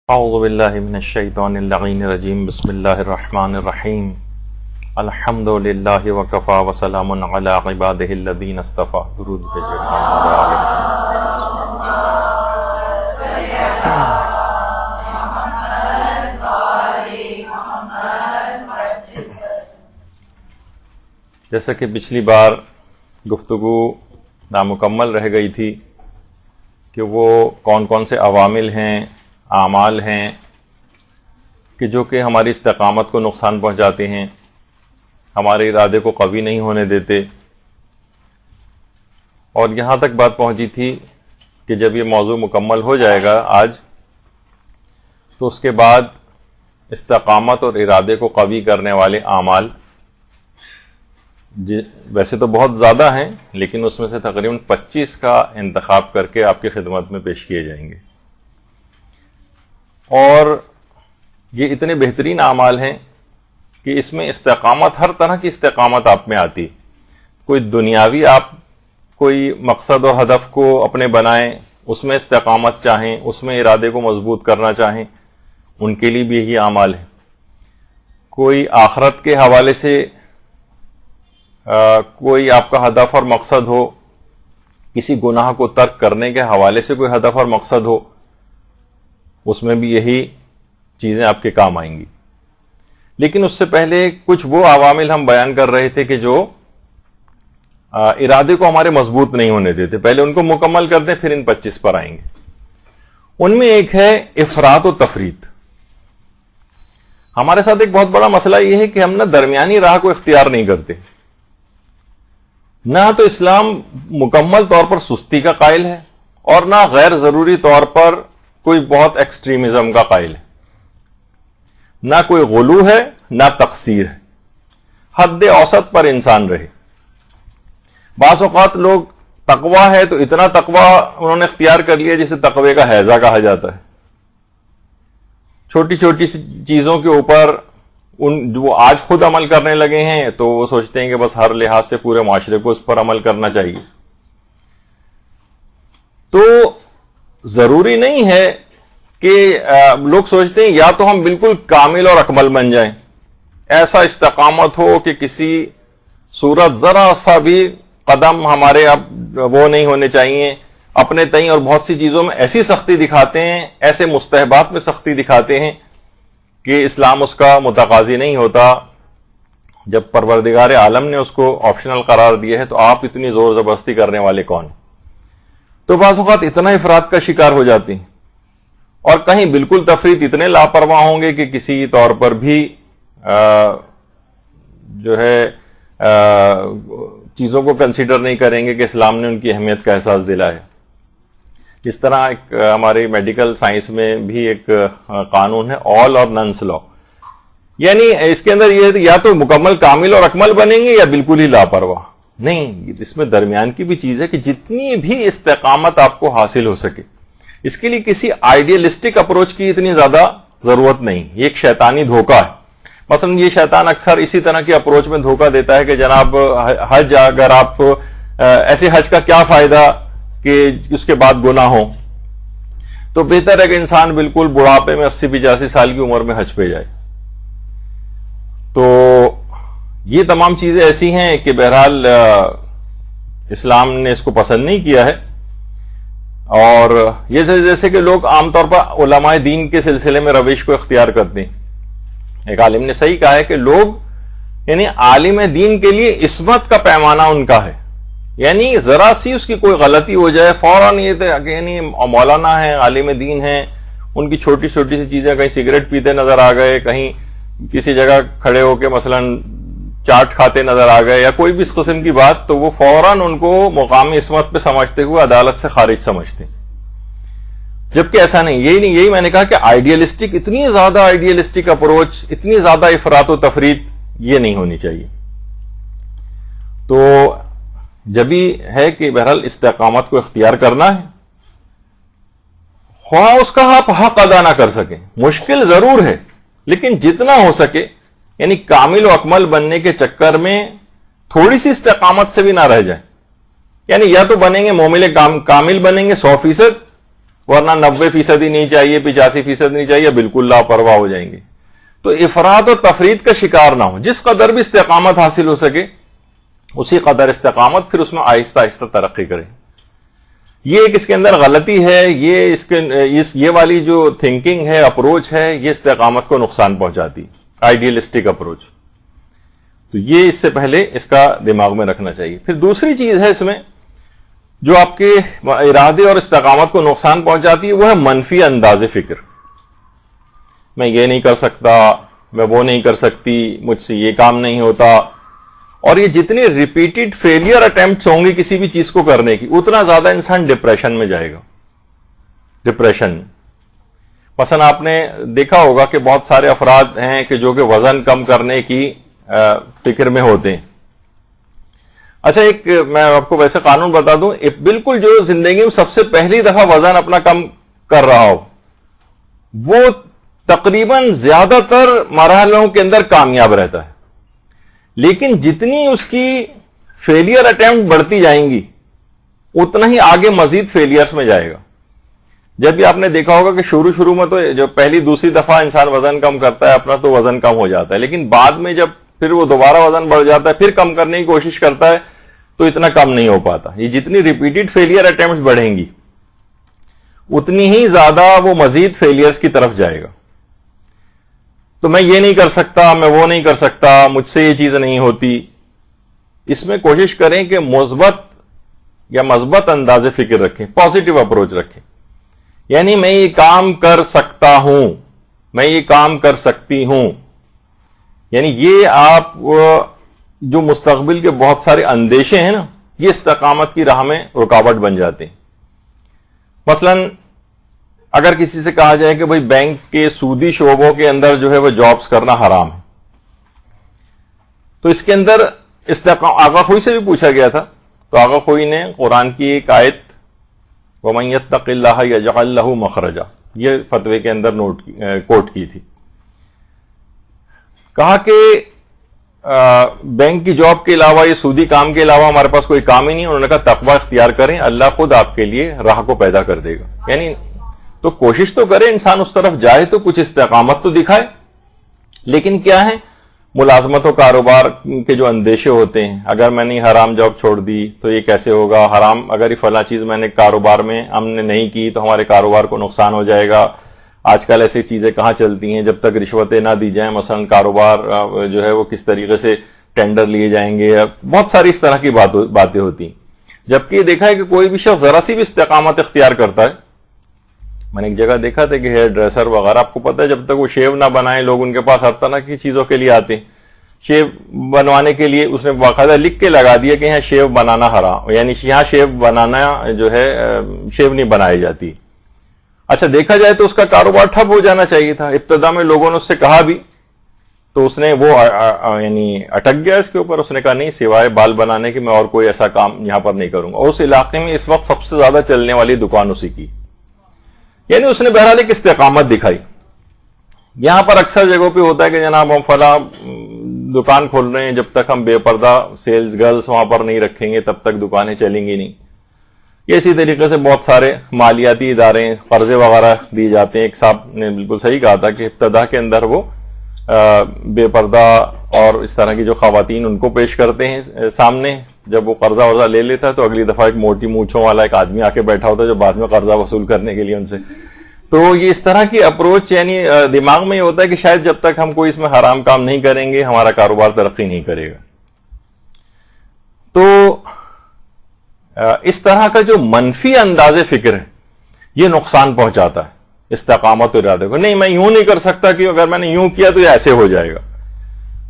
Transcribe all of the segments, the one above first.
اعوذ باللہ من الشیطان اللعین الرجیم بسم اللہ الرحمن الرحیم الحمد للہ وکفا وسلام علی عبادہ الذین اصطفی درود بھیجے جیسا کہ پچھلی بار گفتگو نامکمل رہ گئی تھی کہ وہ کون کون سے عوامل ہیں، اعمال ہیں کہ جو کہ ہماری استقامت کو نقصان پہنچاتے ہیں، ہمارے ارادے کو قوی نہیں ہونے دیتے، اور یہاں تک بات پہنچی تھی کہ جب یہ موضوع مکمل ہو جائے گا آج، تو اس کے بعد استقامت اور ارادے کو قوی کرنے والے اعمال ویسے تو بہت زیادہ ہیں، لیکن اس میں سے تقریباً 25 کا انتخاب کر کے آپ کی خدمت میں پیش کیے جائیں گے، اور یہ اتنے بہترین اعمال ہیں کہ اس میں استقامت، ہر طرح کی استقامت آپ میں آتی، کوئی دنیاوی آپ کوئی مقصد اور ہدف کو اپنے بنائیں، اس میں استقامت چاہیں، اس میں ارادے کو مضبوط کرنا چاہیں، ان کے لیے بھی یہی اعمال ہیں۔ کوئی آخرت کے حوالے سے کوئی آپ کا ہدف اور مقصد ہو، کسی گناہ کو ترک کرنے کے حوالے سے کوئی ہدف اور مقصد ہو، اس میں بھی یہی چیزیں آپ کے کام آئیں گی۔ لیکن اس سے پہلے کچھ وہ عوامل ہم بیان کر رہے تھے کہ جو ارادے کو ہمارے مضبوط نہیں ہونے دیتے، پہلے ان کو مکمل کر دیں، پھر ان 25 پر آئیں گے۔ ان میں ایک ہے افراط و تفریط۔ ہمارے ساتھ ایک بہت بڑا مسئلہ یہ ہے کہ ہم نہ درمیانی راہ کو اختیار نہیں کرتے، نہ تو اسلام مکمل طور پر سستی کا قائل ہے، اور نہ غیر ضروری طور پر کوئی بہت ایکسٹریمزم کا قائل ہے، نہ کوئی غلو ہے نہ تقصیر ہے، حد اوسط پر انسان رہے۔ بعض اوقات لوگ تقویٰ ہے تو اتنا تقویٰ انہوں نے اختیار کر لیا جسے تقوی کا ہیضہ کہا جاتا ہے، چھوٹی چھوٹی سی چیزوں کے اوپر وہ آج خود عمل کرنے لگے ہیں تو وہ سوچتے ہیں کہ بس ہر لحاظ سے پورے معاشرے کو اس پر عمل کرنا چاہیے۔ تو ضروری نہیں ہے کہ لوگ سوچتے ہیں یا تو ہم بالکل کامل اور اکمل بن جائیں، ایسا استقامت ہو کہ کسی صورت ذرا سا بھی قدم ہمارے اب وہ نہیں ہونے چاہیے، اپنے تئیں اور بہت سی چیزوں میں ایسی سختی دکھاتے ہیں، ایسے مستحبات میں سختی دکھاتے ہیں کہ اسلام اس کا متقاضی نہیں ہوتا۔ جب پروردگار عالم نے اس کو آپشنل قرار دیا ہے تو آپ اتنی زور زبردستی کرنے والے کون؟ تو بعض اوقات اتنا افراط کا شکار ہو جاتی ہیں، اور کہیں بالکل تفریط، اتنے لاپرواہ ہوں گے کہ کسی طور پر بھی جو ہے چیزوں کو کنسیڈر نہیں کریں گے کہ اسلام نے ان کی اہمیت کا احساس دلایا۔ جس طرح ایک ہماری میڈیکل سائنس میں بھی ایک قانون ہے، آل اور ننس لا، یعنی اس کے اندر یہ یا تو مکمل کامل اور اکمل بنیں گے یا بالکل ہی لاپرواہ نہیں، اس میں درمیان کی بھی چیز ہے کہ جتنی بھی استقامت آپ کو حاصل ہو سکے، اس کے لیے کسی آئیڈیلسٹک اپروچ کی اتنی زیادہ ضرورت نہیں، یہ ایک شیطانی دھوکہ ہے۔ مثلا یہ شیطان اکثر اسی طرح کی اپروچ میں دھوکہ دیتا ہے کہ جناب حج، اگر آپ ایسے حج کا کیا فائدہ کہ اس کے بعد گناہ ہو، تو بہتر ہے کہ انسان بالکل بڑھاپے میں 80-85 سال کی عمر میں حج پہ جائے۔ تو یہ تمام چیزیں ایسی ہیں کہ بہرحال اسلام نے اس کو پسند نہیں کیا ہے، اور یہ جیسے کہ لوگ عام طور پر علماء دین کے سلسلے میں روش کو اختیار کرتے ہیں۔ ایک عالم نے صحیح کہا ہے کہ لوگ، یعنی عالم دین کے لیے عصمت کا پیمانہ ان کا ہے، یعنی ذرا سی اس کی کوئی غلطی ہو جائے فوراً یہ یعنی مولانا ہے، عالم دین ہے، ان کی چھوٹی چھوٹی سی چیزیں، کہیں سگریٹ پیتے نظر آ گئے، کہیں کسی جگہ کھڑے ہو کے مثلاً چاٹ کھاتے نظر آ گئے، یا کوئی بھی اس قسم کی بات، تو وہ فوراً ان کو مقامی عصمت پہ سمجھتے ہوئے عدالت سے خارج سمجھتے ہیں، جبکہ ایسا نہیں۔ یہی میں نے کہا کہ آئیڈیلسٹک، اتنی زیادہ آئیڈیلسٹک اپروچ، اتنی زیادہ افراط و تفریط یہ نہیں ہونی چاہیے۔ تو جبھی ہے کہ بہرحال استقامت کو اختیار کرنا ہے، خواہ اس کا آپ حق ادا نہ کر سکیں، مشکل ضرور ہے، لیکن جتنا ہو سکے، یعنی کامل و اکمل بننے کے چکر میں تھوڑی سی استقامت سے بھی نہ رہ جائیں، یعنی یا تو بنیں گے مومن کامل بنیں گے 100%، ورنہ 90% ہی نہیں چاہیے، 85% نہیں چاہیے، بالکل لاپرواہ ہو جائیں گے. تو افراط اور تفرید کا شکار نہ ہو. جس قدر بھی استقامت حاصل ہو سکے اسی قدر استقامت، پھر اس میں آہستہ آہستہ ترقی کریں. یہ ایک اس کے اندر غلطی ہے، یہ والی جو تھنکنگ ہے، اپروچ ہے، یہ استقامت کو نقصان پہنچاتی، آئیڈیلسٹک اپروچ. تو یہ اس سے پہلے اس کا دماغ میں رکھنا چاہیے. پھر دوسری چیز ہے اس میں جو آپ کے ارادے اور استقامت کو نقصان پہنچاتی ہے، وہ ہے منفی انداز فکر. میں یہ نہیں کر سکتا، میں وہ نہیں کر سکتی، مجھ سے یہ کام نہیں ہوتا. اور یہ جتنی ریپیٹڈ فیلئر اٹیمپٹس ہوں گے کسی بھی چیز کو کرنے کی، اتنا زیادہ انسان ڈپریشن میں جائے گا. ڈپریشن مثلا آپ نے دیکھا ہوگا کہ بہت سارے افراد ہیں کہ جو کہ وزن کم کرنے کی فکر میں ہوتے ہیں. اچھا، ایک میں آپ کو ویسے قانون بتا دوں، بالکل جو زندگی میں سب سے پہلی دفعہ وزن اپنا کم کر رہا ہو، وہ تقریباً زیادہ تر مرحلوں کے اندر کامیاب رہتا ہے. لیکن جتنی اس کی فیلئر اٹیمپٹ بڑھتی جائیں گی اتنا ہی آگے مزید فیلئرز میں جائے گا. جب بھی آپ نے دیکھا ہوگا کہ شروع میں تو جو پہلی دوسری دفعہ انسان وزن کم کرتا ہے اپنا، تو وزن کم ہو جاتا ہے. لیکن بعد میں جب پھر وہ دوبارہ وزن بڑھ جاتا ہے، پھر کم کرنے کی کوشش کرتا ہے، تو اتنا کم نہیں ہو پاتا. یہ جتنی ریپیٹڈ فیلئر اٹیمپٹس بڑھیں گی اتنی ہی زیادہ وہ مزید فیلئرز کی طرف جائے گا. تو میں یہ نہیں کر سکتا، میں وہ نہیں کر سکتا، مجھ سے یہ چیز نہیں ہوتی. اس میں کوشش کریں کہ مثبت انداز فکر رکھیں، پازیٹو اپروچ رکھیں. یعنی میں یہ کام کر سکتا ہوں، میں یہ کام کر سکتی ہوں. یعنی یہ آپ جو مستقبل کے بہت سارے اندیشے ہیں نا، یہ استقامت کی راہ میں رکاوٹ بن جاتے ہیں. مثلا اگر کسی سے کہا جائے کہ بھئی بینک کے سودی شعبوں کے اندر جو ہے وہ جابز کرنا حرام ہے، تو اس کے اندر آغا خوئی سے بھی پوچھا گیا تھا. تو آغا خوئی نے قرآن کی ایک آیت وَمَن يَتَّقِ اللَّهَ يَجْعَل لَهُ مَخْرَجًا یہ فتوے کے اندر کوٹ کی تھی. کہا کہ بینک کی جاب کے علاوہ، یہ سودی کام کے علاوہ ہمارے پاس کوئی کام ہی نہیں. انہوں نے کہا تقوی اختیار کریں، اللہ خود آپ کے لیے راہ کو پیدا کر دے گا. یعنی تو کوشش تو کرے انسان اس طرف جائے، تو کچھ استقامت تو دکھائے. لیکن کیا ہے، ملازمت و کاروبار کے جو اندیشے ہوتے ہیں، اگر میں نے حرام جاب چھوڑ دی تو یہ کیسے ہوگا، حرام اگر یہ فلاں چیز میں نے کاروبار میں ہم نے نہیں کی تو ہمارے کاروبار کو نقصان ہو جائے گا. آج کل ایسی چیزیں کہاں چلتی ہیں جب تک رشوتیں نہ دی جائیں. مثلا کاروبار جو ہے وہ کس طریقے سے ٹینڈر لیے جائیں گے، بہت ساری اس طرح کی باتیں ہوتی ہیں. جبکہ یہ دیکھا ہے کہ کوئی بھی شخص ذرا سی بھی استقامت اختیار کرتا ہے. میں نے ایک جگہ دیکھا تھا کہ ہیئر ڈریسر وغیرہ، آپ کو پتہ ہے جب تک وہ شیو نہ بنائیں، لوگ ان کے پاس ہر طرح کی چیزوں کے لیے آتے ہیں. شیو بنوانے کے لیے اس نے باقاعدہ لکھ کے لگا دیا کہ یہاں شیو بنانا حرام، یعنی یہاں شیو بنانا جو ہے شیو نہیں بنائی جاتی. اچھا دیکھا جائے تو اس کا کاروبار ٹھپ ہو جانا چاہیے تھا. ابتدا میں لوگوں نے اس سے کہا بھی تو اس نے وہ یعنی اٹک گیا اس کے اوپر. اس نے کہا نہیں، سوائے بال بنانے کے میں اور کوئی ایسا کام یہاں پر نہیں کروں گا. اور اس علاقے میں اس وقت سب سے زیادہ چلنے والی دکان اسی کی. یعنی اس نے بہرحال ایک استقامت دکھائی. یہاں پر اکثر جگہوں پہ ہوتا ہے کہ جناب ہم فلاں دکان کھول رہے ہیں، جب تک ہم بے پردہ سیلز گرلز وہاں پر نہیں رکھیں گے تب تک دکانیں چلیں گی نہیں. یہ اسی طریقے سے بہت سارے مالیاتی ادارے قرضے وغیرہ دیے جاتے ہیں. ایک صاحب نے بالکل صحیح کہا تھا کہ ابتدا کے اندر وہ بے پردہ اور اس طرح کی جو خواتین ان کو پیش کرتے ہیں سامنے. جب وہ قرضہ ورضہ لے لیتا ہے تو اگلی دفعہ ایک موٹی مونچھوں والا ایک آدمی آ کے بیٹھا ہوتا ہے جو بعد میں قرضہ وصول کرنے کے لیے ان سے. تو یہ اس طرح کی اپروچ یعنی دماغ میں یہ ہوتا ہے کہ شاید جب تک ہم کوئی اس میں حرام کام نہیں کریں گے ہمارا کاروبار ترقی نہیں کرے گا. تو اس طرح کا جو منفی انداز فکر ہے یہ نقصان پہنچاتا ہے استقامت اور ارادے کو. نہیں میں یوں نہیں کر سکتا کہ اگر میں نے یوں کیا تو یہ ایسے ہو جائے گا.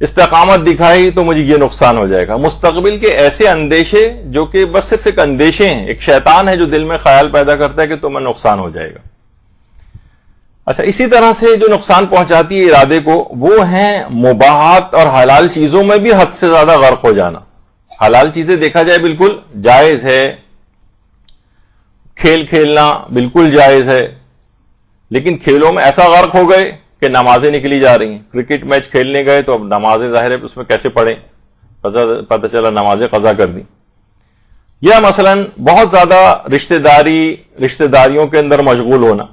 استقامت دکھائی تو مجھے یہ نقصان ہو جائے گا. مستقبل کے ایسے اندیشے جو کہ بس صرف ایک اندیشے ہیں، ایک شیطان ہے جو دل میں خیال پیدا کرتا ہے کہ تمہیں نقصان ہو جائے گا. اچھا اسی طرح سے جو نقصان پہنچاتی ہے ارادے کو وہ ہیں مباحات اور حلال چیزوں میں بھی حد سے زیادہ غرق ہو جانا. حلال چیزیں دیکھا جائے بالکل جائز ہے، کھیل کھیلنا بالکل جائز ہے، لیکن کھیلوں میں ایسا غرق ہو گئے کہ نمازیں نکلی جا رہی ہیں. کرکٹ میچ کھیلنے گئے تو اب نمازیں ظاہر ہے اس میں کیسے پڑھیں، پتہ چلا نمازیں قضا کر دی. یا مثلا بہت زیادہ رشتہ داریوں کے اندر مشغول ہونا،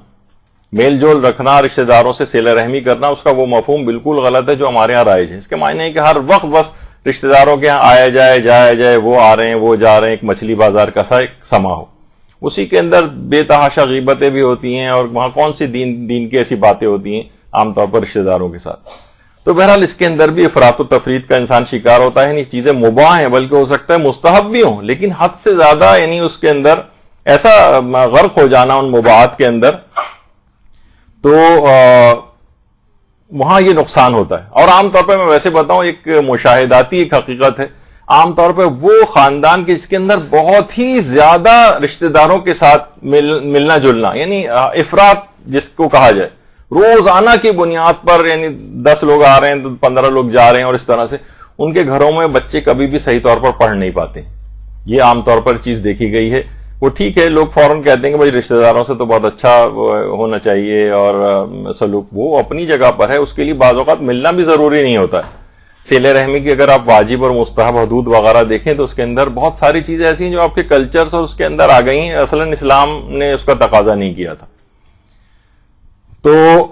میل جول رکھنا، رشتہ داروں سے صلہ رحمی کرنا، اس کا وہ مفہوم بالکل غلط ہے جو ہمارے یہاں رائج ہے. اس کے معنی ہے کہ ہر وقت بس رشتہ داروں کے یہاں آیا جائے جایا جائے، وہ آ رہے ہیں وہ جا رہے ہیں، ایک مچھلی بازار کا سا ایک سما ہو. اسی کے اندر بے تحاشا غیبتیں بھی ہوتی ہیں، اور وہاں کون سی دین کی ایسی باتیں ہوتی ہیں عام طور پر رشتہ داروں کے ساتھ. تو بہرحال اس کے اندر بھی افراط و تفریط کا انسان شکار ہوتا ہے. یعنی چیزیں مباح ہیں، بلکہ ہو سکتا ہے مستحب بھی ہوں، لیکن حد سے زیادہ یعنی اس کے اندر ایسا غرق ہو جانا ان مباحات کے اندر، تو وہاں یہ نقصان ہوتا ہے. اور عام طور پہ میں ویسے بتاؤں، ایک مشاہداتی ایک حقیقت ہے، عام طور پہ وہ خاندان کے جس کے اندر بہت ہی زیادہ رشتہ داروں کے ساتھ ملنا جلنا، یعنی افراط جس کو کہا جائے، روزانہ کی بنیاد پر یعنی 10 لوگ آ رہے ہیں تو 15 لوگ جا رہے ہیں، اور اس طرح سے ان کے گھروں میں بچے کبھی بھی صحیح طور پر پڑھ نہیں پاتے. یہ عام طور پر چیز دیکھی گئی ہے. وہ ٹھیک ہے، لوگ فوراً کہتے ہیں کہ بھائی رشتہ داروں سے تو بہت اچھا ہونا چاہیے اور سلوک، وہ اپنی جگہ پر ہے، اس کے لیے بعض اوقات ملنا بھی ضروری نہیں ہوتا ہے. صلہ رحمی کی اگر آپ واجب اور مستحب حدود وغیرہ دیکھیں تو اس کے اندر بہت ساری چیزیں ایسی ہیں جو آپ کے کلچر اور اس کے اندر آ گئی ہیں، اصلاً اسلام نے اس کا تقاضا نہیں کیا تھا. تو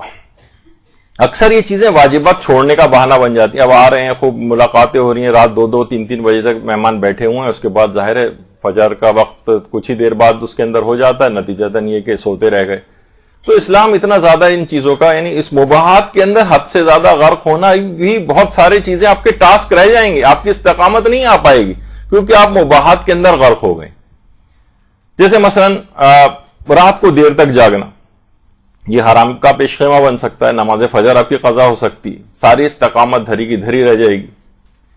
اکثر یہ چیزیں واجبات چھوڑنے کا بہانہ بن جاتی ہیں. اب آ رہے ہیں، خوب ملاقاتیں ہو رہی ہیں، رات 2-2 3-3 بجے تک مہمان بیٹھے ہوئے ہیں، اس کے بعد ظاہر ہے فجر کا وقت کچھ ہی دیر بعد اس کے اندر ہو جاتا ہے، نتیجتاً یہ کہ سوتے رہ گئے. تو اسلام اتنا زیادہ ان چیزوں کا، یعنی اس مباحات کے اندر حد سے زیادہ غرق ہونا بھی، بہت ساری چیزیں آپ کے ٹاسک رہ جائیں گے، آپ کی استقامت نہیں آ پائے گی کیونکہ آپ مباحات کے اندر غرق ہو گئے. جیسے مثلاً رات کو دیر تک جاگنا، یہ حرام کا پیش خیمہ بن سکتا ہے. نماز فجر آپ کی قضا ہو سکتی، ساری استقامت دھری کی دھری رہ جائے گی.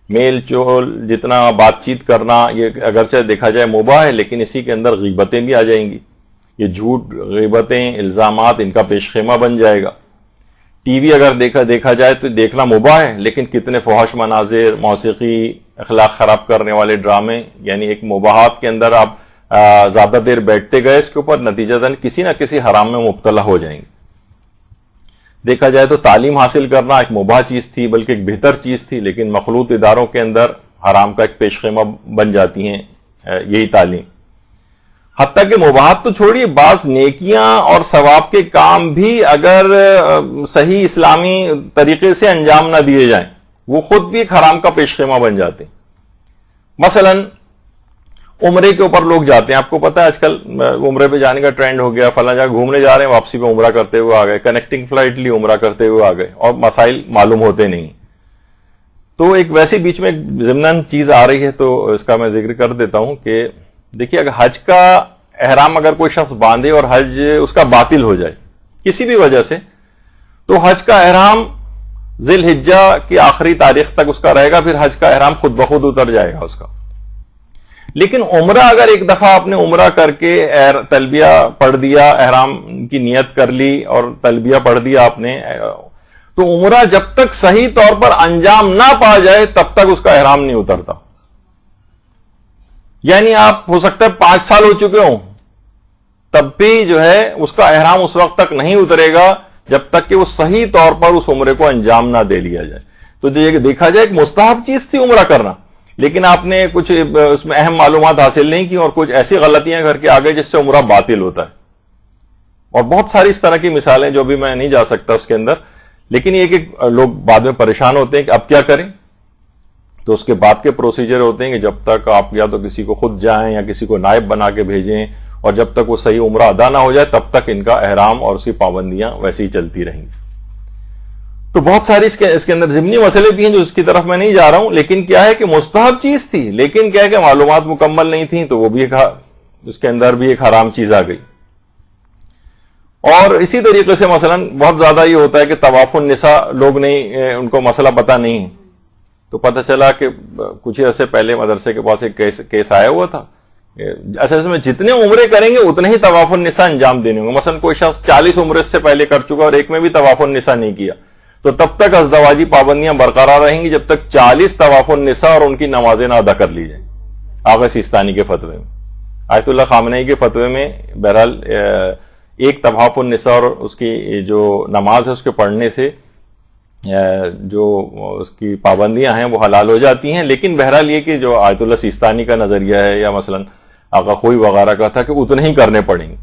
میل چول جتنا بات چیت کرنا، یہ اگرچہ دیکھا جائے مباح ہے، لیکن اسی کے اندر غیبتیں بھی آ جائیں گی. یہ جھوٹ، غیبتیں، الزامات، ان کا پیش خیمہ بن جائے گا. ٹی وی اگر دیکھا جائے تو دیکھنا مباح ہے، لیکن کتنے فحش مناظر، موسیقی، اخلاق خراب کرنے والے ڈرامے، یعنی ایک مباحات کے اندر آپ زیادہ دیر بیٹھتے گئے، اس کے اوپر نتیجتاً کسی نہ کسی حرام میں مبتلا ہو جائیں گے. دیکھا جائے تو تعلیم حاصل کرنا ایک مباح چیز تھی، بلکہ ایک بہتر چیز تھی، لیکن مخلوط اداروں کے اندر حرام کا ایک پیش خیمہ بن جاتی ہیں یہی تعلیم. حتیٰ کہ مباحات تو چھوڑیے، بعض نیکیاں اور ثواب کے کام بھی اگر صحیح اسلامی طریقے سے انجام نہ دیے جائیں، وہ خود بھی ایک حرام کا پیش خیمہ بن جاتے ہیں. مثلاً عمرے کے اوپر لوگ جاتے ہیں، آپ کو پتا ہے آج کل عمرے پہ جانے کا ٹرینڈ ہو گیا، فلاں جگہ گھومنے جا رہے ہیں، واپسی پہ عمرہ کرتے ہوئے آ گئے، کنیکٹنگ فلائٹ لی عمرہ کرتے ہوئے آ گئے، اور مسائل معلوم ہوتے نہیں. تو ایک ویسے بیچ میں ضمناً چیز آ رہی ہے تو اس کا میں ذکر کر دیتا ہوں کہ دیکھیے، اگر حج کا احرام اگر کوئی شخص باندھے اور حج اس کا باطل ہو جائے کسی بھی وجہ سے، تو حج کا احرام ذی الحجہ کی آخری تاریخ تک اس کا رہے گا، پھر حج کا احرام خود بخود اتر جائے گا اس کا. لیکن عمرہ اگر ایک دفعہ آپ نے عمرہ کر کے تلبیہ پڑھ دیا، احرام کی نیت کر لی اور تلبیہ پڑھ دیا آپ نے، تو عمرہ جب تک صحیح طور پر انجام نہ پا جائے تب تک اس کا احرام نہیں اترتا. یعنی آپ ہو سکتا ہے 5 سال ہو چکے ہوں، تب بھی جو ہے اس کا احرام اس وقت تک نہیں اترے گا جب تک کہ وہ صحیح طور پر اس عمرے کو انجام نہ دے لیا جائے. تو دیکھا جائے ایک مستحب چیز تھی عمرہ کرنا، لیکن آپ نے کچھ اس میں اہم معلومات حاصل نہیں کی اور کچھ ایسی غلطیاں کر کے آگے جس سے عمرہ باطل ہوتا ہے. اور بہت ساری اس طرح کی مثالیں جو بھی میں نہیں جا سکتا اس کے اندر، لیکن یہ کہ لوگ بعد میں پریشان ہوتے ہیں کہ اب کیا کریں. تو اس کے بعد کے پروسیجر ہوتے ہیں کہ جب تک آپ یا تو کسی کو خود جائیں یا کسی کو نائب بنا کے بھیجیں، اور جب تک وہ صحیح عمرہ ادا نہ ہو جائے تب تک ان کا احرام اور اس کی پابندیاں ویسے ہی چلتی رہیں گی. تو بہت ساری اس کے اندر ضمنی مسئلے بھی ہیں جو اس کی طرف میں نہیں جا رہا ہوں، لیکن کیا ہے کہ مستحب چیز تھی، لیکن کیا ہے کہ معلومات مکمل نہیں تھیں، تو وہ بھی اس کے اندر بھی ایک حرام چیز آ گئی. اور اسی طریقے سے مثلا بہت زیادہ یہ ہوتا ہے کہ طواف النساء لوگ نہیں، ان کو مسئلہ پتہ نہیں، تو پتہ چلا کہ کچھ ہی عرصے پہلے مدرسے کے پاس ایک کیس آیا ہوا تھا، اصل میں جتنے عمرے کریں گے اتنے ہی طواف النساء انجام دینے ہوں گے. مثلا کوئی شخص 40 عمرے سے پہلے کر چکا اور ایک میں بھی طواف النساء نہیں کیا، تو تب تک ازدواجی پابندیاں برقرار رہیں گی جب تک 40 طواف النساء اور ان کی نمازیں نہ ادا کر لی جائیں. آغا سیستانی کے فتوے میں، آیت اللہ خامنئی کے فتوے میں بہرحال ایک طواف النساء اور اس کی جو نماز ہے اس کے پڑھنے سے جو اس کی پابندیاں ہیں وہ حلال ہو جاتی ہیں. لیکن بہرحال یہ کہ جو آیت اللہ سیستانی کا نظریہ ہے یا مثلا آقا خوئی وغیرہ کا تھا کہ اتنے ہی کرنے پڑیں گے.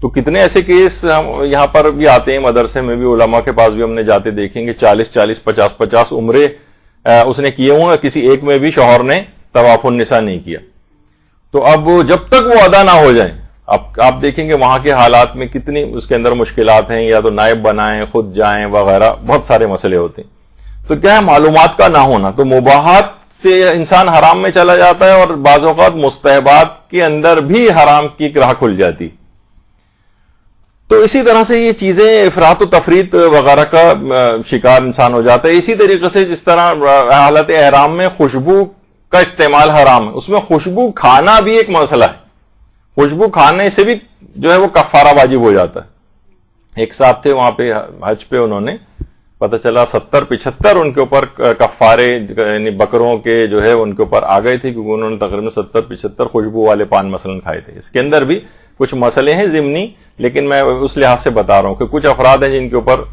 تو کتنے ایسے کیس یہاں پر بھی آتے ہیں, مدرسے میں بھی, علماء کے پاس بھی ہم نے جاتے دیکھیں گے, 40 50 عمرے اس نے کیے ہوں, کسی ایک میں بھی شوہر نے طواف النساء نہیں کیا. تو اب جب تک وہ ادا نہ ہو جائیں, آپ دیکھیں گے وہاں کے حالات میں کتنی اس کے اندر مشکلات ہیں, یا تو نائب بنائیں, خود جائیں وغیرہ, بہت سارے مسئلے ہوتے ہیں. تو کیا ہے, معلومات کا نہ ہونا. تو مباحات سے انسان حرام میں چلا جاتا ہے, اور بعض اوقات مستحبات کے اندر بھی حرام کی راہ کھل جاتی. تو اسی طرح سے یہ چیزیں افراط و تفریط وغیرہ کا شکار انسان ہو جاتا ہے. اسی طریقے سے جس طرح حالت احرام میں خوشبو کا استعمال حرام ہے, اس میں خوشبو کھانا بھی ایک مسئلہ ہے. خوشبو کھانے سے بھی جو ہے وہ کفارہ واجب ہو جاتا ہے. ایک صاحب تھے وہاں پہ حج پہ, انہوں نے پتہ چلا 70-75 ان کے اوپر کفارے یعنی بکروں کے جو ہے ان کے اوپر آ گئے تھے, کیونکہ انہوں نے تقریباً 70-75 خوشبو والے پان مثلا کھائے تھے. اس کے اندر بھی کچھ مسئلے ہیں ضمنی, لیکن میں اس لحاظ سے بتا رہا ہوں کہ کچھ افراد ہیں جن کے اوپر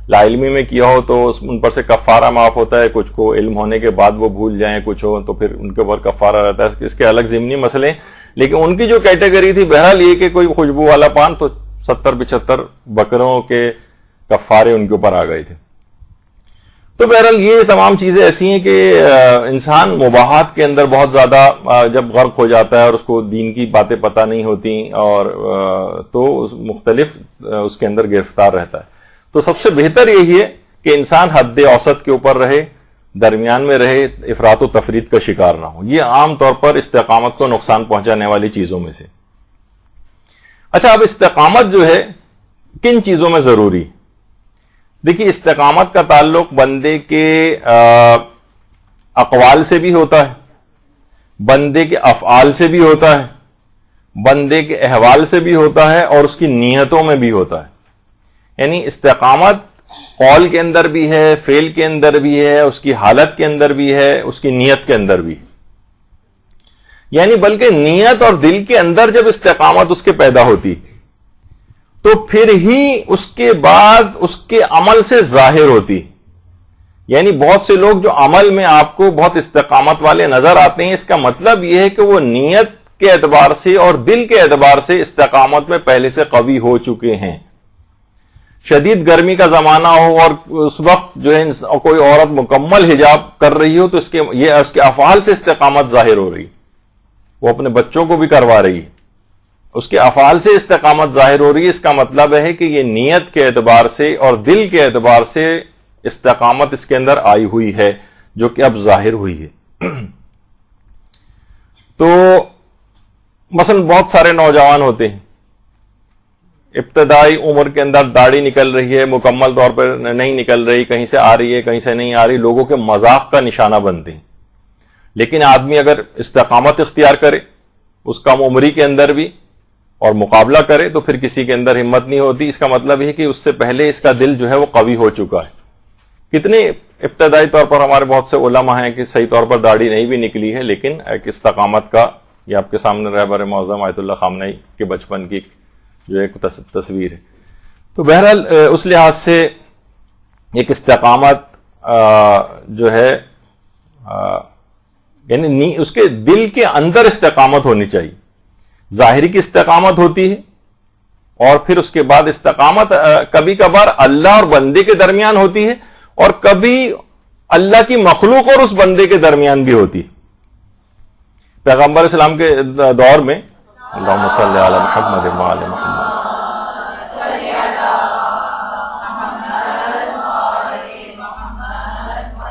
لا علمی میں کیا ہو تو ان پر سے کفارہ معاف ہوتا ہے, کچھ کو علم ہونے کے بعد وہ بھول جائیں, کچھ ہو تو پھر ان کے اوپر کفارہ رہتا ہے. اس کے الگ ضمنی مسئلے ہیں, لیکن ان کی جو کیٹیگری تھی بہرحال یہ کہ کوئی خوشبو والا پان, تو 70-75 بکروں کے کفارے ان کے اوپر آ گئے تھے. تو بہرحال یہ تمام چیزیں ایسی ہیں کہ انسان مباحات کے اندر بہت زیادہ جب غرق ہو جاتا ہے اور اس کو دین کی باتیں پتہ نہیں ہوتی, اور تو مختلف اس کے اندر گرفتار رہتا ہے. تو سب سے بہتر یہی ہے کہ انسان حد اوسط کے اوپر رہے, درمیان میں رہے, افراط و تفریط کا شکار نہ ہو. یہ عام طور پر استقامت کو نقصان پہنچانے والی چیزوں میں سے. اچھا, اب استقامت جو ہے کن چیزوں میں ضروری؟ دیکھیے, استقامت کا تعلق بندے کے اقوال سے بھی ہوتا ہے, بندے کے افعال سے بھی ہوتا ہے, بندے کے احوال سے بھی ہوتا ہے, اور اس کی نیتوں میں بھی ہوتا ہے. یعنی استقامت قول کے اندر بھی ہے, فعل کے اندر بھی ہے, اس کی حالت کے اندر بھی ہے, اس کی نیت کے اندر بھی ہے. یعنی بلکہ نیت اور دل کے اندر جب استقامت اس کے پیدا ہوتی تو پھر ہی اس کے بعد اس کے عمل سے ظاہر ہوتی. یعنی بہت سے لوگ جو عمل میں آپ کو بہت استقامت والے نظر آتے ہیں, اس کا مطلب یہ ہے کہ وہ نیت کے اعتبار سے اور دل کے اعتبار سے استقامت میں پہلے سے قوی ہو چکے ہیں. شدید گرمی کا زمانہ ہو اور اس وقت جو ہے کوئی عورت مکمل حجاب کر رہی ہو, تو اس کے افعال سے استقامت ظاہر ہو رہی, وہ اپنے بچوں کو بھی کروا رہی ہے, اس کے افعال سے استقامت ظاہر ہو رہی ہے. اس کا مطلب ہے کہ یہ نیت کے اعتبار سے اور دل کے اعتبار سے استقامت اس کے اندر آئی ہوئی ہے, جو کہ اب ظاہر ہوئی ہے. تو مثلا بہت سارے نوجوان ہوتے ہیں, ابتدائی عمر کے اندر داڑھی نکل رہی ہے, مکمل طور پر نہیں نکل رہی, کہیں سے آ رہی ہے کہیں سے نہیں آ رہی, لوگوں کے مذاق کا نشانہ بنتے ہیں. لیکن آدمی اگر استقامت اختیار کرے اس کم عمری کے اندر بھی اور مقابلہ کرے تو پھر کسی کے اندر ہمت نہیں ہوتی. اس کا مطلب یہ کہ اس سے پہلے اس کا دل جو ہے وہ قوی ہو چکا ہے. کتنے ابتدائی طور پر ہمارے بہت سے علماء ہیں کہ صحیح طور پر داڑھی نہیں بھی نکلی ہے, لیکن ایک استقامت کا, یہ آپ کے سامنے رہبر معظم آیت اللہ خامنئی کے بچپن کی جو ایک تصویر ہے. تو بہرحال اس لحاظ سے ایک استقامت جو ہے یعنی اس کے دل کے اندر استقامت ہونی چاہیے. ظاہری کی استقامت ہوتی ہے, اور پھر اس کے بعد استقامت کبھی کبھار اللہ اور بندے کے درمیان ہوتی ہے, اور کبھی اللہ کی مخلوق اور اس بندے کے درمیان بھی ہوتی ہے. پیغمبر اسلام کے دور میں اللہم صلی علی محمد و علی محمد,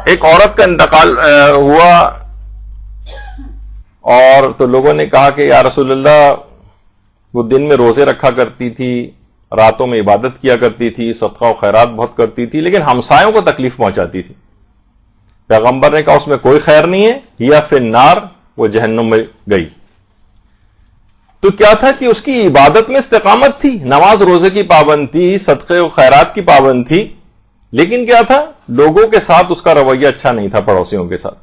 ایک عورت کا انتقال ہوا, اور تو لوگوں نے کہا کہ یا رسول اللہ, وہ دن میں روزے رکھا کرتی تھی, راتوں میں عبادت کیا کرتی تھی, صدقہ و خیرات بہت کرتی تھی, لیکن ہمسایوں کو تکلیف پہنچاتی تھی. پیغمبر نے کہا اس میں کوئی خیر نہیں ہے, یا فی النار, وہ جہنم میں گئی. تو کیا تھا کہ اس کی عبادت میں استقامت تھی, نماز روزے کی پابند تھی, صدقے و خیرات کی پابند تھی, لیکن کیا تھا, لوگوں کے ساتھ اس کا رویہ اچھا نہیں تھا, پڑوسیوں کے ساتھ.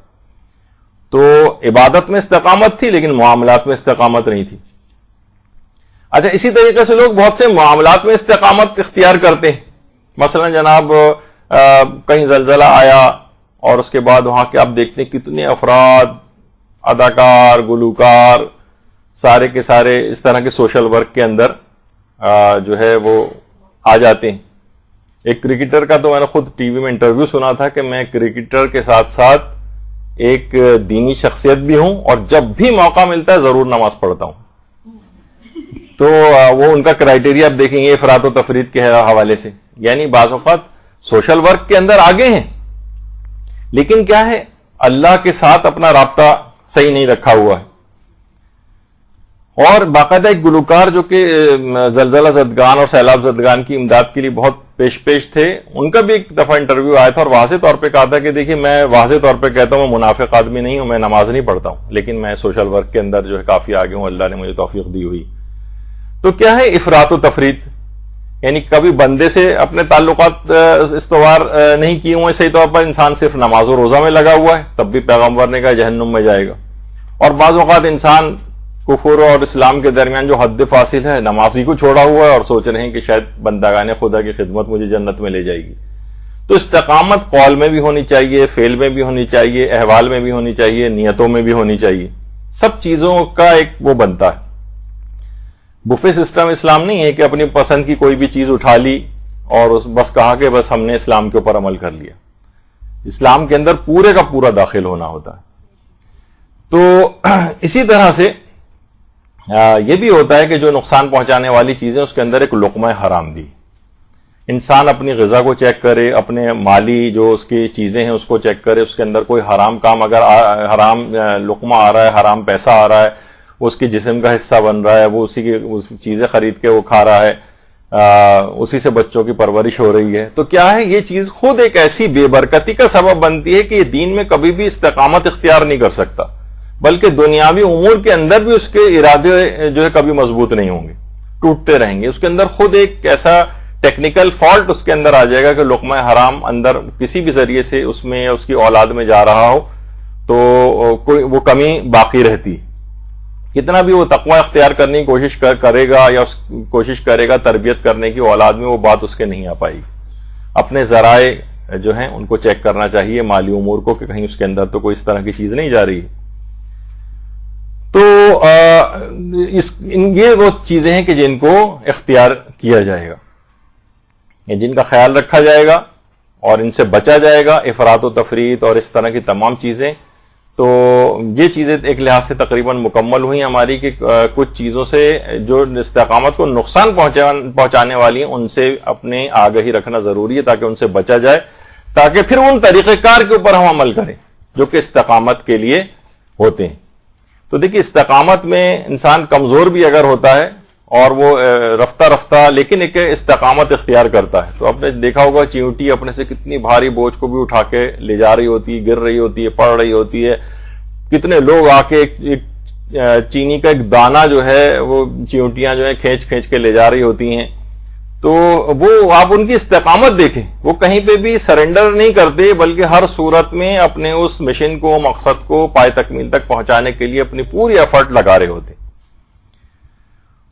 تو عبادت میں استقامت تھی لیکن معاملات میں استقامت نہیں تھی. اچھا, اسی طریقے سے لوگ بہت سے معاملات میں استقامت اختیار کرتے ہیں. مثلا جناب کہیں زلزلہ آیا, اور اس کے بعد وہاں کے آپ دیکھتے ہیں کتنے افراد, اداکار, گلوکار, سارے کے سارے اس طرح کے سوشل ورک کے اندر جو ہے وہ آ جاتے ہیں. ایک کرکٹر کا تو میں نے خود ٹی وی میں انٹرویو سنا تھا کہ میں کرکٹر کے ساتھ ساتھ ایک دینی شخصیت بھی ہوں اور جب بھی موقع ملتا ہے ضرور نماز پڑھتا ہوں. تو وہ ان کا کرائٹیریا آپ دیکھیں گے افراط و تفرید کے حوالے سے. یعنی بعض اوقات سوشل ورک کے اندر آگے ہیں لیکن کیا ہے اللہ کے ساتھ اپنا رابطہ صحیح نہیں رکھا ہوا ہے. اور باقاعدہ ایک گلوکار جو کہ زلزلہ زدگان اور سیلاب زدگان کی امداد کے لیے بہت پیش تھے, ان کا بھی ایک دفعہ انٹرویو آیا تھا اور واضح طور پہ کہا تھا کہ دیکھیے میں واضح طور پہ کہتا ہوں میں منافق آدمی نہیں ہوں, میں نماز نہیں پڑھتا ہوں, لیکن میں سوشل ورک کے اندر جو ہے کافی آگے ہوں, اللہ نے مجھے توفیق دی ہوئی. تو کیا ہے افراط و تفرید, یعنی کبھی بندے سے اپنے تعلقات استوار نہیں کیے ہوئے صحیح طور پر, انسان صرف نماز و روزہ میں لگا ہوا ہے تب بھی پیغمبر نے کہا جہنم میں جائے گا. اور بعض اوقات انسان کفر اور اسلام کے درمیان جو حد فاصل ہے نمازی کو چھوڑا ہوا ہے اور سوچ رہے ہیں کہ شاید بندگان خدا کی خدمت مجھے جنت میں لے جائے گی. تو استقامت قول میں بھی ہونی چاہیے, فعل میں بھی ہونی چاہیے, احوال میں بھی ہونی چاہیے, نیتوں میں بھی ہونی چاہیے. سب چیزوں کا ایک وہ بنتا ہے. بفے سسٹم اسلام نہیں ہے کہ اپنی پسند کی کوئی بھی چیز اٹھا لی اور بس کہا کہ بس ہم نے اسلام کے اوپر عمل کر لیا. اسلام کے اندر پورے کا پورا داخل ہونا ہوتا ہے. تو اسی طرح سے یہ بھی ہوتا ہے کہ جو نقصان پہنچانے والی چیزیں اس کے اندر ایک لقمہ حرام بھی. انسان اپنی غذا کو چیک کرے, اپنے مالی جو اس کی چیزیں ہیں اس کو چیک کرے, اس کے اندر کوئی حرام کام اگر حرام لقمہ آ رہا ہے, حرام پیسہ آ رہا ہے, اس کے جسم کا حصہ بن رہا ہے, وہ اسی کی چیزیں خرید کے وہ کھا رہا ہے, اسی سے بچوں کی پرورش ہو رہی ہے, تو کیا ہے یہ چیز خود ایک ایسی بے برکتی کا سبب بنتی ہے کہ یہ دین میں کبھی بھی استقامت اختیار نہیں کر سکتا, بلکہ دنیاوی امور کے اندر بھی اس کے ارادے جو ہے کبھی مضبوط نہیں ہوں گے, ٹوٹتے رہیں گے. اس کے اندر خود ایک ایسا ٹیکنیکل فالٹ اس کے اندر آ جائے گا کہ لقمہ حرام اندر کسی بھی ذریعے سے اس میں یا اس کی اولاد میں جا رہا ہو تو کوئی وہ کمی باقی رہتی. کتنا بھی وہ تقوی اختیار کرنے کی کوشش کرے گا یا کوشش کرے گا تربیت کرنے کی اولاد میں, وہ بات اس کے نہیں آ پائے گی. اپنے ذرائع جو ہیں ان کو چیک کرنا چاہیے مالی امور کو کہ کہیں اس کے اندر تو کوئی اس طرح کی چیز نہیں جا رہی. تو یہ وہ چیزیں ہیں کہ جن کو اختیار کیا جائے گا, جن کا خیال رکھا جائے گا اور ان سے بچا جائے گا, افراط و تفرید اور اس طرح کی تمام چیزیں. تو یہ چیزیں ایک لحاظ سے تقریباً مکمل ہوئی ہماری کہ کچھ چیزوں سے جو استقامت کو نقصان پہنچانے والی ہیں ان سے اپنے آگہی رکھنا ضروری ہے تاکہ ان سے بچا جائے, تاکہ پھر ان طریقہ کار کے اوپر ہم عمل کریں جو کہ استقامت کے لیے ہوتے ہیں. تو دیکھیے استقامت میں انسان کمزور بھی اگر ہوتا ہے اور وہ رفتہ رفتہ لیکن ایک استقامت اختیار کرتا ہے, تو آپ نے دیکھا ہوگا چیونٹی اپنے سے کتنی بھاری بوجھ کو بھی اٹھا کے لے جا رہی ہوتی ہے, گر رہی ہوتی ہے, پڑ رہی ہوتی ہے. کتنے لوگ آ کے ایک چینی کا ایک دانہ جو ہے وہ چیونٹیاں جو ہے کھینچ کے لے جا رہی ہوتی ہیں. تو وہ آپ ان کی استقامت دیکھیں, وہ کہیں پہ بھی سرنڈر نہیں کرتے بلکہ ہر صورت میں اپنے اس مشن کو, مقصد کو پائے تکمیل تک پہنچانے کے لیے اپنی پوری ایفرٹ لگا رہے ہوتے.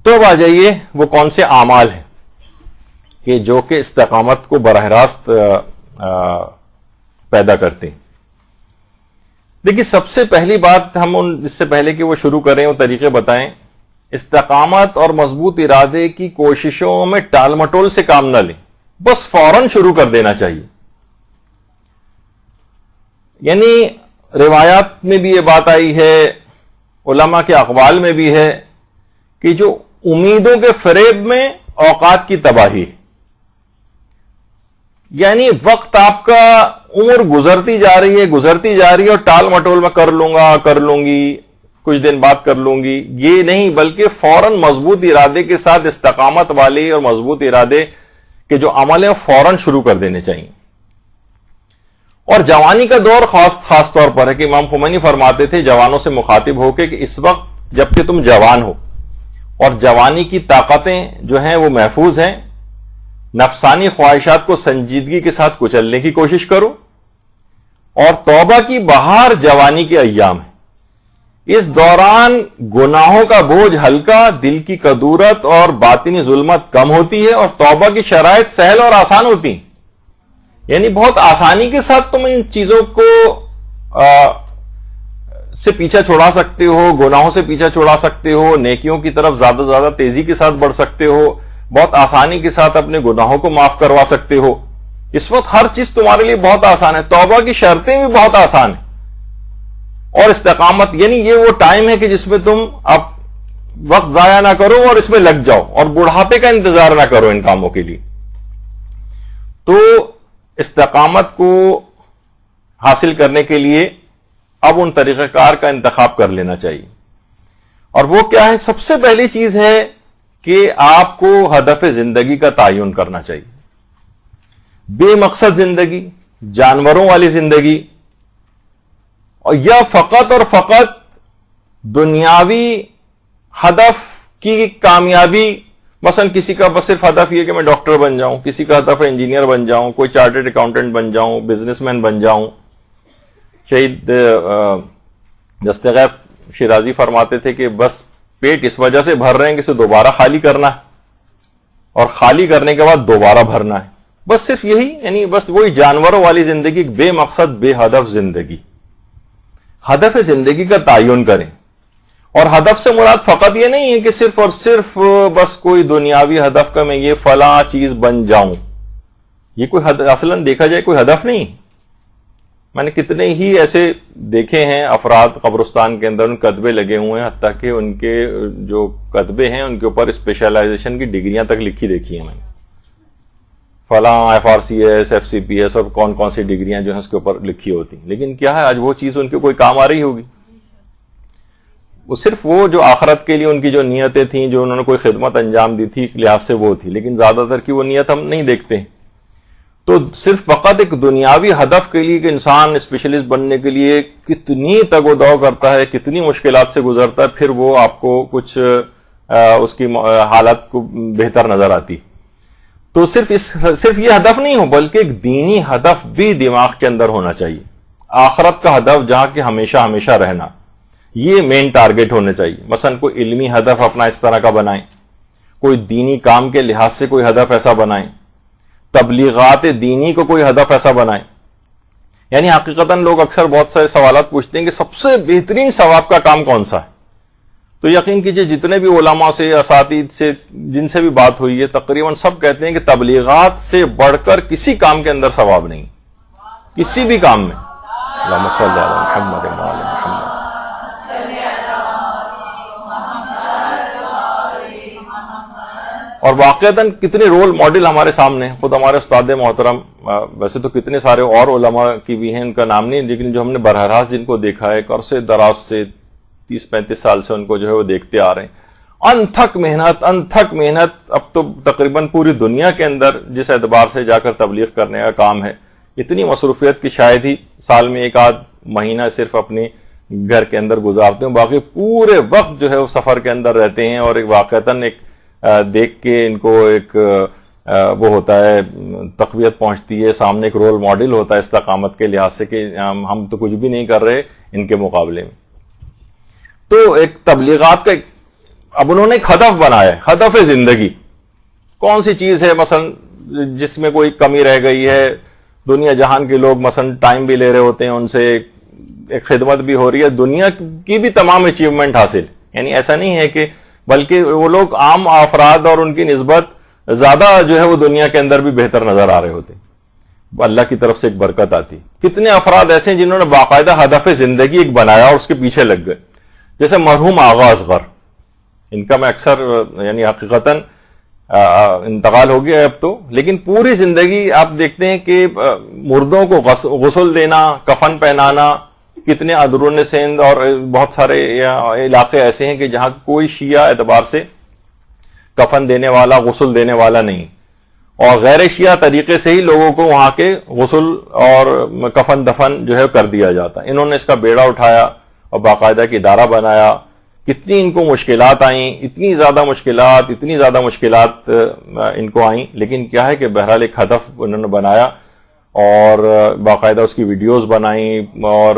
تو اب آ جائیے وہ کون سے اعمال ہیں کہ جو کہ استقامت کو براہ راست پیدا کرتے ہیں. دیکھیے سب سے پہلی بات ہم اس سے پہلے کہ وہ شروع کریں وہ طریقے بتائیں. استقامت اور مضبوط ارادے کی کوششوں میں ٹال مٹول سے کام نہ لیں, بس فوراً شروع کر دینا چاہیے. یعنی روایات میں بھی یہ بات آئی ہے, علماء کے اقوال میں بھی ہے کہ جو امیدوں کے فریب میں اوقات کی تباہی, یعنی وقت آپ کا عمر گزرتی جا رہی ہے اور ٹال مٹول میں کر لوں گی کچھ دن بعد کر لوں گی, یہ نہیں بلکہ فوراً مضبوط ارادے کے ساتھ استقامت والے اور مضبوط ارادے کے جو عمل ہیں فوراً شروع کر دینے چاہیے. اور جوانی کا دور خاص طور پر ہے کہ امام خمینی فرماتے تھے جوانوں سے مخاطب ہو کے کہ اس وقت جبکہ تم جوان ہو اور جوانی کی طاقتیں جو ہیں وہ محفوظ ہیں, نفسانی خواہشات کو سنجیدگی کے ساتھ کچلنے کی کوشش کرو. اور توبہ کی بہار جوانی کے ایام ہے, اس دوران گناہوں کا بوجھ ہلکا, دل کی کدورت اور باطنی ظلمت کم ہوتی ہے اور توبہ کی شرائط سہل اور آسان ہوتی ہیں. یعنی بہت آسانی کے ساتھ تم ان چیزوں کو سے پیچھا چھڑا سکتے ہو، گناہوں سے پیچھا چھڑا سکتے ہو، نیکیوں کی طرف زیادہ سے زیادہ تیزی کے ساتھ بڑھ سکتے ہو، بہت آسانی کے ساتھ اپنے گناہوں کو معاف کروا سکتے ہو. اس وقت ہر چیز تمہارے لیے بہت آسان ہے، توبہ کی شرطیں بھی بہت آسان ہیں. اور استقامت یعنی یہ وہ ٹائم ہے کہ جس میں تم اب وقت ضائع نہ کرو اور اس میں لگ جاؤ، اور بڑھاپے کا انتظار نہ کرو ان کاموں کے لیے. تو استقامت کو حاصل کرنے کے لیے اب ان طریقہ کار کا انتخاب کر لینا چاہیے. اور وہ کیا ہے؟ سب سے پہلی چیز ہے کہ آپ کو ہدف زندگی کا تعین کرنا چاہیے. بے مقصد زندگی، جانوروں والی زندگی، اور یا فقط اور فقط دنیاوی ہدف کی کامیابی. مثلا کسی کا بس صرف ہدف یہ کہ میں ڈاکٹر بن جاؤں، کسی کا ہدف ہے انجینئر بن جاؤں، کوئی چارٹرڈ اکاؤنٹنٹ بن جاؤں، بزنس مین بن جاؤں. شہید دستغیب شیرازی فرماتے تھے کہ بس پیٹ اس وجہ سے بھر رہے ہیں کہ اسے دوبارہ خالی کرنا ہے، اور خالی کرنے کے بعد دوبارہ بھرنا ہے. بس صرف یہی، یعنی بس وہی جانوروں والی زندگی، بے مقصد بے ہدف زندگی. ہدف زندگی کا تعین کریں. اور ہدف سے مراد فقط یہ نہیں ہے کہ صرف اور صرف بس کوئی دنیاوی ہدف کا میں یہ فلاں چیز بن جاؤں. یہ کوئی اصلاً دیکھا جائے کوئی ہدف نہیں. میں نے کتنے ہی ایسے دیکھے ہیں افراد قبرستان کے اندر ان کتبے لگے ہوئے ہیں، حتیٰ کہ ان کے جو کتبے ہیں ان کے اوپر اسپیشلائزیشن کی ڈگریاں تک لکھی دیکھی ہیں میں نے. فلاں FRCS FCPS اور کون کون سی ڈگریاں جو ہیں اس کے اوپر لکھی ہوتی ہیں. لیکن کیا ہے، آج وہ چیز ان کے کوئی کام آ رہی ہوگی؟ وہ صرف وہ جو آخرت کے لیے ان کی جو نیتیں تھیں، جو انہوں نے کوئی خدمت انجام دی تھی، لحاظ سے وہ تھی، لیکن زیادہ تر کی وہ نیت ہم نہیں دیکھتے ہیں. تو صرف فقط ایک دنیاوی ہدف کے لیے کہ انسان اسپیشلسٹ بننے کے لیے کتنی تگ و دو کرتا ہے، کتنی مشکلات سے گزرتا ہے، پھر وہ آپ کو کچھ اس کی حالت کو بہتر نظر آتی. تو صرف یہ ہدف نہیں ہو، بلکہ ایک دینی ہدف بھی دماغ کے اندر ہونا چاہیے. آخرت کا ہدف جہاں کہ ہمیشہ ہمیشہ رہنا، یہ مین ٹارگٹ ہونے چاہیے. مثلا کوئی علمی ہدف اپنا اس طرح کا بنائیں، کوئی دینی کام کے لحاظ سے کوئی ہدف ایسا بنائیں، تبلیغات دینی کو کوئی ہدف ایسا بنائیں. یعنی حقیقتاً لوگ اکثر بہت سارے سوالات پوچھتے ہیں کہ سب سے بہترین ثواب کا کام کون سا ہے. تو یقین کیجئے جتنے بھی علماء سے، اساتذہ سے، جن سے بھی بات ہوئی ہے، تقریباً سب کہتے ہیں کہ تبلیغات سے بڑھ کر کسی کام کے اندر ثواب نہیں، کسی بھی کام میں. اللہم صلی علی محمد وعلی آل محمد. اور واقعتاً کتنے رول ماڈل ہمارے سامنے، خود ہمارے استاد محترم، ویسے تو کتنے سارے اور علماء کی بھی ہیں، ان کا نام نہیں، لیکن جو ہم نے براہ راست جن کو دیکھا ہے، عرصے دراز سے 30-35 سال سے ان کو جو ہے وہ دیکھتے آ رہے ہیں. انتھک محنت. اب تو تقریباً پوری دنیا کے اندر جس اعتبار سے جا کر تبلیغ کرنے کا کام ہے، اتنی مصروفیت کی شاید ہی سال میں ایک آدھ مہینہ صرف اپنے گھر کے اندر گزارتے ہیں، باقی پورے وقت جو ہے وہ سفر کے اندر رہتے ہیں. اور ایک واقعتاً ایک دیکھ کے ان کو ایک وہ ہوتا ہے، تقویت پہنچتی ہے، سامنے ایک رول ماڈل ہوتا ہے استقامت کے لحاظ سے کہ ہم تو کچھ بھی نہیں کر رہے ان کے مقابلے میں. تو ایک تبلیغات کا اب انہوں نے ایک ہدف بنایا ہے، ہدف زندگی. کون سی چیز ہے مثلا جس میں کوئی کمی رہ گئی ہے؟ دنیا جہان کے لوگ مثلا ٹائم بھی لے رہے ہوتے ہیں، ان سے ایک خدمت بھی ہو رہی ہے، دنیا کی بھی تمام اچیومنٹ حاصل. یعنی ایسا نہیں ہے کہ، بلکہ وہ لوگ عام افراد اور ان کی نسبت زیادہ جو ہے وہ دنیا کے اندر بھی بہتر نظر آ رہے ہوتے ہیں. اللہ کی طرف سے ایک برکت آتی. کتنے افراد ایسے ہیں جنہوں نے باقاعدہ ہدف زندگی ایک بنایا اور اس کے پیچھے لگ گئے. جیسے مرحوم آغا اصغر، ان کا میں اکثر یعنی حقیقتاً انتقال ہو گیا ہے اب تو، لیکن پوری زندگی آپ دیکھتے ہیں کہ مردوں کو غسل دینا، کفن پہنانا. کتنے اندرون سندھ اور بہت سارے علاقے ایسے ہیں کہ جہاں کوئی شیعہ اعتبار سے کفن دینے والا، غسل دینے والا نہیں، اور غیر شیعہ طریقے سے ہی لوگوں کو وہاں کے غسل اور کفن دفن جو ہے کر دیا جاتا. انہوں نے اس کا بیڑا اٹھایا اور باقاعدہ ایک ادارہ بنایا. کتنی ان کو مشکلات آئیں، اتنی زیادہ مشکلات ان کو آئیں، لیکن کیا ہے کہ بہرحال ایک ہدف انہوں نے بنایا اور باقاعدہ اس کی ویڈیوز بنائیں، اور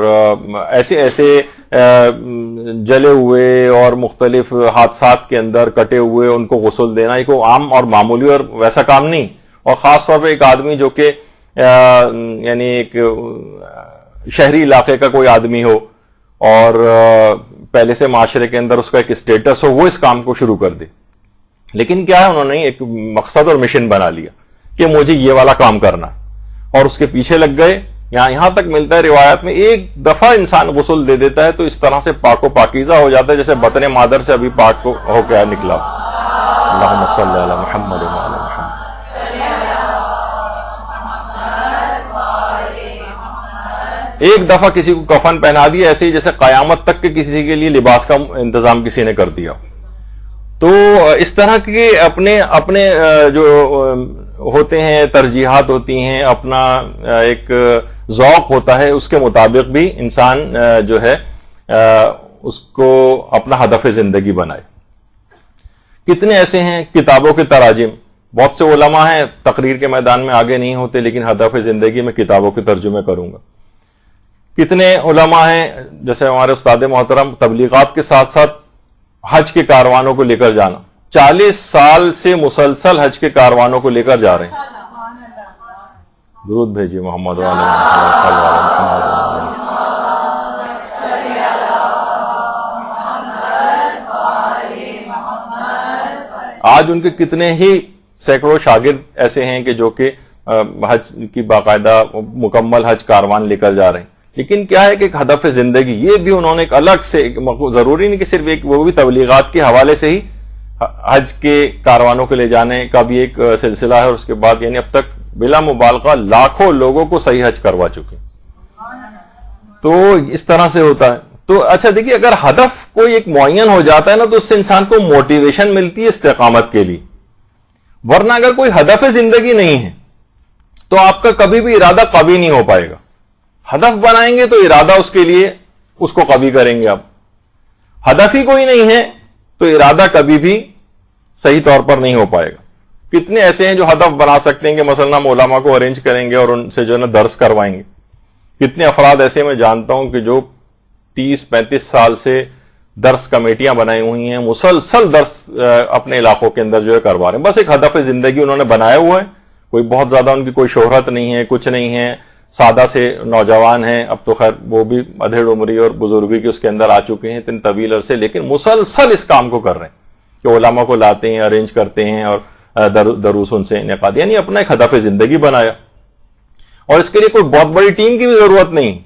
ایسے جلے ہوئے اور مختلف حادثات کے اندر کٹے ہوئے ان کو غسل دینا. یہ کوئی عام اور معمولی اور ویسا کام نہیں، اور خاص طور پہ ایک آدمی جو کہ یعنی ایک شہری علاقے کا کوئی آدمی ہو، اور پہلے سے معاشرے کے اندر اس کا ایک اسٹیٹس ہو، وہ اس کام کو شروع کر دے. لیکن کیا ہے، انہوں نے ایک مقصد اور مشن بنا لیا کہ مجھے یہ والا کام کرنا ہے، اور اس کے پیچھے لگ گئے. یہاں تک ملتا ہے روایات میں ایک دفعہ انسان غسل دے دیتا ہے تو اس طرح سے پاک و پاکیزہ ہو جاتا ہے جیسے بطن مادر سے ابھی پاک ہو کے نکلا. اللہم صلی علی محمد وعلی محمد. ایک دفعہ کسی کو کفن پہنا دیا، ایسے ہی جیسے قیامت تک کے کسی کے لیے لباس کا انتظام کسی نے کر دیا. تو اس طرح کے اپنے جو ہوتے ہیں، ترجیحات ہوتی ہیں، اپنا ایک ذوق ہوتا ہے، اس کے مطابق بھی انسان جو ہے اس کو اپنا ہدف زندگی بنائے. کتنے ایسے ہیں کتابوں کے تراجم، بہت سے علماء ہیں تقریر کے میدان میں آگے نہیں ہوتے لیکن ہدف زندگی میں کتابوں کے ترجمے کروں گا. کتنے علماء ہیں جیسے ہمارے استاد محترم تبلیغات کے ساتھ ساتھ حج کے کاروانوں کو لے کر جانا، 40 سال سے مسلسل حج کے کاروانوں کو لے کر جا رہے ہیں. درود بھیجیے محمد وعلی محمد. آج ان کے کتنے ہی سینکڑوں شاگرد ایسے ہیں کہ جو کہ حج کی باقاعدہ مکمل حج کاروان لے کر جا رہے ہیں. لیکن کیا ہے کہ ایک ہدف زندگی، یہ بھی انہوں نے ایک الگ سے، ضروری نہیں کہ صرف ایک، وہ بھی تبلیغات کے حوالے سے ہی حج کے کاروانوں کو لے جانے کا بھی ایک سلسلہ ہے. اور اس کے بعد یعنی اب تک بلا مبالغہ لاکھوں لوگوں کو صحیح حج کروا چکے. تو اس طرح سے ہوتا ہے. تو اچھا دیکھیے، اگر ہدف کوئی ایک معین ہو جاتا ہے نا تو اس سے انسان کو موٹیویشن ملتی ہے استقامت کے لیے. ورنہ اگر کوئی ہدف زندگی نہیں ہے تو آپ کا کبھی بھی ارادہ قوی نہیں ہو پائے گا. ہدف بنائیں گے تو ارادہ اس کے لیے اس کو قوی کریں گے. آپ ہدف ہی کوئی نہیں ہے تو ارادہ کبھی بھی صحیح طور پر نہیں ہو پائے گا. کتنے ایسے ہیں جو ہدف بنا سکتے ہیں کہ مثلا ہم علماء کو ارینج کریں گے اور ان سے جو ہے نا درس کروائیں گے. کتنے افراد ایسے میں جانتا ہوں کہ جو 30-35 سال سے درس کمیٹیاں بنائی ہوئی ہیں، مسلسل درس اپنے علاقوں کے اندر جو ہے کروا رہے ہیں. بس ایک ہدف زندگی انہوں نے بنایا ہوا ہے. کوئی بہت زیادہ ان کی کوئی شہرت نہیں ہے، کچھ نہیں ہے، سادہ سے نوجوان ہیں. اب تو خیر وہ بھی ادھیڑ عمری اور بزرگی کے اس کے اندر آ چکے ہیں اتنے طویل عرصے، لیکن مسلسل اس کام کو کر رہے ہیں کہ علماء کو لاتے ہیں، ارینج کرتے ہیں اور دروس ان سے انعقاد، یعنی اپنا ایک ہدف زندگی بنایا. اور اس کے لیے کوئی بہت بڑی ٹیم کی بھی ضرورت نہیں.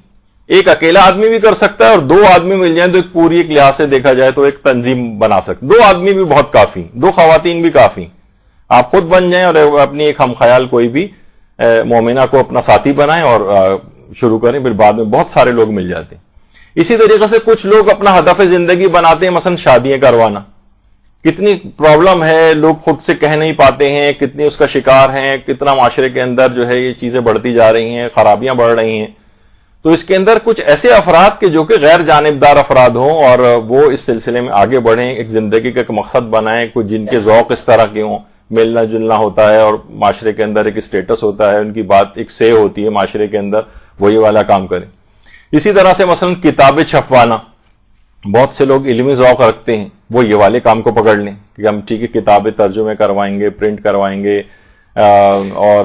ایک اکیلا آدمی بھی کر سکتا ہے اور 2 آدمی مل جائیں تو ایک پوری ایک لحاظ سے دیکھا جائے تو ایک تنظیم بنا سکتے. 2 آدمی بھی بہت کافی، 2 خواتین بھی کافی. آپ خود بن جائیں اور اپنی ایک ہم خیال کوئی بھی مومنہ کو اپنا ساتھی بنائیں اور شروع کریں، پھر بعد میں بہت سارے لوگ مل جاتے ہیں. اسی طریقے سے کچھ لوگ اپنا ہدف زندگی بناتے ہیں مثلا شادیاں کروانا. کتنی پرابلم ہے، لوگ خود سے کہہ نہیں پاتے ہیں، کتنی اس کا شکار ہیں، کتنا معاشرے کے اندر جو ہے یہ چیزیں بڑھتی جا رہی ہیں، خرابیاں بڑھ رہی ہیں. تو اس کے اندر کچھ ایسے افراد کے جو کہ غیر جانبدار افراد ہوں اور وہ اس سلسلے میں آگے بڑھیں، ایک زندگی کا ایک مقصد بنائیں، کچھ جن کے ذوق اس طرح کے ہوں، ملنا جلنا ہوتا ہے اور معاشرے کے اندر ایک اسٹیٹس ہوتا ہے، ان کی بات ایک سے ہوتی ہے معاشرے کے اندر، وہی والا کام کریں. اسی طرح سے مثلا کتابیں چھپوانا، بہت سے لوگ علمی ذوق رکھتے ہیں، وہ یہ والے کام کو پکڑ لیں کہ ہم ٹھیک ہے کتابیں ترجمے کروائیں گے، پرنٹ کروائیں گے اور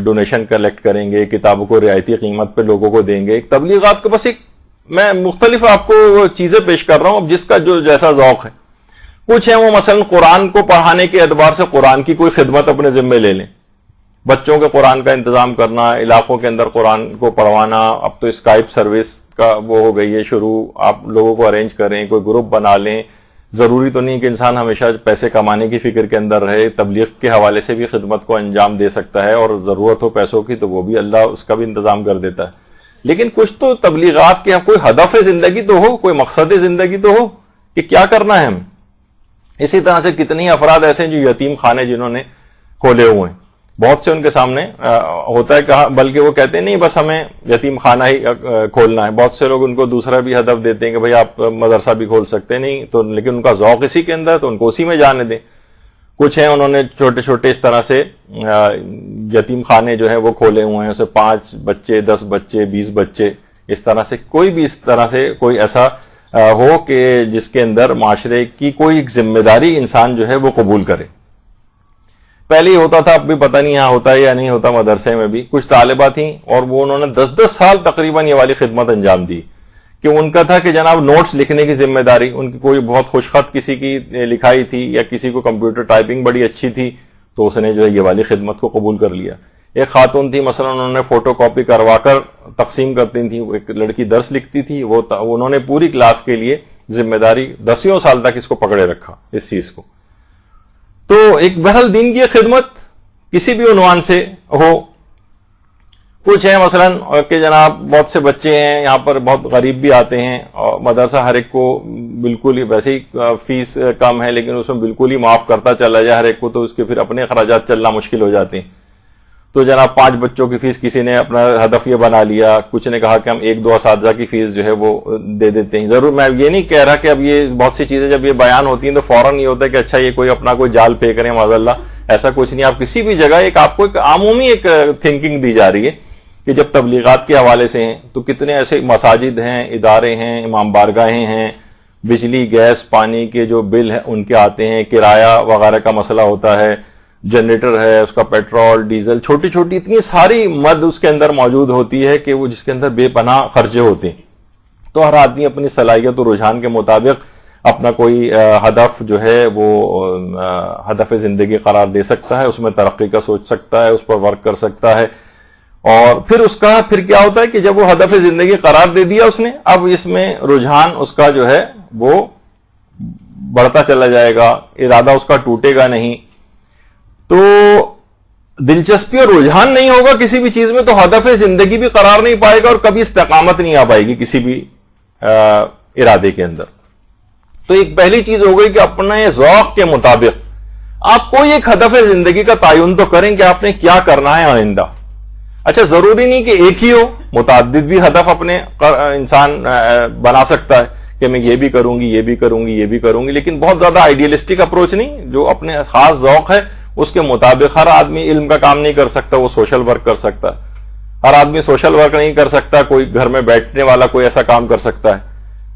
ڈونیشن کلیکٹ کریں گے، کتابوں کو رعایتی قیمت پہ لوگوں کو دیں گے. ایک تبلیغات کے بس ایک میں مختلف آپ کو چیزیں پیش کر رہا ہوں، اب جس کا جو جیسا ذوق ہے. کچھ ہیں وہ مثلا قرآن کو پڑھانے کے اعتبار سے قرآن کی کوئی خدمت اپنے ذمے لے لیں، بچوں کے قرآن کا انتظام کرنا، علاقوں کے اندر قرآن کو پڑھوانا. اب تو اسکائپ سروس کا وہ ہو گئی ہے شروع، آپ لوگوں کو ارینج کریں، کوئی گروپ بنا لیں. ضروری تو نہیں کہ انسان ہمیشہ پیسے کمانے کی فکر کے اندر رہے، تبلیغ کے حوالے سے بھی خدمت کو انجام دے سکتا ہے، اور ضرورت ہو پیسوں کی تو وہ بھی اللہ اس کا بھی انتظام کر دیتا ہے. لیکن کچھ تو تبلیغات کے کوئی ہدف زندگی تو ہو، کوئی مقصد زندگی تو ہو کہ کیا کرنا ہے ہم. اسی طرح سے کتنی افراد ایسے ہیں جو یتیم خانے جنہوں نے کھولے ہوئے ہیں، بہت سے ان کے سامنے ہوتا ہے کہا، بلکہ وہ کہتے ہیں نہیں بس ہمیں یتیم خانہ ہی کھولنا ہے. بہت سے لوگ ان کو دوسرا بھی ہدف دیتے ہیں کہ بھئی آپ مدرسہ بھی کھول سکتے نہیں تو، لیکن ان کا ذوق اسی کے اندر ہے تو ان کو اسی میں جانے دیں. کچھ ہیں انہوں نے چھوٹے چھوٹے اس طرح سے یتیم خانے جو ہیں وہ کھولے ہوئے ہیں، اسے 5 بچے 10 بچے 20 بچے اس طرح سے، کوئی بھی اس طرح سے کوئی ایسا ہو کہ جس کے اندر معاشرے کی کوئی ایک ذمہ داری انسان جو ہے وہ قبول کرے. پہلے ہی ہوتا تھا، اب بھی پتہ نہیں یہاں ہوتا ہے یا نہیں ہوتا. مدرسے میں بھی کچھ طالبہ تھیں اور وہ انہوں نے 10-10 سال تقریباً یہ والی خدمت انجام دی کہ ان کا تھا کہ جناب نوٹس لکھنے کی ذمہ داری، ان کی کوئی بہت خوش خط کسی کی لکھائی تھی یا کسی کو کمپیوٹر ٹائپنگ بڑی اچھی تھی تو اس نے جو ہے یہ والی خدمت کو قبول کر لیا. ایک خاتون تھی مثلا انہوں نے فوٹو کاپی کروا کر تقسیم کرتی تھی، ایک لڑکی درس لکھتی تھی، وہ انہوں نے پوری کلاس کے لیے ذمہ داری 10 سال تک اس کو پکڑے رکھا اس چیز کو. تو ایک بہرحال دین کی خدمت کسی بھی عنوان سے ہو. کچھ ہیں مثلا کہ جناب بہت سے بچے ہیں یہاں پر بہت غریب بھی آتے ہیں اور مدرسہ ہر ایک کو بالکل ہی ویسے ہی فیس کم ہے لیکن اس میں بالکل ہی معاف کرتا چلا جائے ہر ایک کو، تو اس کے پھر اپنے اخراجات چلنا مشکل ہو جاتے ہیں. تو جناب 5 بچوں کی فیس کسی نے اپنا ہدف یہ بنا لیا، کچھ نے کہا کہ ہم 1-2 اساتذہ کی فیس جو ہے وہ دے دیتے ہیں. ضرور میں یہ نہیں کہہ رہا کہ اب یہ بہت سی چیزیں جب یہ بیان ہوتی ہیں تو فوراً یہ ہوتا ہے کہ اچھا یہ کوئی اپنا کوئی جال پھینک رہے ہیں معاذ اللہ، ایسا کچھ نہیں. آپ کسی بھی جگہ آپ کو ایک عمومی ایک تھنکنگ دی جا رہی ہے کہ جب تبلیغات کے حوالے سے ہیں تو کتنے ایسے مساجد ہیں، ادارے ہیں، امام بارگاہیں ہیں، بجلی گیس پانی کے جو بل ہیں ان کے آتے ہیں، کرایہ وغیرہ کا مسئلہ ہوتا ہے، جنریٹر ہے اس کا، پیٹرول ڈیزل، چھوٹی چھوٹی اتنی ساری مد اس کے اندر موجود ہوتی ہے کہ وہ جس کے اندر بے پناہ خرچے ہوتے ہیں. تو ہر آدمی اپنی صلاحیت و رجحان کے مطابق اپنا کوئی ہدف جو ہے وہ ہدف زندگی قرار دے سکتا ہے، اس میں ترقی کا سوچ سکتا ہے، اس پر ورک کر سکتا ہے. اور پھر کیا ہوتا ہے کہ جب وہ ہدف زندگی قرار دے دیا اس نے، اب اس میں رجحان اس کا جو ہے وہ بڑھتا چلا جائے گا، ارادہ اس کا ٹوٹے گا نہیں. تو دلچسپی اور رجحان نہیں ہوگا کسی بھی چیز میں تو ہدف زندگی بھی قرار نہیں پائے گا اور کبھی استقامت نہیں آ پائے گی کسی بھی ارادے کے اندر. تو ایک پہلی چیز ہو گئی کہ اپنے ذوق کے مطابق آپ کوئی ایک ہدف زندگی کا تعین تو کریں کہ آپ نے کیا کرنا ہے آئندہ. اچھا ضروری نہیں کہ ایک ہی ہو، متعدد بھی ہدف اپنے انسان بنا سکتا ہے کہ میں یہ بھی کروں گی، یہ بھی کروں گی، یہ بھی کروں گی، لیکن بہت زیادہ آئیڈیلسٹک اپروچ نہیں. جو اپنے خاص ذوق ہے اس کے مطابق ہر آدمی علم کا کام نہیں کر سکتا، وہ سوشل ورک کر سکتا ہے. ہر آدمی سوشل ورک نہیں کر سکتا، کوئی گھر میں بیٹھنے والا کوئی ایسا کام کر سکتا ہے.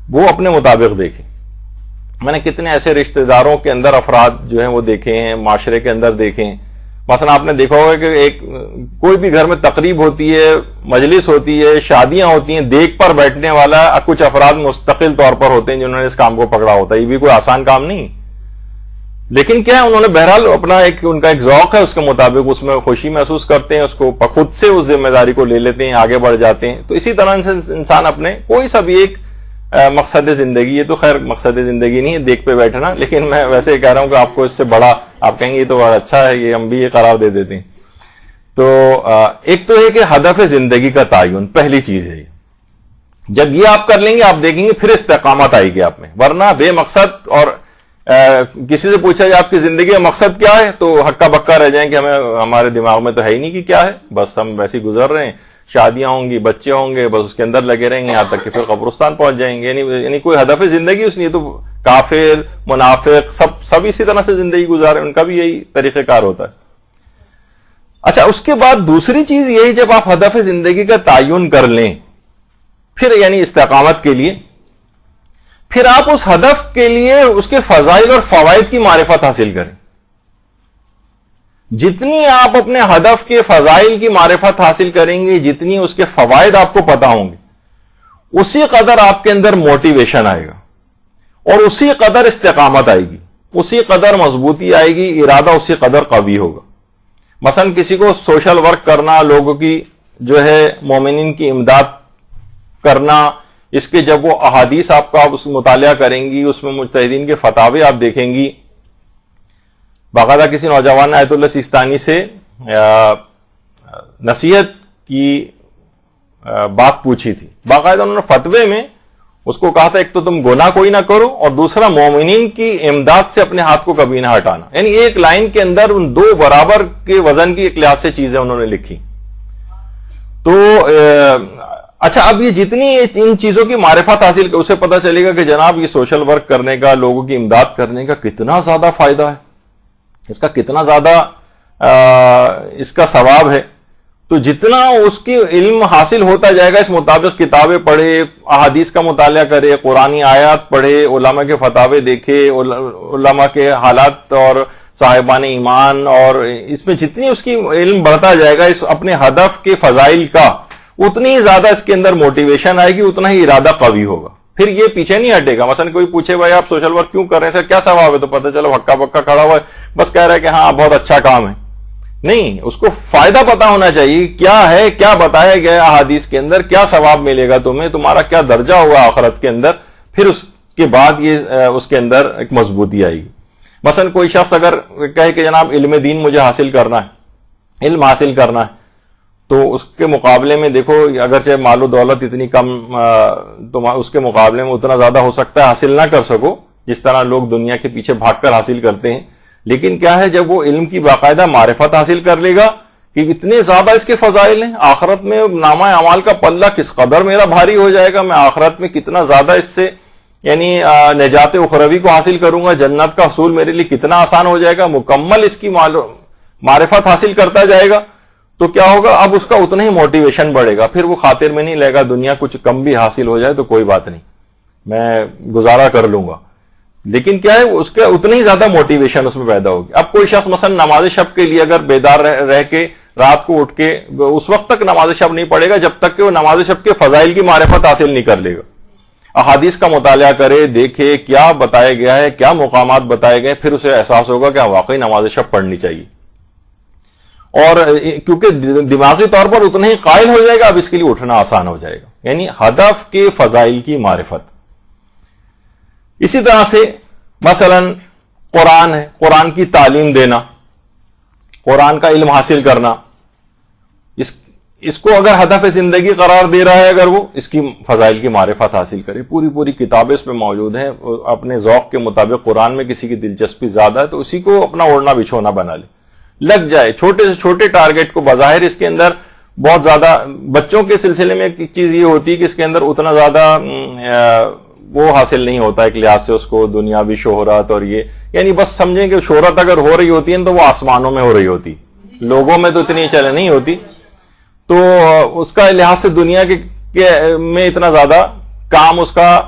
وہ اپنے مطابق دیکھیں. میں نے کتنے ایسے رشتہ داروں کے اندر افراد جو ہیں وہ دیکھے ہیں، معاشرے کے اندر دیکھیں. مثلا آپ نے دیکھا ہوگا کہ کوئی بھی گھر میں تقریب ہوتی ہے، مجلس ہوتی ہے، شادیاں ہوتی ہیں، دیکھ پر بیٹھنے والا کچھ افراد مستقل طور پر ہوتے ہیں جنہوں نے اس کام کو پکڑا ہوتا ہے. یہ بھی کوئی آسان کام نہیں، لیکن کیا ہے انہوں نے بہرحال اپنا ان کا ایک ذوق ہے، اس کے مطابق اس میں خوشی محسوس کرتے ہیں، اس کو خود سے اس ذمہ داری کو لے لیتے ہیں، آگے بڑھ جاتے ہیں. تو اسی طرح سے انسان اپنے کوئی سا بھی ایک مقصد زندگی، یہ تو خیر مقصد زندگی نہیں ہے دیکھ پہ بیٹھنا، لیکن میں ویسے کہہ رہا ہوں کہ آپ کو اس سے بڑا آپ کہیں گے یہ تو بڑا اچھا ہے، یہ ہم بھی یہ قرار دے دیتے ہیں. تو ایک تو ہے کہ ہدف زندگی کا تعین پہلی چیز ہے. جب یہ آپ کر لیں گے آپ دیکھیں گے پھر استقامت آئے گی آپ میں. ورنہ بے مقصد اور کسی سے پوچھا جائے آپ کی زندگی کا مقصد کیا ہے تو ہکا بکا رہ جائیں کہ ہمارے دماغ میں تو ہے ہی نہیں کہ کیا ہے، بس ہم ویسے گزر رہے ہیں، شادیاں ہوں گی، بچے ہوں گے، بس اس کے اندر لگے رہیں گے یہاں تک کہ پھر قبرستان پہنچ جائیں گے. یعنی کوئی ہدف زندگی اس لیے تو کافر منافق سب اسی طرح سے زندگی گزارے، ان کا بھی یہی طریقہ کار ہوتا ہے. اچھا اس کے بعد دوسری چیز یہی جب آپ ہدف زندگی کا تعین کر لیں پھر یعنی استقامت کے لیے، پھر آپ اس ہدف کے لیے اس کے فضائل اور فوائد کی معرفت حاصل کریں. جتنی آپ اپنے ہدف کے فضائل کی معرفت حاصل کریں گے، جتنی اس کے فوائد آپ کو پتا ہوں گے، اسی قدر آپ کے اندر موٹیویشن آئے گا اور اسی قدر استقامت آئے گی، اسی قدر مضبوطی آئے گی، ارادہ اسی قدر قوی ہوگا. مثلا کسی کو سوشل ورک کرنا، لوگوں کی جو ہے مومنین کی امداد کرنا، اس کے جب وہ احادیث آپ کا مطالعہ کریں گی، اس میں مجتہدین کے فتاوے آپ دیکھیں گی. باقاعدہ کسی نوجوان نے آیت اللہ سیستانی سے نصیحت کی بات پوچھی تھی. باقاعدہ انہوں نے فتوے میں اس کو کہا تھا ایک تو تم گناہ کوئی نہ کرو اور دوسرا مومنین کی امداد سے اپنے ہاتھ کو کبھی نہ ہٹانا. یعنی ایک لائن کے اندر ان 2 برابر کے وزن کی ایک لحاظ سے چیزیں انہوں نے لکھی. تو اچھا اب یہ جتنی ان چیزوں کی معرفت حاصل کر اسے پتا چلے گا کہ جناب یہ سوشل ورک کرنے کا، لوگوں کی امداد کرنے کا کتنا زیادہ فائدہ ہے، اس کا کتنا زیادہ اس کا ثواب ہے. تو جتنا اس کی علم حاصل ہوتا جائے گا اس مطابق کتابیں پڑھے، احادیث کا مطالعہ کرے، قرآنی آیات پڑھے، علماء کے فتاوے دیکھے، علماء کے حالات اور صاحبان ایمان، اور اس میں جتنی اس کی علم بڑھتا جائے گا اس اپنے ہدف کے فضائل کا، اتنی ہی زیادہ اس کے اندر موٹیویشن آئے گی, اتنا ہی ارادہ قوی ہوگا, پھر یہ پیچھے نہیں ہٹے گا. مثلا کوئی پوچھے بھائی آپ سوشل ورک کیوں کر رہے ہیں, سر کیا ثواب ہے, تو پتہ چلو ہکا پکا کھڑا ہوا ہے, بس کہہ رہا ہے کہ ہاں بہت اچھا کام ہے. نہیں, اس کو فائدہ پتا ہونا چاہیے کیا ہے, کیا بتایا گیا احادیث کے اندر, کیا ثواب ملے گا تمہیں, تمہارا کیا درجہ ہوگا آخرت کے اندر, پھر اس کے بعد یہ اس کے اندر ایک مضبوطی آئے گی. مثلا کوئی شخص اگر کہے کہ جناب علم دین مجھے حاصل کرنا ہے, علم حاصل کرنا ہے, تو اس کے مقابلے میں دیکھو اگرچہ مال و دولت اتنی کم, تو اس کے مقابلے میں اتنا زیادہ ہو سکتا ہے حاصل نہ کر سکو جس طرح لوگ دنیا کے پیچھے بھاگ کر حاصل کرتے ہیں. لیکن کیا ہے, جب وہ علم کی باقاعدہ معرفت حاصل کر لے گا کہ اتنے زیادہ اس کے فضائل ہیں, آخرت میں نامہ اعمال کا پلہ کس قدر میرا بھاری ہو جائے گا, میں آخرت میں کتنا زیادہ اس سے یعنی نجات اخروی کو حاصل کروں گا, جنت کا حصول میرے لیے کتنا آسان ہو جائے گا, مکمل اس کی معرفت حاصل کرتا جائے گا, تو کیا ہوگا, اب اس کا اتنا ہی موٹیویشن بڑھے گا. پھر وہ خاطر میں نہیں لے گا دنیا کچھ کم بھی حاصل ہو جائے تو کوئی بات نہیں, میں گزارا کر لوں گا. لیکن کیا ہے, اس کا اتنا ہی زیادہ موٹیویشن اس میں پیدا ہوگی. اب کوئی شخص مثلا نماز شب کے لیے اگر بیدار رہ کے رات کو اٹھ کے اس وقت تک نماز شب نہیں پڑھے گا جب تک کہ وہ نماز شب کے فضائل کی معرفت حاصل نہیں کر لے گا. احادیث کا مطالعہ کرے, دیکھے کیا بتایا گیا ہے, کیا مقامات بتائے گئے, پھر اسے احساس ہوگا کہ واقعی نماز شب پڑھنی چاہیے. اور کیونکہ دماغی طور پر اتنا ہی قائل ہو جائے گا, اب اس کے لیے اٹھنا آسان ہو جائے گا. یعنی ہدف کے فضائل کی معرفت. اسی طرح سے مثلا قرآن ہے, قرآن کی تعلیم دینا, قرآن کا علم حاصل کرنا, اس کو اگر ہدف زندگی قرار دے رہا ہے, اگر وہ اس کی فضائل کی معرفت حاصل کرے, پوری کتابیں اس پہ موجود ہیں, اپنے ذوق کے مطابق قرآن میں کسی کی دلچسپی زیادہ ہے تو اسی کو اپنا اوڑھنا بچھونا بنا لے, لگ جائے. چھوٹے سے چھوٹے ٹارگٹ کو, بظاہر اس کے اندر بہت زیادہ, بچوں کے سلسلے میں ایک چیز یہ ہوتی ہے کہ اس کے اندر اتنا زیادہ وہ حاصل نہیں ہوتا ایک لحاظ سے, اس کو دنیاوی شہرت اور یہ, یعنی بس سمجھیں کہ شہرت اگر ہو رہی ہوتی ہے تو وہ آسمانوں میں ہو رہی ہوتی, لوگوں میں تو اتنی چلے نہیں ہوتی, تو اس کا لحاظ سے دنیا کے میں اتنا زیادہ کام اس کا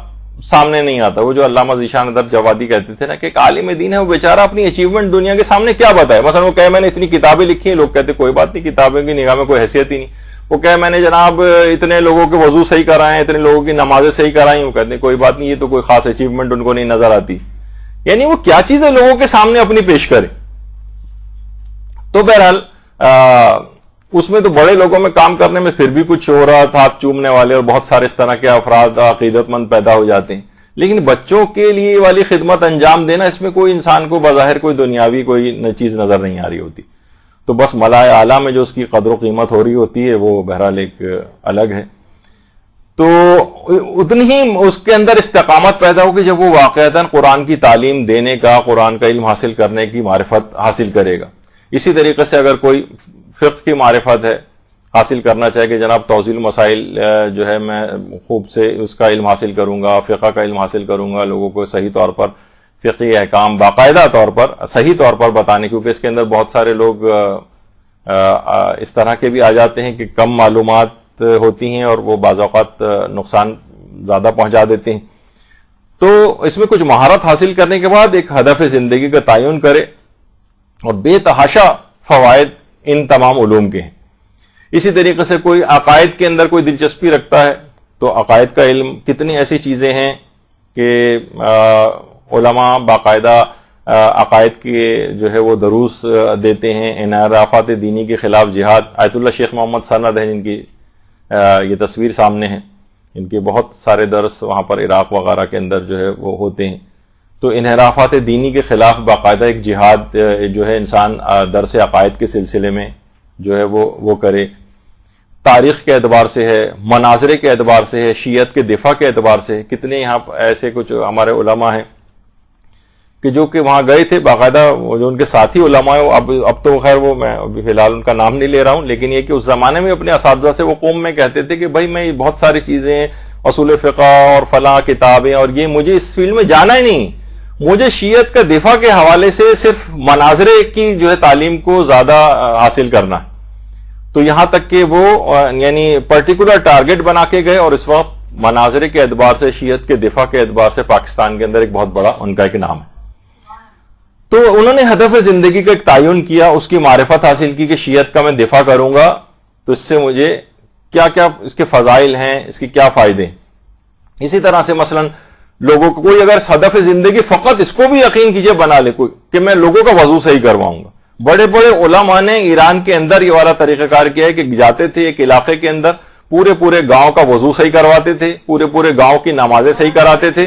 سامنے نہیں آتا. وہ جو علامہ ذیشان ادب جوادی کہتے تھے نا کہ ایک عالم دین ہے, وہ بیچارہ اپنی اچیومنٹ دنیا کے سامنے کیا بتائے. مثلا وہ کہے میں نے اتنی کتابیں لکھی ہیں, لوگ کہتے کوئی بات نہیں, کتابیں کی نگاہ میں کوئی حیثیت ہی نہیں. وہ کہے میں نے جناب اتنے لوگوں کے وضو صحیح کرائے ہیں, اتنے لوگوں کی نمازیں صحیح کرائیں, وہ کہتے ہیں کوئی بات نہیں, یہ تو کوئی خاص اچیومنٹ ان کو نہیں نظر آتی. یعنی وہ کیا چیزیں لوگوں کے سامنے اپنی پیش کرے. تو بہرحال اس میں تو بڑے لوگوں میں کام کرنے میں پھر بھی کچھ شہرت, ہاتھ چومنے والے اور بہت سارے اس طرح کے افراد عقیدت مند پیدا ہو جاتے ہیں. لیکن بچوں کے لیے والی خدمت انجام دینا, اس میں کوئی انسان کو بظاہر کوئی دنیاوی کوئی چیز نظر نہیں آ رہی ہوتی, تو بس ملائے اعلیٰ میں جو اس کی قدر و قیمت ہو رہی ہوتی ہے وہ بہرحال ایک الگ ہے. تو اتنی ہی اس کے اندر استقامت پیدا ہوگی جب وہ واقعتاً قرآن کی تعلیم دینے کا, قرآن کا علم حاصل کرنے کی معرفت حاصل کرے گا. اسی طریقے سے اگر کوئی فقہ کی معرفت ہے, حاصل کرنا چاہے کہ جناب توضیح المسائل جو ہے میں خوب سے اس کا علم حاصل کروں گا, فقہ کا علم حاصل کروں گا, لوگوں کو صحیح طور پر فقہی احکام باقاعدہ طور پر صحیح طور پر بتانے, کیونکہ اس کے اندر بہت سارے لوگ اس طرح کے بھی آ جاتے ہیں کہ کم معلومات ہوتی ہیں اور وہ بعض اوقات نقصان زیادہ پہنچا دیتے ہیں. تو اس میں کچھ مہارت حاصل کرنے کے بعد ایک ہدف زندگی کا تعین کرے, اور بے تحاشا فوائد ان تمام علوم کے ہیں. اسی طریقے سے کوئی عقائد کے اندر کوئی دلچسپی رکھتا ہے تو عقائد کا علم, کتنی ایسی چیزیں ہیں کہ علماء باقاعدہ عقائد کے جو ہے وہ دروس دیتے ہیں. انحرافات دینی کے خلاف جہاد, آیت اللہ شیخ محمد سند ہیں جن کی یہ تصویر سامنے ہے, ان کے بہت سارے درس وہاں پر عراق وغیرہ کے اندر جو ہے وہ ہوتے ہیں. تو انحرافات دینی کے خلاف باقاعدہ ایک جہاد جو ہے انسان درس عقائد کے سلسلے میں جو ہے وہ کرے. تاریخ کے اعتبار سے ہے, مناظرے کے اعتبار سے ہے, شیعت کے دفاع کے اعتبار سے ہے. کتنے یہاں ایسے کچھ ہمارے علماء ہیں کہ جو کہ وہاں گئے تھے, باقاعدہ جو ان کے ساتھی علماء ہیں, اب تو خیر وہ میں ابھی فی الحال ان کا نام نہیں لے رہا ہوں, لیکن یہ کہ اس زمانے میں اپنے اساتذہ سے وہ قوم میں کہتے تھے کہ بھائی میں بہت ساری چیزیں, اصول فقہ اور فلاں کتابیں اور یہ مجھے اس فیلڈ میں جانا ہی نہیں, مجھے شیعت کا دفاع کے حوالے سے صرف مناظرے کی جو ہے تعلیم کو زیادہ حاصل کرنا ہے. تو یہاں تک کہ وہ یعنی پرٹیکولر ٹارگٹ بنا کے گئے, اور اس وقت مناظرے کے اعتبار سے, شیعت کے دفاع کے اعتبار سے پاکستان کے اندر ایک بہت بڑا ان کا ایک نام ہے. تو انہوں نے ہدف زندگی کا ایک تعین کیا, اس کی معرفت حاصل کی کہ شیعت کا میں دفاع کروں گا تو اس سے مجھے کیا کیا اس کے فضائل ہیں، اس کے کیا فائدے ہیں. اسی طرح سے مثلا لوگوں کو کوئی اگر ہدف زندگی فقط اس کو بھی یقین کیجئے بنا لے کوئی کہ میں لوگوں کا وضو صحیح کرواؤں گا. بڑے بڑے علماء نے ایران کے اندر یہ والا طریقہ کار کیا ہے کہ جاتے تھے ایک علاقے کے اندر، پورے گاؤں کا وضو صحیح کرواتے تھے، پورے گاؤں کی نمازیں صحیح کراتے تھے،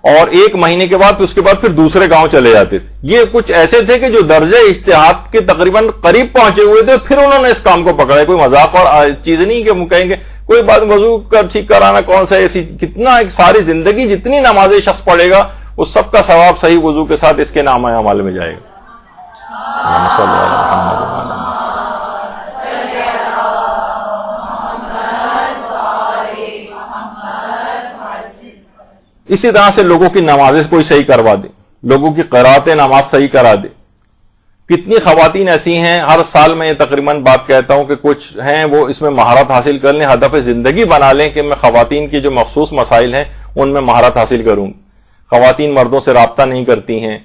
اور 1 مہینے کے بعد اس کے بعد پھر دوسرے گاؤں چلے جاتے تھے. یہ کچھ ایسے تھے کہ جو درجہ اجتہاد کے تقریباً قریب پہنچے ہوئے تھے، پھر انہوں نے اس کام کو پکڑا. کوئی مذاق اور چیز نہیں کہ کہیں گے کوئی بات وضو کا ٹھیک کرانا کون سا ایسی، کتنا ایک ساری زندگی جتنی نمازیں شخص پڑھے گا اس سب کا ثواب صحیح وضو کے ساتھ اس کے نامہ اعمال میں جائے گا. اسی طرح سے لوگوں کی نمازیں کوئی صحیح کروا دے، لوگوں کی قرأت نماز صحیح کرا دے. کتنی خواتین ایسی ہیں، ہر سال میں یہ تقریباً بات کہتا ہوں کہ کچھ ہیں وہ اس میں مہارت حاصل کر لیں، ہدف زندگی بنا لیں کہ میں خواتین کی جو مخصوص مسائل ہیں ان میں مہارت حاصل کروں. خواتین مردوں سے رابطہ نہیں کرتی ہیں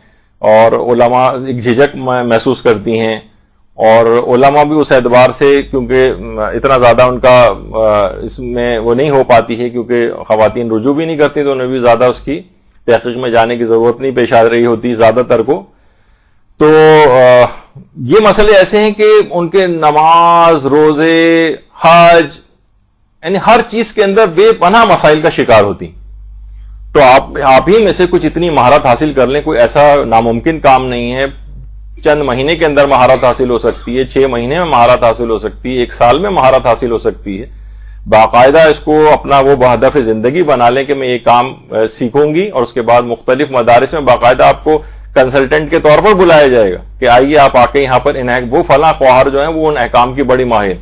اور علماء ایک جھجک محسوس کرتی ہیں، اور علماء بھی اس اعتبار سے کیونکہ اتنا زیادہ ان کا اس میں وہ نہیں ہو پاتی ہے کیونکہ خواتین رجوع بھی نہیں کرتی تو انہیں بھی زیادہ اس کی تحقیق میں جانے کی ضرورت نہیں پیش آ رہی ہوتی زیادہ تر کو. تو یہ مسئلے ایسے ہیں کہ ان کے نماز، روزے، حج، یعنی ہر چیز کے اندر بے پناہ مسائل کا شکار ہوتی. تو آپ ہی میں سے کچھ اتنی مہارت حاصل کر لیں، کوئی ایسا ناممکن کام نہیں ہے. چند مہینے کے اندر مہارت حاصل ہو سکتی ہے، 6 مہینے میں مہارت حاصل ہو سکتی ہے، 1 سال میں مہارت حاصل ہو سکتی ہے. باقاعدہ اس کو اپنا وہ ہدف زندگی بنا لیں کہ میں یہ کام سیکھوں گی، اور اس کے بعد مختلف مدارس میں باقاعدہ آپ کو کنسلٹنٹ کے طور پر بلایا جائے گا کہ آئیے آپ آ کے یہاں پر وہ فلاں خواہر جو ہیں وہ ان احکام کی بڑی ماہر،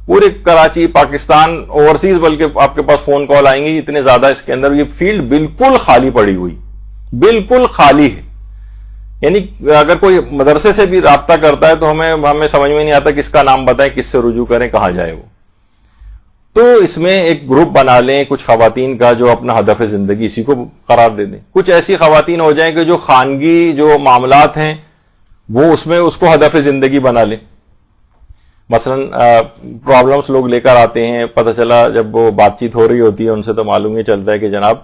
پورے کراچی، پاکستان، اوورسیز بلکہ آپ کے پاس فون کال آئیں گی اتنے زیادہ اس کے اندر. یہ فیلڈ بالکل خالی پڑی ہوئی، بالکل خالی ہے. یعنی اگر کوئی مدرسے سے بھی رابطہ کرتا ہے تو ہمیں سمجھ میں نہیں آتا کس کا نام بتائیں، کس سے رجوع کریں، کہاں جائے وہ. تو اس میں ایک گروپ بنا لیں کچھ خواتین کا جو اپنا ہدف زندگی اسی کو قرار دے دیں. کچھ ایسی خواتین ہو جائیں کہ جو خانگی جو معاملات ہیں وہ اس کو ہدف زندگی بنا لیں. مثلا پرابلمس لوگ لے کر آتے ہیں، پتہ چلا جب وہ بات چیت ہو رہی ہوتی ہے ان سے تو معلوم یہ چلتا ہے کہ جناب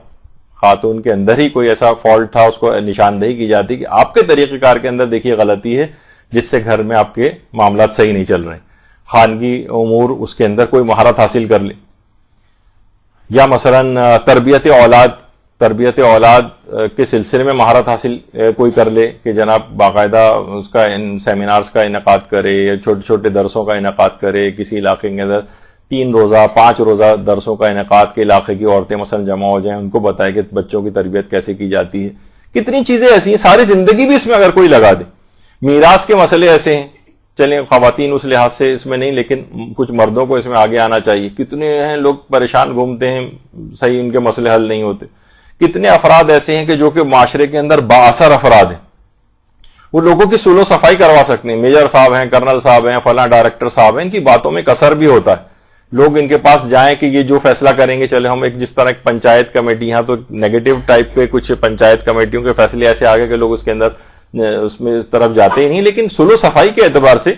خاتون کے اندر ہی کوئی ایسا فالٹ تھا، اس کو نشاندہی کی جاتی کہ آپ کے طریقہ کار کے اندر دیکھیے غلطی ہے جس سے گھر میں آپ کے معاملات صحیح نہیں چل رہے ہیں. خانگی امور اس کے اندر کوئی مہارت حاصل کر لے. یا مثلا تربیت اولاد کے سلسلے میں مہارت حاصل کوئی کر لے کہ جناب باقاعدہ اس کا سیمینارز کا انعقاد کرے یا چھوٹے چھوٹے درسوں کا انعقاد کرے. کسی علاقے کے اندر 3 روزہ 5 روزہ درسوں کا انعقاد کے علاقے کی عورتیں مثلا جمع ہو جائیں، ان کو بتائے کہ بچوں کی تربیت کیسے کی جاتی ہے. کتنی چیزیں ایسی ہیں، ساری زندگی بھی اس میں اگر کوئی لگا دے. میراث کے مسئلے ایسے ہیں، چلیں خواتین اس لحاظ سے اس میں نہیں لیکن کچھ مردوں کو اس میں آگے آنا چاہیے. کتنے ہیں لوگ پریشان گھومتے ہیں، صحیح ان کے مسئلے حل نہیں ہوتے. کتنے افراد ایسے ہیں کہ جو کہ معاشرے کے اندر بااثر افراد ہیں، وہ لوگوں کی سلو صفائی کروا سکتے ہیں. میجر صاحب ہیں، کرنل صاحب ہیں، فلاں ڈائریکٹر صاحب ہیں، ان کی باتوں میں اثر بھی ہوتا ہے. لوگ ان کے پاس جائیں کہ یہ جو فیصلہ کریں گے، چلے ہم ایک جس طرح ایک پنچایت کمیٹی، یہاں تو نیگیٹو ٹائپ پہ کچھ پنچایت کمیٹیوں کے فیصلے ایسے آگے کہ لوگ اس کے اندر اس میں طرف جاتے ہی نہیں، لیکن سلو صفائی کے اعتبار سے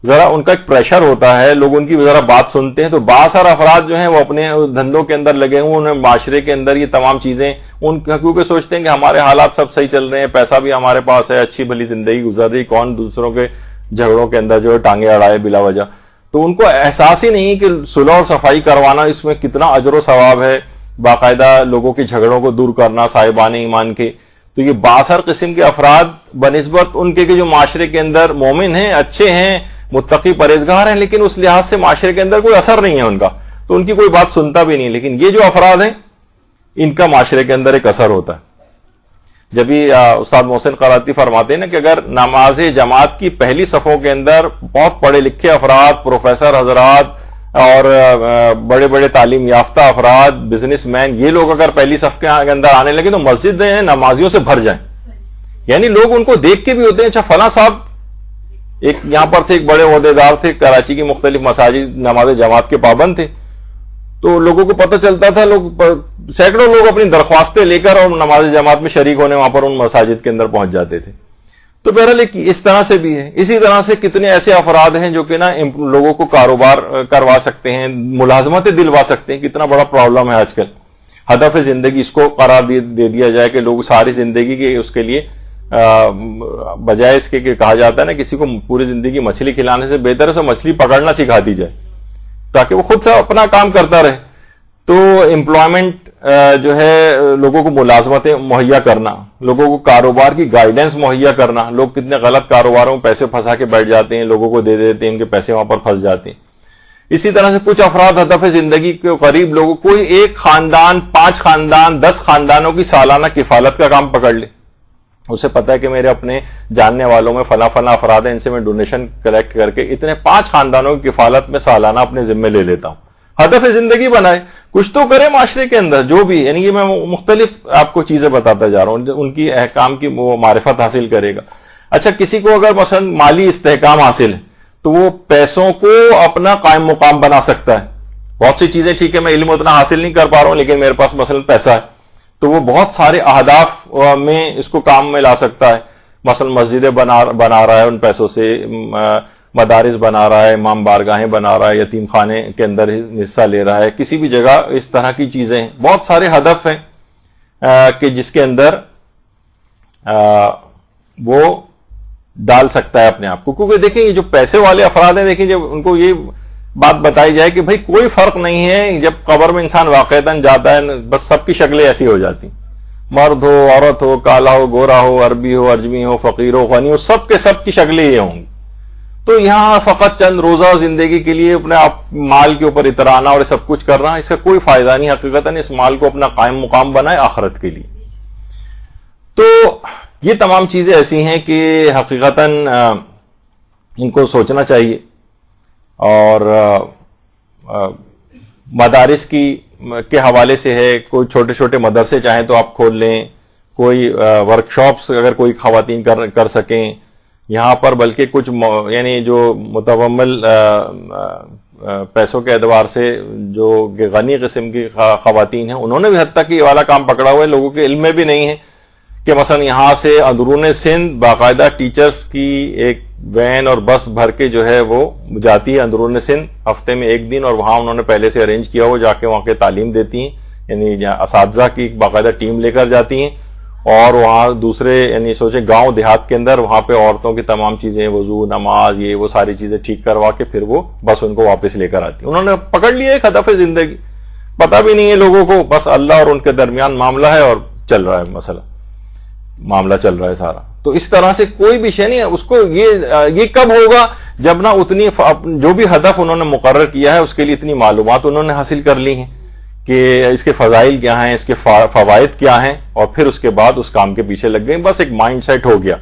ذرا ان کا ایک پریشر ہوتا ہے، لوگ ان کی ذرا بات سنتے ہیں. تو بااثر افراد جو ہیں وہ اپنے دھندوں کے اندر لگے ہوئے، انہیں معاشرے کے اندر یہ تمام چیزیں ان کیونکہ سوچتے ہیں کہ ہمارے حالات سب صحیح چل رہے ہیں، پیسہ بھی ہمارے پاس ہے، اچھی بھلی زندگی گزر رہی، کون دوسروں کے جھگڑوں کے اندر جو ہے ٹانگیں اڑائے بلا وجہ. تو ان کو احساس ہی نہیں کہ صلح اور صفائی کروانا اس میں کتنا اجر و ثواب ہے، باقاعدہ لوگوں کے جھگڑوں کو دور کرنا صاحبان ایمان کے. تو یہ بااثر قسم کے افراد بنسبت ان کے جو معاشرے کے اندر مومن ہیں، اچھے ہیں، متقی پرہیزگار ہیں، لیکن اس لحاظ سے معاشرے کے اندر کوئی اثر نہیں ہے ان کا، تو ان کی کوئی بات سنتا بھی نہیں. لیکن یہ جو افراد ہیں ان کا معاشرے کے اندر ایک اثر ہوتا ہے. جب ہی استاد محسن قراتی فرماتے ہیں نا کہ اگر نماز جماعت کی پہلی صفوں کے اندر بہت پڑھے لکھے افراد، پروفیسر حضرات اور بڑے بڑے تعلیم یافتہ افراد، بزنس مین، یہ لوگ اگر پہلی صف کے اندر آنے لگے تو مسجدیں نمازیوں سے بھر جائیں. یعنی لوگ ان کو دیکھ کے بھی ہوتے ہیں، اچھا فلاں صاحب ایک یہاں پر تھے، ایک بڑے عہدیدار تھے، کراچی کی مختلف مساجد نماز جماعت کے پابند تھے، تو لوگوں کو پتہ چلتا تھا، سینکڑوں لوگ اپنی درخواستیں لے کر اور نماز جماعت میں شریک ہونے وہاں پر ان مساجد کے اندر پہنچ جاتے تھے. تو بہرحال اس طرح سے بھی ہے. اسی طرح سے کتنے ایسے افراد ہیں جو کہ نا لوگوں کو کاروبار کروا سکتے ہیں, ملازمتیں دلوا سکتے ہیں. کتنا بڑا پرابلم ہے آج کل. ہدف زندگی اس کو قرار دے دیا جائے کہ لوگ ساری زندگی کے اس کے لیے بجائے اس کے کہا جاتا ہے نا کسی کو پوری زندگی مچھلی کھلانے سے بہتر ہے اسے مچھلی پکڑنا سکھا دی جائے تاکہ وہ خود سے اپنا کام کرتا رہے. تو امپلائمنٹ جو ہے لوگوں کو ملازمتیں مہیا کرنا, لوگوں کو کاروبار کی گائیڈنس مہیا کرنا. لوگ کتنے غلط کاروباروں میں پیسے پھنسا کے بیٹھ جاتے ہیں, لوگوں کو دے دیتے ہیں, ان کے پیسے وہاں پر پھنس جاتے ہیں. اسی طرح سے کچھ افراد ہدف زندگی کے قریب لوگوں, کوئی ایک خاندان, 5 خاندان, 10 خاندانوں کی سالانہ کفالت کا کام پکڑ لے. اسے پتا ہے کہ میرے اپنے جاننے والوں میں فلاں افراد ہیں, ان سے میں ڈونیشن کلیکٹ کر کے اتنے 5 خاندانوں کی کفالت میں سالانہ اپنے ذمے لے لیتا ہوں. ہدف زندگی بنائے, کچھ تو کرے معاشرے کے اندر جو بھی, یعنی یہ میں مختلف آپ کو چیزیں بتاتا جا رہا ہوں, ان کی احکام کی وہ معرفت حاصل کرے گا. اچھا, کسی کو اگر مثلا مالی استحکام حاصل ہے تو وہ پیسوں کو اپنا قائم مقام بنا سکتا ہے. بہت سی چیزیں ٹھیک ہے میں علم اتنا حاصل نہیں کر پا رہا ہوں لیکن میرے پاس مثلا پیسہ ہے تو وہ بہت سارے اہداف میں اس کو کام میں لا سکتا ہے. مثلا مسجدیں بنا رہا ہے ان پیسوں سے, مدارس بنا رہا ہے, امام بارگاہیں بنا رہا ہے, یتیم خانے کے اندر حصہ لے رہا ہے, کسی بھی جگہ اس طرح کی چیزیں ہیں. بہت سارے ہدف ہیں کہ جس کے اندر وہ ڈال سکتا ہے اپنے آپ کو. کیونکہ دیکھیں یہ جو پیسے والے افراد ہیں, دیکھیں جب ان کو یہ بات بتائی جائے کہ بھائی کوئی فرق نہیں ہے, جب قبر میں انسان واقعتاً جاتا ہے بس سب کی شکلیں ایسی ہو جاتی, مرد ہو, عورت ہو, کالا ہو, گورا ہو, عربی ہو, اجمی ہو, فقیر ہو, غنی ہو, سب کے سب کی شکلیں یہ ہوں گی. تو یہاں فقط چند روزہ زندگی کے لیے اپنے آپ مال کے اوپر اترانا اور سب کچھ کرنا, اس کا کوئی فائدہ نہیں. حقیقتاً اس مال کو اپنا قائم مقام بنائے آخرت کے لیے. تو یہ تمام چیزیں ایسی ہیں کہ حقیقتاً ان کو سوچنا چاہیے. اور مدارس کے حوالے سے ہے, کوئی چھوٹے چھوٹے مدرسے چاہیں تو آپ کھول لیں, کوئی ورکشاپس اگر کوئی خواتین کر سکیں یہاں پر, بلکہ کچھ یعنی جو متومل پیسوں کے اعتبار سے جو غنی قسم کی خواتین ہیں انہوں نے بھی حد تک یہ والا کام پکڑا ہوا ہے. لوگوں کے علم میں بھی نہیں ہے کہ مثلا یہاں سے اندرون سندھ باقاعدہ ٹیچرز کی ایک وین اور بس بھر کے جو ہے وہ جاتی ہے اندرون سندھ ہفتے میں 1 دن, اور وہاں انہوں نے پہلے سے ارینج کیا ہو, جا کے وہاں کے تعلیم دیتی ہیں, یعنی اساتذہ کی ایک باقاعدہ ٹیم لے کر جاتی ہیں, اور وہاں دوسرے یعنی سوچیں گاؤں دیہات کے اندر وہاں پہ عورتوں کی تمام چیزیں, وضو, نماز, یہ وہ ساری چیزیں ٹھیک کروا کے پھر وہ بس ان کو واپس لے کر آتی. انہوں نے پکڑ لیا ایک ہدف زندگی, پتہ بھی نہیں ہے لوگوں کو, بس اللہ اور ان کے درمیان معاملہ ہے اور چل رہا ہے معاملہ چل رہا ہے سارا. تو اس طرح سے کوئی بھی شے نہیں ہے. اس کو یہ کب ہوگا جب نہ اتنی جو بھی ہدف انہوں نے مقرر کیا ہے اس کے لیے اتنی معلومات انہوں نے حاصل کر لی ہیں کہ اس کے فضائل کیا ہیں, اس کے فوائد کیا ہیں, اور پھر اس کے بعد اس کام کے پیچھے لگ گئے. بس ایک مائنڈ سیٹ ہو گیا,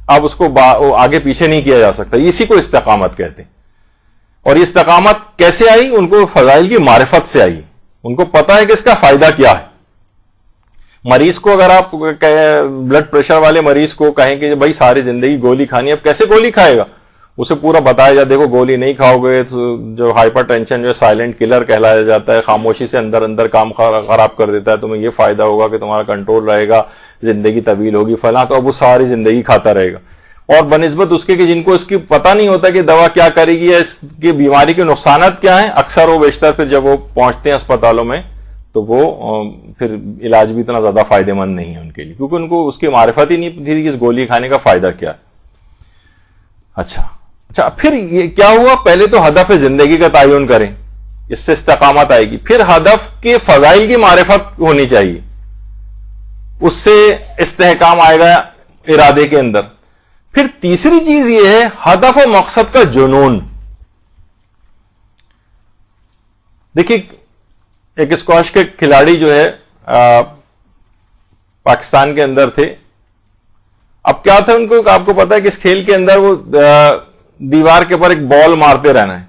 اب اس کو آگے پیچھے نہیں کیا جا سکتا. اسی کو استقامت کہتے ہیں. اور یہ استقامت کیسے آئی؟ ان کو فضائل کی معرفت سے آئی. ان کو پتا ہے کہ اس کا فائدہ کیا ہے. مریض کو اگر آپ بلڈ پریشر والے مریض کو کہیں کہ بھائی ساری زندگی گولی کھانی ہے, اب کیسے گولی کھائے گا؟ اسے پورا بتایا جائے دیکھو گولی نہیں کھاؤ گے تو جو ہائپر ٹینشن جو سائلنٹ کلر کہلایا جاتا ہے, خاموشی سے اندر کام خراب کر دیتا ہے, تمہیں یہ فائدہ ہوگا کہ تمہارا کنٹرول رہے گا, زندگی طویل ہوگی فلاں, تو اب وہ ساری زندگی کھاتا رہے گا. اور بنسبت اس کے کہ جن کو اس کی پتہ نہیں ہوتا کہ دوا کیا کرے گی یا اس کی بیماری کے نقصانات کیا ہیں, اکثر و بیشتر پھر جب وہ پہنچتے ہیں اسپتالوں میں تو وہ پھر علاج بھی اتنا زیادہ فائدہ مند نہیں ہے ان کے لیے, کیونکہ ان کو اس کی معرفت ہی نہیں تھی کہ اس گولی کھانے کا فائدہ کیا ہے. اچھا پھر یہ کیا ہوا؟ پہلے تو ہدف زندگی کا تعین کریں, اس سے استقامت آئے گی. پھر ہدف کے فضائل کی معرفت ہونی چاہیے, اس سے استحکام آئے گا ارادے کے اندر. پھر تیسری چیز یہ ہے ہدف و مقصد کا جنون. دیکھیے ایک اسکواش کے کھلاڑی جو ہے پاکستان کے اندر تھے. اب کیا تھا ان کو, آپ کو پتا ہے کہ اس کھیل کے اندر وہ دیوار کے اوپر ایک بال مارتے رہنا ہے.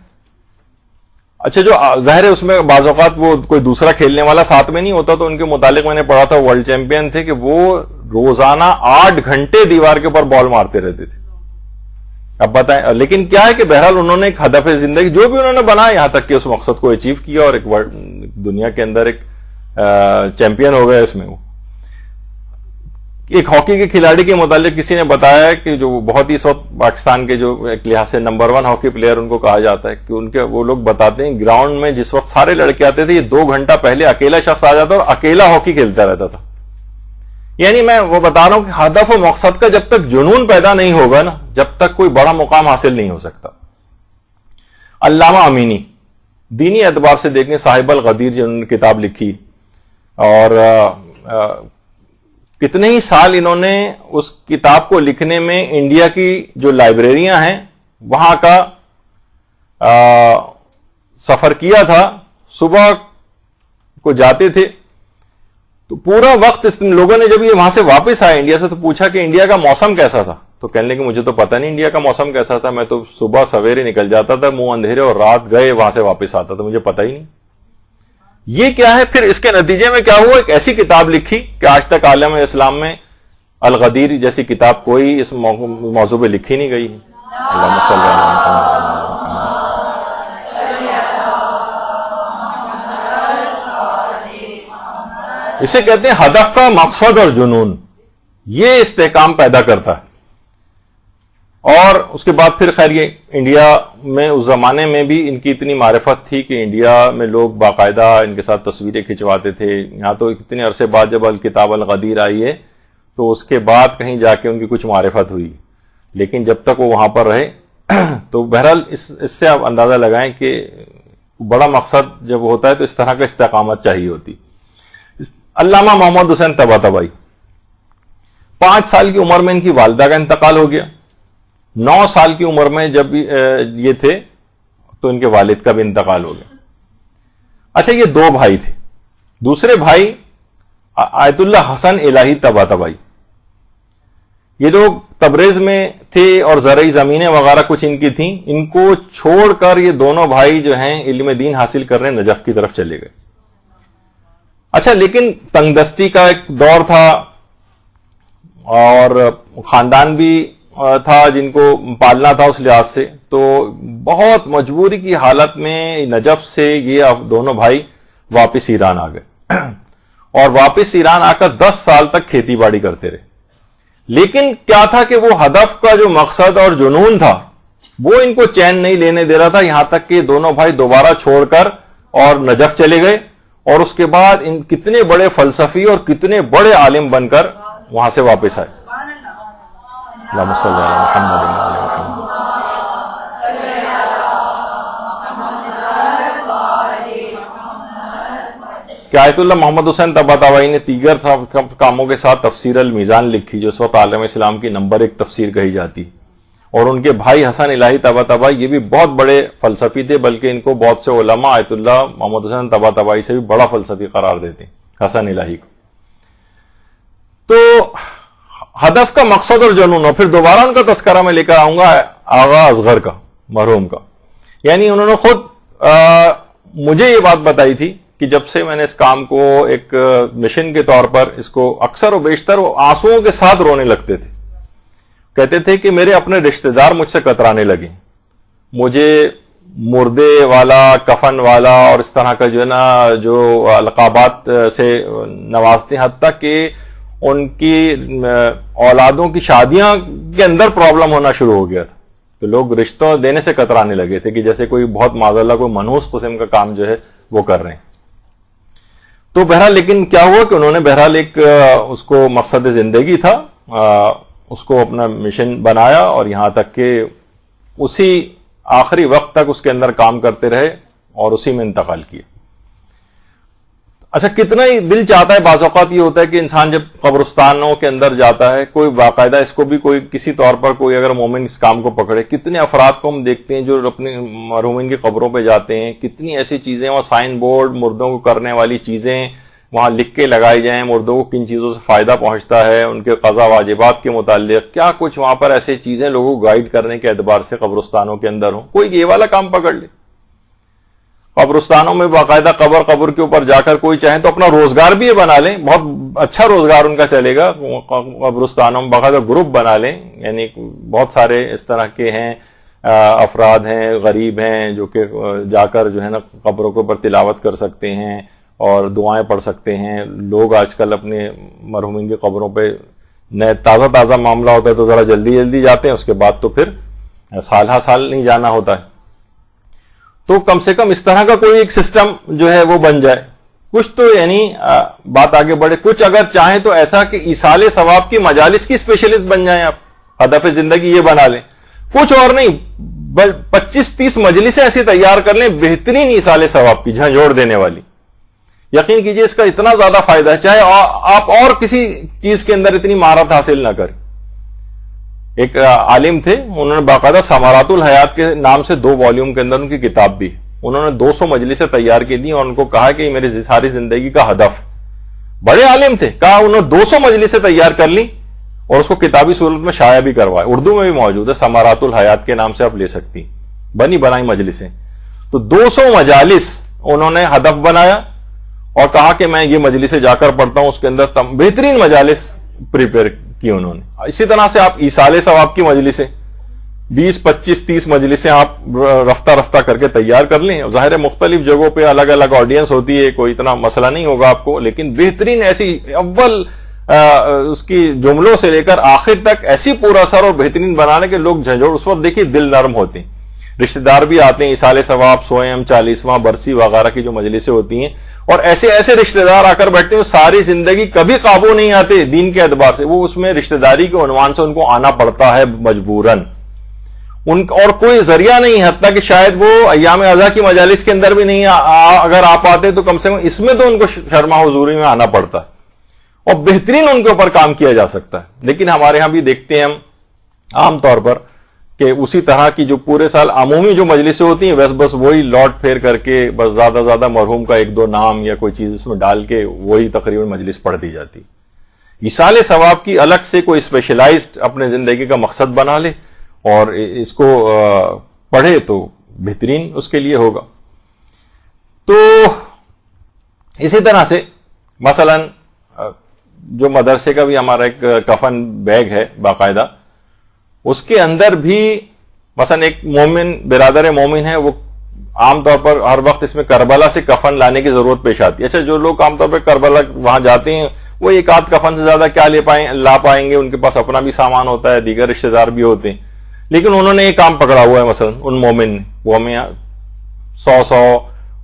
اچھا جو ظاہر ہے اس میں بعض اوقات وہ کوئی دوسرا کھیلنے والا ساتھ میں نہیں ہوتا, تو ان کے متعلق میں نے پڑھا تھا ورلڈ چیمپئن تھے کہ وہ روزانہ 8 گھنٹے دیوار کے اوپر بال مارتے رہتے تھے. اب بتائیں, لیکن کیا ہے کہ بہرحال انہوں نے ایک ہدف زندگی جو بھی انہوں نے بنایا یہاں تک کہ اس مقصد کو اچیو کیا اور ایک دنیا کے اندر ایک چیمپئن ہو گئے اس میں وہ. ایک ہاکی کے کھلاڑی کے متعلق کسی نے بتایا کہ جو بہت ہی اس وقت پاکستان کے جو ایک لحاظ سے نمبر 1 ہاکی پلیئر ان کو کہا جاتا ہے کہ ان کے وہ لوگ بتاتے ہیں گراؤنڈ میں جس وقت سارے لڑکے آتے تھے یہ 2 گھنٹہ پہلے اکیلا شخص آ جاتا اور اکیلا ہاکی کھیلتا رہتا تھا. یعنی میں وہ بتا رہا ہوں کہ ہدف و مقصد کا جب تک جنون پیدا نہیں ہوگا نا, جب تک کوئی بڑا مقام حاصل نہیں ہو سکتا. علامہ امینی دینی اعتبار سے دیکھیں صاحب الغدیر جنہوں نے کتاب لکھی, اور کتنے ہی سال انہوں نے اس کتاب کو لکھنے میں انڈیا کی جو لائبریریاں ہیں وہاں کا سفر کیا تھا. صبح کو جاتے تھے تو پورا وقت اس لوگوں نے جب یہ وہاں سے واپس آئے انڈیا سے تو پوچھا کہ انڈیا کا موسم کیسا تھا, تو کہنے لگے مجھے تو پتہ نہیں انڈیا کا موسم کیسا تھا, میں تو صبح سویرے نکل جاتا تھا منہ اندھیرے اور رات گئے وہاں سے واپس آتا تھا, مجھے پتہ ہی نہیں. یہ کیا ہے پھر اس کے نتیجے میں کیا ہوا, ایک ایسی کتاب لکھی کہ آج تک عالم اسلام میں الغدیر جیسی کتاب کوئی اس موضوع پہ لکھی نہیں گئی. اللہم صلی اللہ علیہ وسلم. اسے کہتے ہیں ہدف کا مقصد اور جنون, یہ استحکام پیدا کرتا ہے. اور اس کے بعد پھر خیر یہ انڈیا میں اس زمانے میں بھی ان کی اتنی معرفت تھی کہ انڈیا میں لوگ باقاعدہ ان کے ساتھ تصویریں کھنچواتے تھے. یہاں تو اتنے عرصے بعد جب الکتاب الغدیر آئی ہے تو اس کے بعد کہیں جا کے ان کی کچھ معرفت ہوئی, لیکن جب تک وہ وہاں پر رہے تو بہرحال اس سے آپ اندازہ لگائیں کہ بڑا مقصد جب ہوتا ہے تو اس طرح کا استقامت چاہیے ہوتی. علامہ محمد حسین طباطبائی 5 سال کی عمر میں ان کی والدہ کا انتقال ہو گیا. 9 سال کی عمر میں جب یہ تھے تو ان کے والد کا بھی انتقال ہو گیا. اچھا یہ 2 بھائی تھے. دوسرے بھائی آیت اللہ حسن الہی طباطبائی, یہ لوگ تبریز میں تھے اور زرعی زمینیں وغیرہ کچھ ان کی تھیں. ان کو چھوڑ کر یہ دونوں بھائی جو ہیں علم دین حاصل کرنے نجف کی طرف چلے گئے. اچھا لیکن تنگ دستی کا ایک دور تھا اور خاندان بھی تھا جن کو پالنا تھا اس لحاظ سے, تو بہت مجبوری کی حالت میں نجف سے یہ دونوں بھائی واپس ایران آ گئے اور واپس ایران آ کر 10 سال تک کھیتی باڑی کرتے رہے. لیکن کیا تھا کہ وہ ہدف کا جو مقصد اور جنون تھا وہ ان کو چین نہیں لینے دے رہا تھا, یہاں تک کہ دونوں بھائی دوبارہ چھوڑ کر اور نجف چلے گئے اور اس کے بعد ان کتنے بڑے فلسفی اور کتنے بڑے عالم بن کر وہاں سے واپس آئے. اللہم صلی علی محمد وعلی محمد. کہ آیت اللہ محمد حسین طباطبائی نے دیگر کاموں کے ساتھ تفسیر المیزان لکھی جو اس وقت عالم اسلام کی نمبر 1 تفسیر کہی جاتی, اور ان کے بھائی حسن الہی طباطبائی یہ بھی بہت بڑے فلسفی تھے, بلکہ ان کو بہت سے علماء آیت اللہ محمد حسین طباطبائی سے بھی بڑا فلسفی قرار دیتے ہیں حسن الہی کو. تو ہدف کا مقصد اور جنون, اور پھر دوبارہ ان کا تذکرہ میں لے کر آؤں گا آغا اصغر کا مرحوم کا. یعنی انہوں نے خود مجھے یہ بات بتائی تھی کہ جب سے میں نے اس کام کو ایک مشن کے طور پر اس کو اکثر و بیشتر وہ آنسوؤں کے ساتھ رونے لگتے تھے. کہتے تھے کہ میرے اپنے رشتہ دار مجھ سے کترانے لگے, مجھے مردے والا, کفن والا اور اس طرح کا جو ہے نا جو القابات سے نوازتے ہیں, حتیٰ کہ ان کی اولادوں کی شادیاں کے اندر پرابلم ہونا شروع ہو گیا تھا. تو لوگ رشتوں دینے سے کترانے لگے تھے کہ جیسے کوئی بہت معاذاللہ کوئی منحوس قسم کا کام جو ہے وہ کر رہے ہیں. تو بہرحال لیکن کیا ہوا کہ انہوں نے بہرحال ایک اس کو مقصد زندگی تھا, اس کو اپنا مشن بنایا اور یہاں تک کہ اسی آخری وقت تک اس کے اندر کام کرتے رہے اور اسی میں انتقال کیا. اچھا کتنا ہی دل چاہتا ہے, بعض اوقات یہ ہوتا ہے کہ انسان جب قبرستانوں کے اندر جاتا ہے, کوئی باقاعدہ اس کو بھی کوئی کسی طور پر کوئی اگر مومن اس کام کو پکڑے, کتنے افراد کو ہم دیکھتے ہیں جو اپنے مرحومین کی قبروں پہ جاتے ہیں, کتنی ایسی چیزیں وہاں سائن بورڈ مردوں کو کرنے والی چیزیں وہاں لکھ کے لگائی جائیں, مردوں کو کن چیزوں سے فائدہ پہنچتا ہے, ان کے قضا واجبات کے متعلق کیا کچھ وہاں پر ایسی چیزیں لوگوں کو گائیڈ کرنے کے اعتبار سے قبرستانوں کے اندر ہوں. کوئی یہ والا کام پکڑ لے. قبرستانوں میں باقاعدہ قبر کے اوپر جا کر کوئی چاہیں تو اپنا روزگار بھی یہ بنا لیں, بہت اچھا روزگار ان کا چلے گا. قبرستانوں میں باقاعدہ گروپ بنا لیں, یعنی بہت سارے اس طرح کے ہیں افراد ہیں, غریب ہیں, جو کہ جا کر جو ہے نا قبروں کے اوپر تلاوت کر سکتے ہیں اور دعائیں پڑھ سکتے ہیں. لوگ آج کل اپنے مرحومین کی قبروں پہ نئے تازہ معاملہ ہوتا ہے تو ذرا جلدی جاتے ہیں, اس کے بعد تو پھر سال ہا سال نہیں جانا ہوتا ہے. تو کم سے کم اس طرح کا کوئی ایک سسٹم جو ہے وہ بن جائے, کچھ تو یعنی بات آگے بڑھے. کچھ اگر چاہیں تو ایسا کہ ایصال ثواب کی مجالس کی اسپیشلسٹ بن جائیں آپ, ہدف زندگی یہ بنا لیں, کچھ اور نہیں 25-30 مجلسیں ایسی تیار کر لیں بہترین ایصال ثواب کی, جھنجھوڑ دینے والی. یقین کیجئے اس کا اتنا زیادہ فائدہ ہے, چاہے آپ اور کسی چیز کے اندر اتنی مہارت حاصل نہ کریں. ایک عالم تھے, انہوں نے باقاعدہ ثمرات الحیات کے نام سے 2 والیوم کے اندر ان کی کتاب بھی, انہوں نے 200 مجلسیں تیار کی دی اور ان کو کہا کہ یہ میری ساری زندگی کا ہدف. بڑے عالم تھے, کہا انہوں نے 200 مجلسیں تیار کر لی اور اس کو کتابی صورت میں شائع بھی کروایا, اردو میں بھی موجود ہے, ثمرات الحیات کے نام سے آپ لے سکتی, بنی بنائی مجلسیں. تو 200 مجالس انہوں نے ہدف بنایا اور کہا کہ میں یہ مجلسیں جا کر پڑھتا ہوں, اس کے اندر بہترین مجالس پریپئر کی انہوں نے. اسی طرح سے آپ ایصال ثواب کی مجلسیں 20-25-30 مجلسیں آپ رفتہ کر کے تیار کر لیں. ظاہر ہے مختلف جگہوں پہ الگ الگ آڈینس ہوتی ہے, کوئی اتنا مسئلہ نہیں ہوگا آپ کو, لیکن بہترین ایسی اول اس کی جملوں سے لے کر آخر تک ایسی پورا اثر اور بہترین بنانے کے لوگ جھنجھوڑ. اس وقت دیکھیے دل نرم ہوتے ہیں, رشتہ دار بھی آتے ہیں, ایصال ثواب, سوئم, 40واں برسی وغیرہ کی جو مجلسیں ہوتی ہیں, اور ایسے رشتہ دار آ کر بیٹھتے ہیں ساری زندگی کبھی قابو نہیں آتے دین کے اعتبار سے. وہ اس میں رشتہ داری کے عنوان سے ان کو آنا پڑتا ہے مجبوراً, اور کوئی ذریعہ نہیں, حتیٰ کہ شاید وہ ایام اضحیٰ کی مجالس کے اندر بھی نہیں اگر آپ آتے تو کم سے کم اس میں تو ان کو شرما حضوری میں آنا پڑتا ہے, اور بہترین ان کے اوپر کام کیا جا سکتا ہے. لیکن ہمارے ہاں بھی دیکھتے ہیں ہم عام طور پر کہ اسی طرح کی جو پورے سال عمومی جو مجلسیں ہوتی ہیں بس وہی لوٹ پھیر کر کے بس زیادہ مرحوم کا 1-2 نام یا کوئی چیز اس میں ڈال کے وہی تقریباً مجلس پڑھ دی جاتی. ایصال ثواب کی الگ سے کوئی اسپیشلائزڈ اپنے زندگی کا مقصد بنا لے اور اس کو پڑھے تو بہترین اس کے لیے ہوگا. تو اسی طرح سے مثلا جو مدرسے کا بھی ہمارا ایک کفن بیگ ہے باقاعدہ, اس کے اندر بھی مثلا ایک مومن برادر مومن ہے, وہ عام طور پر ہر وقت اس میں کربلا سے کفن لانے کی ضرورت پیش آتی ہے. اچھا جو لوگ عام طور پر کربلا وہاں جاتے ہیں وہ 1-8 کفن سے زیادہ کیا لا پائیں گے, ان کے پاس اپنا بھی سامان ہوتا ہے, دیگر رشتہ دار بھی ہوتے ہیں. لیکن انہوں نے ایک کام پکڑا ہوا ہے, مثلا ان مومن نے وہ ہمیں 100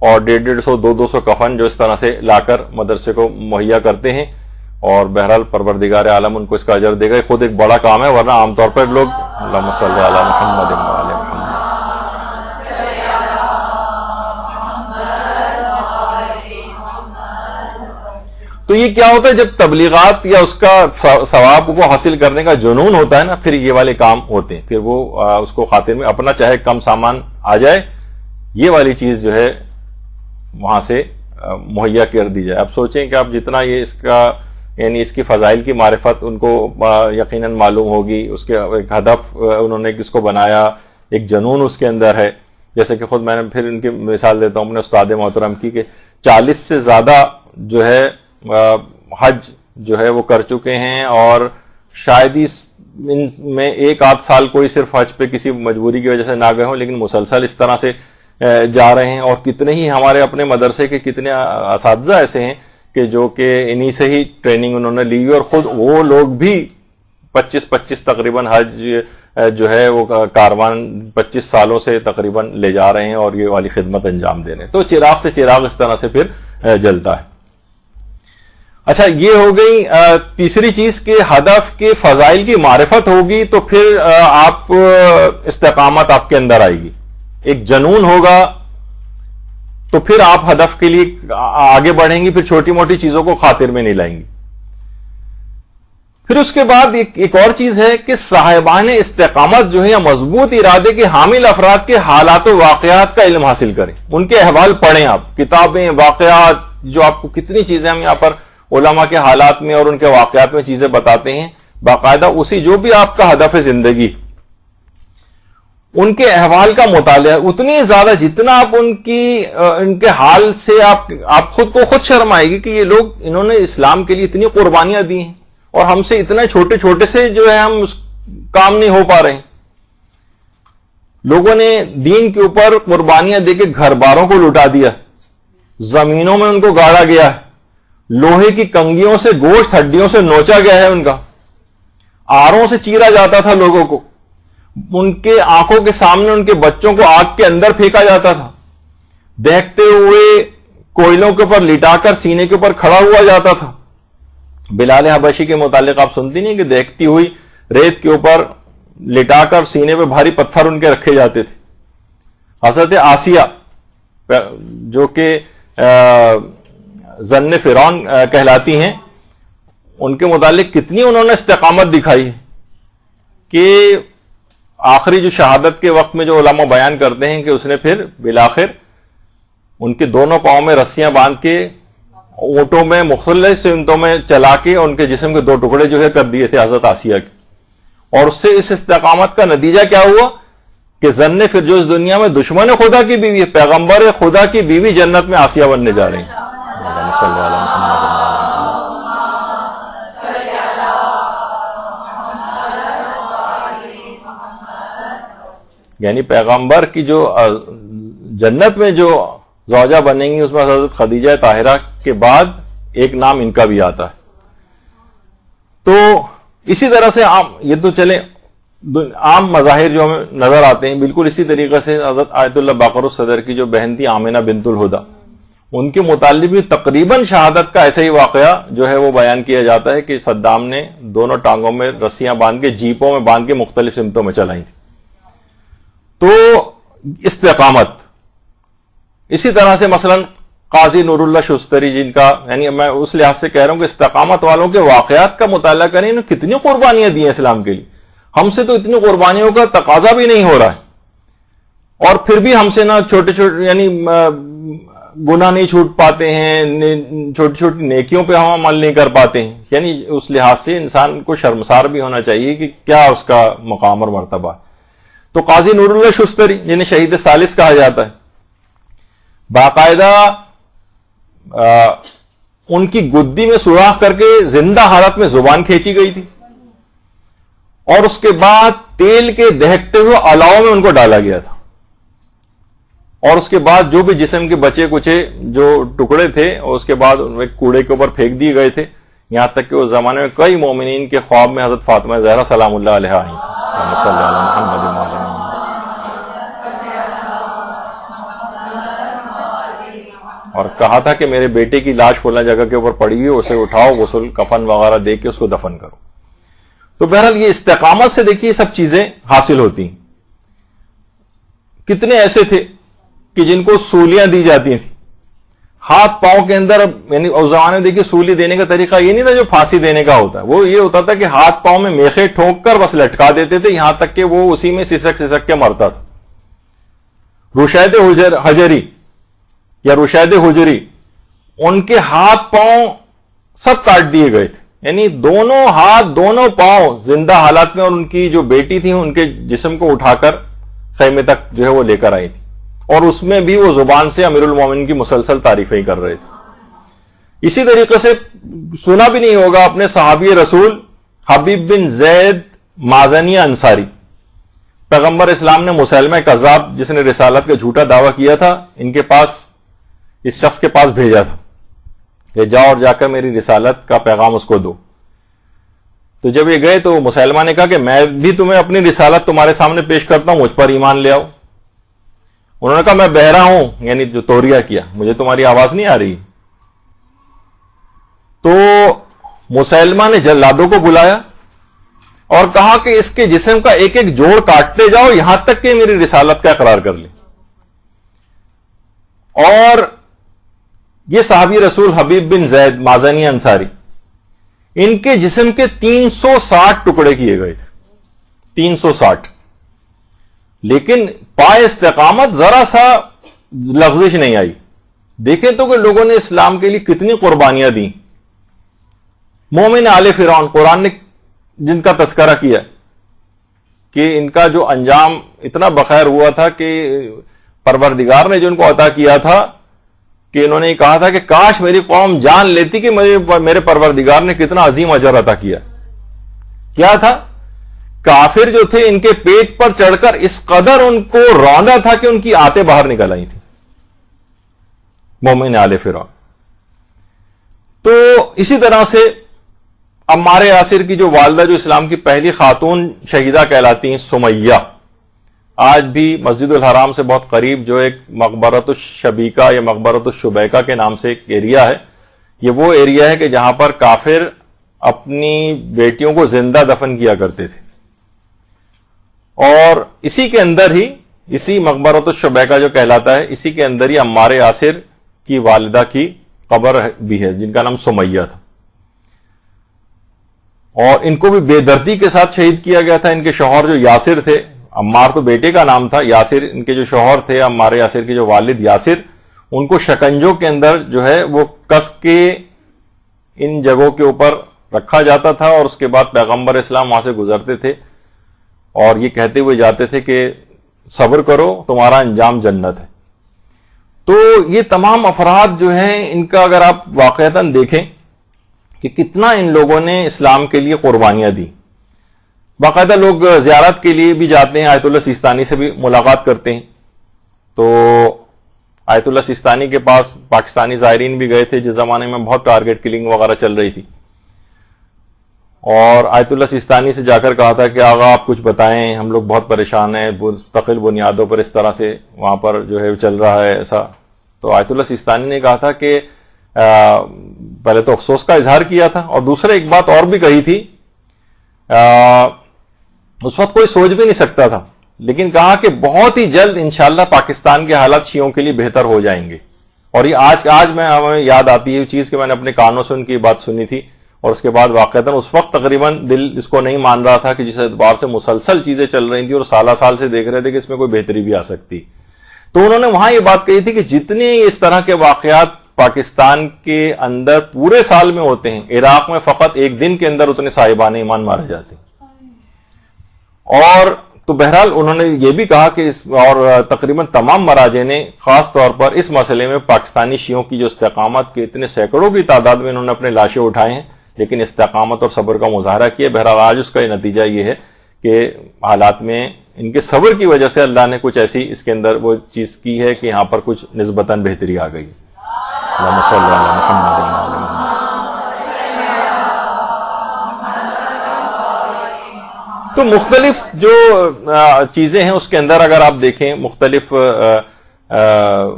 اور 150 200 کفن جو اس طرح سے لا کر مدرسے کو مہیا کرتے ہیں, اور بہرحال پروردگار عالم ان کو اس کا اجر دے گا. خود ایک بڑا کام ہے, ورنہ عام طور پر لوگ اللہم صلی علی محمد وعلی محمد. تو یہ کیا ہوتا ہے جب تبلیغات یا اس کا ثواب کو حاصل کرنے کا جنون ہوتا ہے نا, پھر یہ والے کام ہوتے ہیں, پھر وہ اس کو خاطر میں اپنا چاہے کم سامان آ جائے, یہ والی چیز جو ہے وہاں سے مہیا کر دی جائے. اب سوچیں کہ آپ جتنا یہ اس کا یعنی اس کی فضائل کی معرفت ان کو یقیناً معلوم ہوگی, اس کے ایک ہدف انہوں نے اس کو بنایا, ایک جنون اس کے اندر ہے. جیسے کہ خود میں نے پھر ان کی مثال دیتا ہوں اپنے استاد محترم کی, کہ 40 سے زیادہ جو ہے حج جو ہے وہ کر چکے ہیں, اور شاید ہی ان میں 1-8 سال کوئی صرف حج پہ کسی مجبوری کی وجہ سے نہ گئے ہوں, لیکن مسلسل اس طرح سے جا رہے ہیں. اور کتنے ہی ہمارے اپنے مدرسے کے کتنے اساتذہ ایسے ہیں کہ جو کہ انہی سے ہی ٹریننگ انہوں نے لی ہوئی, اور خود وہ لوگ بھی 25 تقریباً حج جو ہے وہ کاروان 25 سالوں سے تقریباً لے جا رہے ہیں اور یہ والی خدمت انجام دے رہے ہیں. تو چراغ سے چراغ اس طرح سے پھر جلتا ہے. اچھا یہ ہو گئی تیسری چیز کہ ہدف کے فضائل کی معرفت ہوگی تو پھر آپ استقامت آپ کے اندر آئے گی, ایک جنون ہوگا تو پھر آپ ہدف کے لیے آگے بڑھیں گی, پھر چھوٹی موٹی چیزوں کو خاطر میں نہیں لائیں گی. پھر اس کے بعد ایک اور چیز ہے کہ صاحبان استقامت جو ہے یا مضبوط ارادے کے حامل افراد کے حالات و واقعات کا علم حاصل کریں, ان کے احوال پڑھیں, آپ کتابیں واقعات جو آپ کو کتنی چیزیں ہم یہاں پر علماء کے حالات میں اور ان کے واقعات میں چیزیں بتاتے ہیں, باقاعدہ اسی جو بھی آپ کا ہدف ہے زندگی ان کے احوال کا مطالعہ اتنی زیادہ جتنا آپ ان کے حال سے آپ خود کو خود شرم آئے گی کہ یہ لوگ انہوں نے اسلام کے لیے اتنی قربانیاں دی ہیں اور ہم سے اتنے چھوٹے چھوٹے سے جو ہے ہم کام نہیں ہو پا رہے ہیں. لوگوں نے دین کے اوپر قربانیاں دے کے گھر باروں کو لٹا دیا, زمینوں میں ان کو گاڑا گیا ہے, لوہے کی کنگیوں سے گوشت ہڈیوں سے نوچا گیا ہے ان کا, آروں سے چیرا جاتا تھا لوگوں کو، ان کے آنکھوں کے سامنے ان کے بچوں کو آگ کے اندر پھینکا جاتا تھا، دہتے ہوئے کوئلوں کے اوپر لٹا کر سینے کے اوپر کھڑا ہوا جاتا تھا۔ بلال حبشی کے متعلق آپ سنتی نہیں کہ دیکھتی ہوئی ریت کے اوپر لٹا کر سینے پہ بھاری پتھر ان کے رکھے جاتے تھے۔ حضرت آسیہ جو کہ زن فرعون کہلاتی ہیں، ان کے متعلق کتنی انہوں نے استقامت دکھائی ہے کہ آخری جو شہادت کے وقت میں جو علماء بیان کرتے ہیں کہ اس نے پھر بالآخر ان کے دونوں پاؤں میں رسیاں باندھ کے اونٹوں میں مختلف سمتوں میں چلا کے ان کے جسم کے دو ٹکڑے جو ہے کر دیے تھے حضرت آسیہ کے، اور اس سے اس استقامت کا نتیجہ کیا ہوا کہ زن پھر جو اس دنیا میں دشمن خدا کی بیوی ہے، پیغمبر خدا کی بیوی جنت میں آسیہ بننے جا رہی ہیں۔ یعنی پیغمبر کی جو جنت میں جو زوجہ بنیں گی اس میں حضرت خدیجہ طاہرہ کے بعد ایک نام ان کا بھی آتا ہے۔ تو اسی طرح سے یہ تو چلے عام مظاہر جو ہمیں نظر آتے ہیں، بالکل اسی طریقے سے حضرت آیت اللہ باقر الصدر کی جو بہن تھی آمنہ بنت الہدا، ان کے متعلق بھی تقریباً شہادت کا ایسا ہی واقعہ جو ہے وہ بیان کیا جاتا ہے کہ صدام نے دونوں ٹانگوں میں رسیاں باندھ کے جیپوں میں باندھ کے مختلف سمتوں میں چلائی تھی۔ تو استقامت اسی طرح سے مثلا قاضی نور اللہ شستری جن کا، یعنی میں اس لحاظ سے کہہ رہا ہوں کہ استقامت والوں کے واقعات کا مطالعہ کریں، انہوں نے کتنی قربانیاں دی ہیں اسلام کے لیے، ہم سے تو اتنی قربانیوں کا تقاضا بھی نہیں ہو رہا ہے، اور پھر بھی ہم سے نہ چھوٹے چھوٹے یعنی گناہ نہیں چھوٹ پاتے ہیں، چھوٹی چھوٹی نیکیوں پہ ہم عمل نہیں کر پاتے ہیں۔ یعنی اس لحاظ سے انسان کو شرمسار بھی ہونا چاہیے کہ کیا اس کا مقام اور مرتبہ ہے۔ تو قاضی نور اللہ شستری جنہیں شہید ثالث کہا جاتا ہے، باقاعدہ ان کی گدی میں سوراخ کر کے زندہ حالت میں زبان کھینچی گئی تھی، اور اس کے بعد تیل کے دہکتے ہوئے الاؤ میں ان کو ڈالا گیا تھا، اور اس کے بعد جو بھی جسم کے بچے کچے جو ٹکڑے تھے اس کے بعد کوڑے کے اوپر پھینک دیے گئے تھے، یہاں تک کہ اس زمانے میں کئی مومنین کے خواب میں حضرت فاطمہ زہرا سلام اللہ علیہا آئی تھی۔ اور کہا تھا کہ میرے بیٹے کی لاش فلاں جگہ کے اوپر پڑی ہوئی، اسے اٹھاؤ، غسل کفن وغیرہ دے کے اس کو دفن کرو۔ تو بہرحال یہ استقامت سے دیکھیے سب چیزیں حاصل ہوتی ہیں۔ کتنے ایسے تھے کہ جن کو سولیاں دی جاتی تھیں ہاتھ پاؤں کے اندر، یعنی اس زمانے میں دیکھیے سولی دینے کا طریقہ یہ نہیں تھا جو پھانسی دینے کا ہوتا ہے، وہ یہ ہوتا تھا کہ ہاتھ پاؤں میں میخے ٹھونک کر بس لٹکا دیتے تھے، یہاں تک کہ وہ اسی میں سسک سسک کے مرتا تھا۔ رشید حجری یا رشید حجری، ان کے ہاتھ پاؤں سب کاٹ دیے گئے تھے، یعنی دونوں ہاتھ دونوں پاؤں زندہ حالات میں، اور ان کی جو بیٹی تھی ان کے جسم کو اٹھا کر خیمے تک جو ہے وہ لے کر آئی تھی، اور اس میں بھی وہ زبان سے امیر المومنین کی مسلسل تعریفیں کر رہے تھے۔ اسی طریقے سے سنا بھی نہیں ہوگا اپنے صحابی رسول حبیب بن زید مازنی انصاری، پیغمبر اسلام نے مسلمہ کذاب جس نے رسالت کا جھوٹا دعویٰ کیا تھا، ان کے پاس، اس شخص کے پاس بھیجا تھا کہ جاؤ اور جا کر میری رسالت کا پیغام اس کو دو۔ تو جب یہ گئے تو مسلمہ نے کہا کہ میں بھی تمہیں اپنی رسالت تمہارے سامنے پیش کرتا ہوں، مجھ پر ایمان لے آؤ۔ انہوں نے کہا میں بہرا ہوں، یعنی جو توریہ کیا، مجھے تمہاری آواز نہیں آ رہی۔ تو مسلمہ نے جلادوں کو بلایا اور کہا کہ اس کے جسم کا ایک ایک جوڑ کاٹتے جاؤ یہاں تک کہ میری رسالت کا اقرار کر لے۔ اور یہ صحابی رسول حبیب بن زید مازنی انصاری، ان کے جسم کے 360 ٹکڑے کیے گئے تھے، 360، لیکن پائے استقامت ذرا سا لغزش نہیں آئی۔ دیکھیں تو کہ لوگوں نے اسلام کے لیے کتنی قربانیاں دی۔ مومن آل فرعون، قرآن نے جن کا تذکرہ کیا کہ ان کا جو انجام اتنا بخیر ہوا تھا کہ پروردگار نے جو ان کو عطا کیا تھا کہ انہوں نے کہا تھا کہ کاش میری قوم جان لیتی کہ میرے پروردگار نے کتنا عظیم اجر عطا کیا۔ کیا تھا؟ کافر جو تھے ان کے پیٹ پر چڑھ کر اس قدر ان کو روندا تھا کہ ان کی آنتیں باہر نکل آئی تھی، مومن آل فرعون۔ تو اسی طرح سے عمار یاسر کی جو والدہ جو اسلام کی پہلی خاتون شہیدہ کہلاتی ہیں سمیہ، آج بھی مسجد الحرام سے بہت قریب جو ایک مقبرۃ الشبیکہ یا مقبرۃ الشبیکہ کے نام سے ایک ایریا ہے، یہ وہ ایریا ہے کہ جہاں پر کافر اپنی بیٹیوں کو زندہ دفن کیا کرتے تھے، اور اسی کے اندر ہی، اسی مقبرۃ الشبیکہ جو کہلاتا ہے، اسی کے اندر ہی عمار یاسر کی والدہ کی قبر بھی ہے جن کا نام سمیہ تھا، اور ان کو بھی بے دردی کے ساتھ شہید کیا گیا تھا۔ ان کے شوہر جو یاسر تھے، عمار تو بیٹے کا نام تھا، یاسر ان کے جو شوہر تھے، عمار یاسر کے جو والد یاسر، ان کو شکنجوں کے اندر جو ہے وہ کس کے ان جگہوں کے اوپر رکھا جاتا تھا، اور اس کے بعد پیغمبر اسلام وہاں سے گزرتے تھے اور یہ کہتے ہوئے جاتے تھے کہ صبر کرو تمہارا انجام جنت ہے۔ تو یہ تمام افراد جو ہیں ان کا اگر آپ واقعتاً دیکھیں کہ کتنا ان لوگوں نے اسلام کے لیے قربانیاں دی۔ باقاعدہ لوگ زیارت کے لیے بھی جاتے ہیں، آیت اللہ سیستانی سے بھی ملاقات کرتے ہیں، تو آیت اللہ سیستانی کے پاس پاکستانی زائرین بھی گئے تھے جس زمانے میں بہت ٹارگٹ کلنگ وغیرہ چل رہی تھی، اور آیت اللہ سیستانی سے جا کر کہا تھا کہ آغا آپ کچھ بتائیں، ہم لوگ بہت پریشان ہیں، مستقل بنیادوں پر اس طرح سے وہاں پر جو ہے چل رہا ہے ایسا۔ تو آیت اللہ سیستانی نے کہا تھا کہ پہلے تو افسوس کا اظہار کیا تھا، اور دوسرے ایک بات اور بھی کہی تھی، اس وقت کوئی سوچ بھی نہیں سکتا تھا، لیکن کہا کہ بہت ہی جلد انشاءاللہ پاکستان کے حالات شیعوں کے لیے بہتر ہو جائیں گے۔ اور یہ آج میں ہمیں یاد آتی ہے یہ چیز کہ میں نے اپنے کانوں سے ان کی بات سنی تھی، اور اس کے بعد واقعتاً اس وقت تقریباً دل اس کو نہیں مان رہا تھا کہ جس اعتبار سے مسلسل چیزیں چل رہی تھیں اور سالہ سال سے دیکھ رہے تھے کہ اس میں کوئی بہتری بھی آ سکتی، تو انہوں نے وہاں یہ بات کہی تھی کہ جتنے اس طرح کے واقعات پاکستان کے اندر پورے سال میں ہوتے ہیں، عراق میں فقط ایک دن کے اندر اتنے صاحبان ایمان مارے جاتے ہیں۔ اور تو بہرحال انہوں نے یہ بھی کہا کہ اور تقریباً تمام مراجع نے خاص طور پر اس مسئلے میں پاکستانی شیعوں کی جو استقامت کے اتنے سینکڑوں کی تعداد میں انہوں نے اپنے لاشیں اٹھائے ہیں، لیکن استقامت اور صبر کا مظاہرہ کیا۔ بہرحال آج اس کا یہ نتیجہ یہ ہے کہ حالات میں ان کے صبر کی وجہ سے اللہ نے کچھ ایسی اس کے اندر وہ چیز کی ہے کہ یہاں پر کچھ نسبتاً بہتری آ گئی۔ اللہم صلی علی محمد وعلی آل محمد۔ تو مختلف جو چیزیں ہیں اس کے اندر اگر آپ دیکھیں، مختلف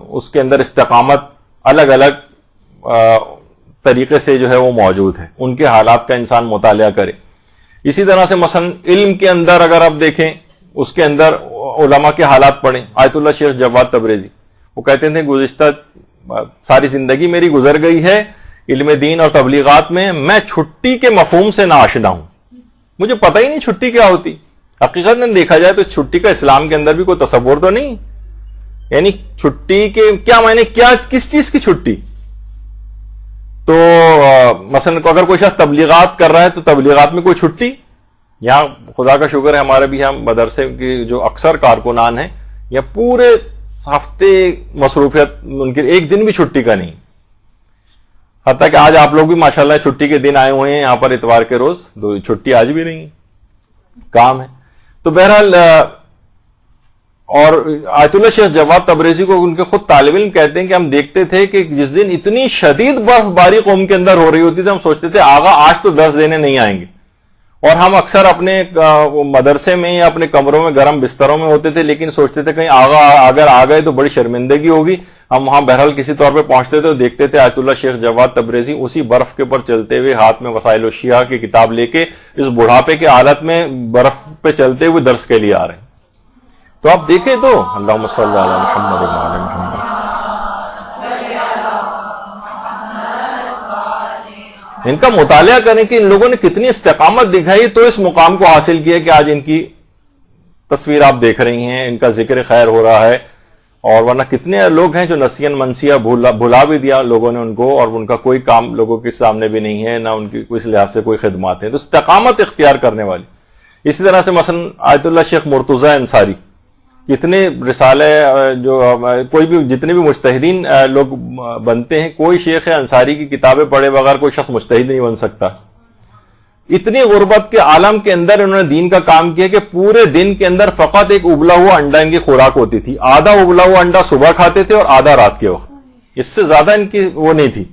اس کے اندر استقامت الگ الگ طریقے سے جو ہے وہ موجود ہے، ان کے حالات کا انسان مطالعہ کرے۔ اسی طرح سے مثلا علم کے اندر اگر آپ دیکھیں، اس کے اندر علماء کے حالات پڑھیں۔ آیت اللہ شیخ جواد تبریزی وہ کہتے تھے گزشتہ ساری زندگی میری گزر گئی ہے علم دین اور تبلیغات میں چھٹی کے مفہوم سے ناآشنا ہوں، مجھے پتہ ہی نہیں چھٹی کیا ہوتی۔ حقیقت میں دیکھا جائے تو چھٹی کا اسلام کے اندر بھی کوئی تصور تو نہیں، یعنی چھٹی کے کیا معنی، کیا کس چیز کی چھٹی؟ تو مثلا اگر کوئی شخص تبلیغات کر رہا ہے تو تبلیغات میں کوئی چھٹی؟ یہاں خدا کا شکر ہے ہمارے بھی ہم مدرسے کے جو اکثر کارکنان ہیں یا پورے ہفتے مصروفیت ان کے ایک دن بھی چھٹی کا نہیں، حتیٰ کہ آج آپ لوگ بھی ماشاءاللہ چھٹی کے دن آئے ہوئے ہیں یہاں پر اتوار کے روز، تو چھٹی آج بھی نہیں، کام ہے۔ تو بہرحال اور آیت اللہ شیخ جواد تبریزی کو ان کے خود طالب علم کہتے ہیں کہ ہم دیکھتے تھے کہ جس دن اتنی شدید برف باری قوم کے اندر ہو رہی ہوتی تھی، ہم سوچتے تھے آغا آج تو درس دینے نہیں آئیں گے، اور ہم اکثر اپنے مدرسے میں یا اپنے کمروں میں گرم بستروں میں ہوتے تھے، لیکن سوچتے تھے کہیں آغا اگر آ گئے تو بڑی شرمندگی ہوگی۔ ہم وہاں بہرحال کسی طور پہ پہنچتے تھے اور دیکھتے تھے آیت اللہ شیخ جواد تبریزی اسی برف کے اوپر چلتے ہوئے ہاتھ میں وسائل الشیعہ کی کتاب لے کے اس بڑھاپے کے حالت میں برف پہ چلتے ہوئے درس کے لیے آ رہے ہیں۔ تو آپ دیکھیں تو اللہم صلی علی محمد وعلی محمد۔ ان کا مطالعہ کریں کہ ان لوگوں نے کتنی استقامت دکھائی تو اس مقام کو حاصل کیا کہ آج ان کی تصویر آپ دیکھ رہی ہیں، ان کا ذکر خیر ہو رہا ہے، اور ورنہ کتنے لوگ ہیں جو نسین منسیہ بھلا بھی دیا لوگوں نے ان کو، اور ان کا کوئی کام لوگوں کے سامنے بھی نہیں ہے، نہ ان کی اس لحاظ سے کوئی خدمات ہیں۔ تو استقامت اختیار کرنے والی۔ اسی طرح سے مثلا آیت اللہ شیخ مرتضی انصاری، کتنے رسالے جو کوئی بھی جتنے بھی مجتہدین لوگ بنتے ہیں، کوئی شیخ انصاری کی کتابیں پڑھے بغیر کوئی شخص مجتہد نہیں بن سکتا۔ اتنی غربت کے عالم کے اندر انہوں نے دین کا کام کیا کہ پورے دن کے اندر فقط ایک ابلا ہوا انڈا ان کی خوراک ہوتی تھی، آدھا ابلا ہوا انڈا صبح کھاتے تھے اور آدھا رات کے وقت، اس سے زیادہ ان کی وہ نہیں تھی،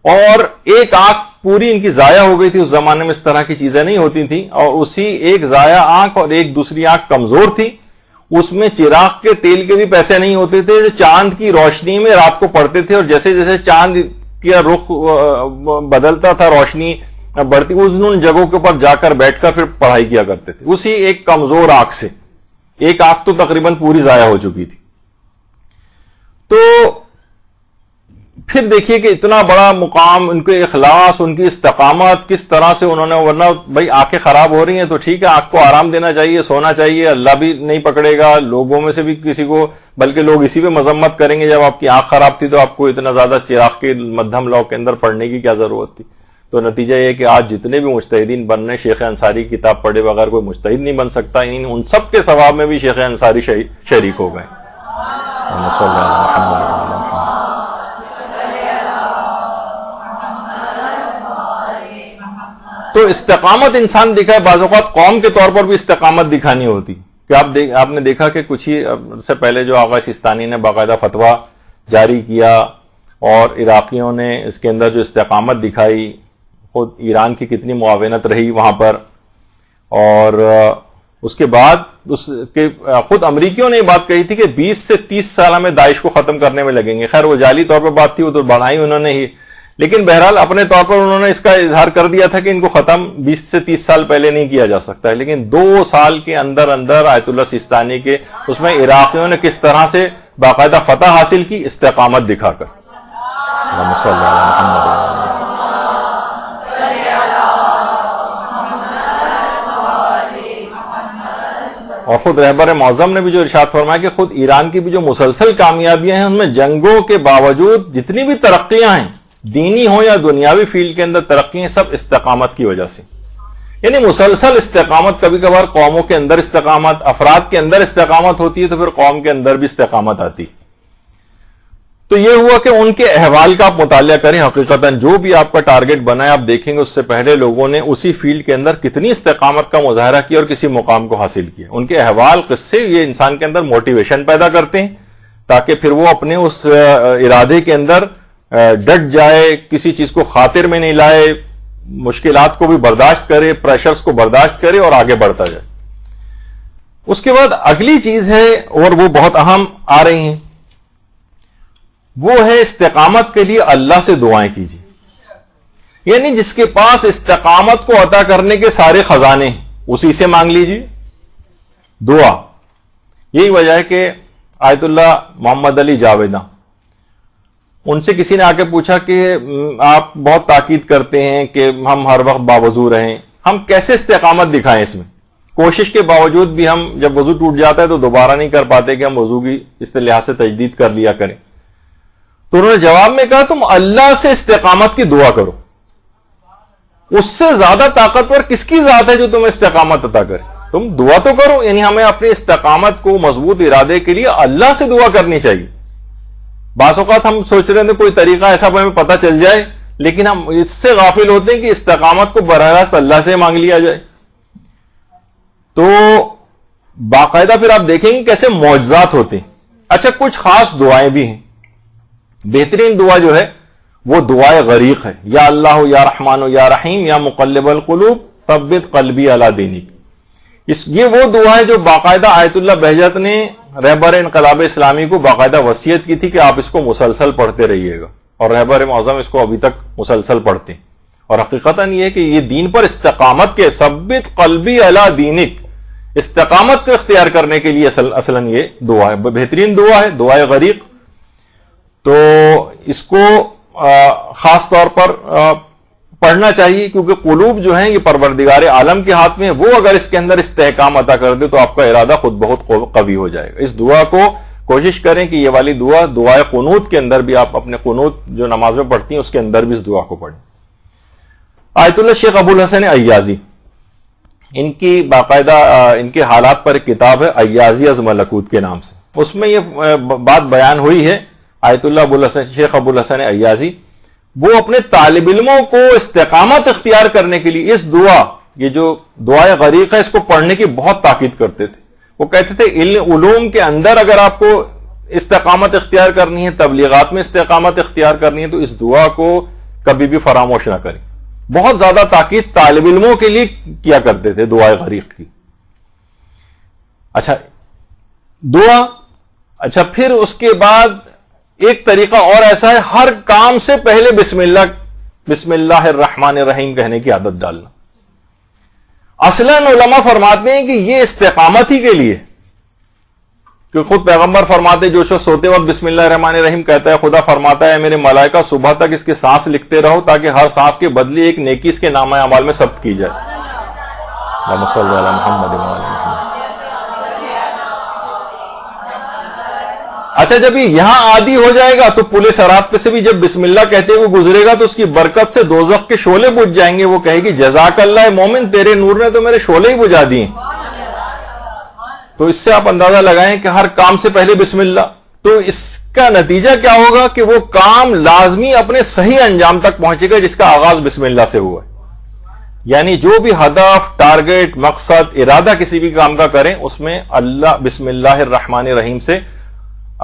اور ایک آنکھ پوری ان کی ضائع ہو گئی تھی. اس زمانے میں اس طرح کی چیزیں نہیں ہوتی تھیں, اور اسی ایک ضائع آنکھ اور ایک دوسری آنکھ کمزور تھی, اس میں چراغ کے تیل کے بھی پیسے نہیں ہوتے تھے, جو چاند کی روشنی میں رات کو پڑھتے تھے, اور جیسے جیسے چاند کا رخ بدلتا تھا, روشنی بڑھتی, ان جگہوں کے اوپر جا کر بیٹھ کر پھر پڑھائی کیا کرتے تھے, اسی ایک کمزور آنکھ سے. ایک آنکھ تو تقریباً پوری ضائع ہو چکی تھی. تو پھر دیکھیے کہ اتنا بڑا مقام, ان کے اخلاص, ان کی استقامت, کس طرح سے انہوں نے, ورنہ بھائی آنکھیں خراب ہو رہی ہیں تو ٹھیک ہے, آنکھ کو آرام دینا چاہیے, سونا چاہیے, اللہ بھی نہیں پکڑے گا, لوگوں میں سے بھی کسی کو, بلکہ لوگ اسی پہ مذمت کریں گے, جب آپ کی آنکھ خراب تھی تو آپ کو اتنا زیادہ چراغ کے مدھم لاء کے اندر پڑھنے کی کیا ضرورت تھی. تو نتیجہ یہ کہ آج جتنے بھی مجتہدین بن رہے, شیخ انصاری کی کتاب پڑھے بغیر کوئی مجتہد نہیں بن سکتا, ان سب کے ثواب میں بھی شیخ انصاری شریک ہو گئے. تو استقامت انسان دکھائے, بعض اوقات قوم کے طور پر بھی استقامت دکھانی ہوتی. کہ آپ نے دیکھا کہ کچھ ہی سے پہلے جو آغا سیستانی نے باقاعدہ فتویٰ جاری کیا, اور عراقیوں نے اس کے اندر جو استقامت دکھائی, خود ایران کی کتنی معاونت رہی وہاں پر, اور اس کے بعد خود امریکیوں نے یہ بات کہی تھی کہ 20 سے 30 سال میں داعش کو ختم کرنے میں لگیں گے. خیر وہ جعلی طور پر بات تھی, وہ تو بڑھائی انہوں نے ہی, لیکن بہرحال اپنے طور پر انہوں نے اس کا اظہار کر دیا تھا کہ ان کو ختم 20 سے 30 سال پہلے نہیں کیا جا سکتا ہے. لیکن 2 سال کے اندر آیت اللہ سیستانی کے اس میں عراقیوں نے کس طرح سے باقاعدہ فتح حاصل کی, استقامت دکھا کر. اور خود رہبر معظم نے بھی جو ارشاد فرمایا کہ خود ایران کی بھی جو مسلسل کامیابیاں ہیں, ان میں جنگوں کے باوجود جتنی بھی ترقیاں ہیں, دینی ہو یا دنیاوی فیلڈ کے اندر ترقیاں, سب استقامت کی وجہ سے. یعنی مسلسل استقامت, کبھی کبھار قوموں کے اندر استقامت, افراد کے اندر استقامت ہوتی ہے, تو پھر قوم کے اندر بھی استقامت آتی. تو یہ ہوا کہ ان کے احوال کا آپ مطالعہ کریں. حقیقتاً جو بھی آپ کا ٹارگٹ بنا ہے, آپ دیکھیں گے اس سے پہلے لوگوں نے اسی فیلڈ کے اندر کتنی استقامت کا مظاہرہ کیا اور کسی مقام کو حاصل کیا. ان کے احوال, قصے, یہ انسان کے اندر موٹیویشن پیدا کرتے ہیں, تاکہ پھر وہ اپنے اس ارادے کے اندر ڈٹ جائے, کسی چیز کو خاطر میں نہیں لائے, مشکلات کو بھی برداشت کرے, پریشرز کو برداشت کرے اور آگے بڑھتا جائے. اس کے بعد اگلی چیز ہے, اور وہ بہت اہم آ رہی ہیں, وہ ہے استقامت کے لیے اللہ سے دعائیں کیجیے. یعنی جس کے پاس استقامت کو عطا کرنے کے سارے خزانے ہیں, اسی سے مانگ لیجیے دعا. یہی وجہ ہے کہ آیت اللہ محمد علی جاویداں, ان سے کسی نے آ کے پوچھا کہ آپ بہت تاکید کرتے ہیں کہ ہم ہر وقت باوضو رہیں, ہم کیسے استقامت دکھائیں اس میں؟ کوشش کے باوجود بھی ہم جب وضو ٹوٹ جاتا ہے تو دوبارہ نہیں کر پاتے کہ ہم وضو کی اس لحاظ سے تجدید کر لیا کریں. تو انہوں نے جواب میں کہا, تم اللہ سے استقامت کی دعا کرو, اس سے زیادہ طاقتور کس کی ذات ہے جو تمہیں استقامت عطا کرے؟ تم دعا تو کرو. یعنی ہمیں اپنی استقامت کو مضبوط ارادے کے لیے اللہ سے دعا کرنی چاہیے. بعض اوقات ہم سوچ رہے ہیں کوئی طریقہ ایسا ہمیں پتہ چل جائے, لیکن ہم اس سے غافل ہوتے ہیں کہ استقامت کو براہ راست اللہ سے مانگ لیا جائے. تو باقاعدہ پھر آپ دیکھیں گے کیسے معجزات ہوتے ہیں. اچھا, کچھ خاص دعائیں بھی ہیں. بہترین دعا جو ہے وہ دعائے غریق ہے, یا اللہ یا رحمان یا رحیم یا مقلب القلوب ثبت قلبی علی دینک. یہ وہ دعا ہے جو باقاعدہ آیت اللہ بہجت نے رہبر انقلاب اسلامی کو باقاعدہ وصیت کی تھی کہ آپ اس کو مسلسل پڑھتے رہیے گا, اور رہبر معظم اس کو ابھی تک مسلسل پڑھتے ہیں. اور حقیقتاً یہ ہے کہ یہ دین پر استقامت کے, ثبت قلبی علی دینک, استقامت کو اختیار کرنے کے لیے اصلاً یہ دعا ہے, بہترین دعا ہے, دعائے غریق. تو اس کو خاص طور پر پڑھنا چاہیے, کیونکہ قلوب جو ہیں یہ پروردگار عالم کے ہاتھ میں, وہ اگر اس کے اندر استحکام عطا کر دے تو آپ کا ارادہ خود بہت قوی ہو جائے گا. اس دعا کو کوشش کریں کہ یہ والی دعا دعائے قنوت کے اندر بھی, آپ اپنے قنوت جو نماز میں پڑھتی ہیں اس کے اندر بھی اس دعا کو پڑھیں. آیت اللہ شیخ ابو الحسن عیاضی, ان کی باقاعدہ ان کے حالات پر ایک کتاب ہے ایاضی از ملکوت کے نام سے. اس میں یہ بات بیان ہوئی ہے. آیت اللہ شیخ ابو الحسن عیاضی وہ اپنے طالب علموں کو استقامت اختیار کرنے کے لیے اس دعا, یہ جو دعائے غریق ہے, اس کو پڑھنے کی بہت تاکید کرتے تھے. وہ کہتے تھے علوم کے اندر اگر آپ کو استقامت اختیار کرنی ہے, تبلیغات میں استقامت اختیار کرنی ہے, تو اس دعا کو کبھی بھی فراموش نہ کریں. بہت زیادہ تاکید طالب علموں کے لیے کیا کرتے تھے دعائے غریق کی. اچھا دعا. اچھا پھر اس کے بعد ایک طریقہ اور ایسا ہے, ہر کام سے پہلے بسم اللہ الرحمن الرحیم کہنے کی عادت ڈالنا. اصلاً علماء فرماتے ہیں کہ یہ استقامت ہی کے لیے, کیونکہ خود پیغمبر فرماتے جو شخص سوتے وقت بسم اللہ الرحمن الرحیم کہتا ہے, خدا فرماتا ہے میرے ملائکہ صبح تک اس کے سانس لکھتے رہو تاکہ ہر سانس کے بدلے ایک نیکی اس کے نامہ اعمال میں ثبت کی جائے. اللہم صلی علی محمد و علی محمد. اچھا جب یہ یہاں عادی ہو جائے گا تو پل صراط پہ سے بھی جب بسم اللہ کہتے ہوئے گزرے گا تو اس کی برکت سے دوزخ کے شعلے بجھ جائیں گے. وہ کہے گی جزاک اللہ مومن, تیرے نور نے تو میرے شعلے ہی بجھا دیے. تو اس سے آپ اندازہ لگائیں کہ ہر کام سے پہلے بسم اللہ. تو اس کا نتیجہ کیا ہوگا کہ وہ کام لازمی اپنے صحیح انجام تک پہنچے گا جس کا آغاز بسم اللہ سے ہوا ہے. یعنی جو بھی ہدف, ٹارگٹ, مقصد, ارادہ کسی بھی کام کا کریں اس میں اللہ بسم اللہ الرحمن الرحیم سے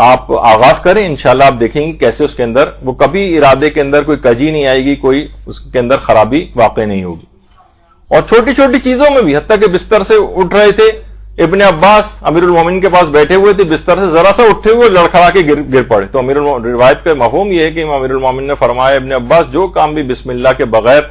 آپ آغاز کریں. انشاءاللہ آپ دیکھیں گے کیسے اس کے اندر وہ کبھی ارادے کے اندر کوئی کجی نہیں آئے گی, کوئی اس کے اندر خرابی واقع نہیں ہوگی. اور چھوٹی چھوٹی چیزوں میں بھی, حتیٰ کہ بستر سے اٹھ رہے تھے, ابن عباس امیر المومنین کے پاس بیٹھے ہوئے تھے, بستر سے ذرا سا اٹھے ہوئے لڑکھڑا کے گر پڑے. تو روایت کا مفہوم یہ ہے کہ امیر المومنین نے فرمایا ابن عباس جو کام بھی بسم اللہ کے بغیر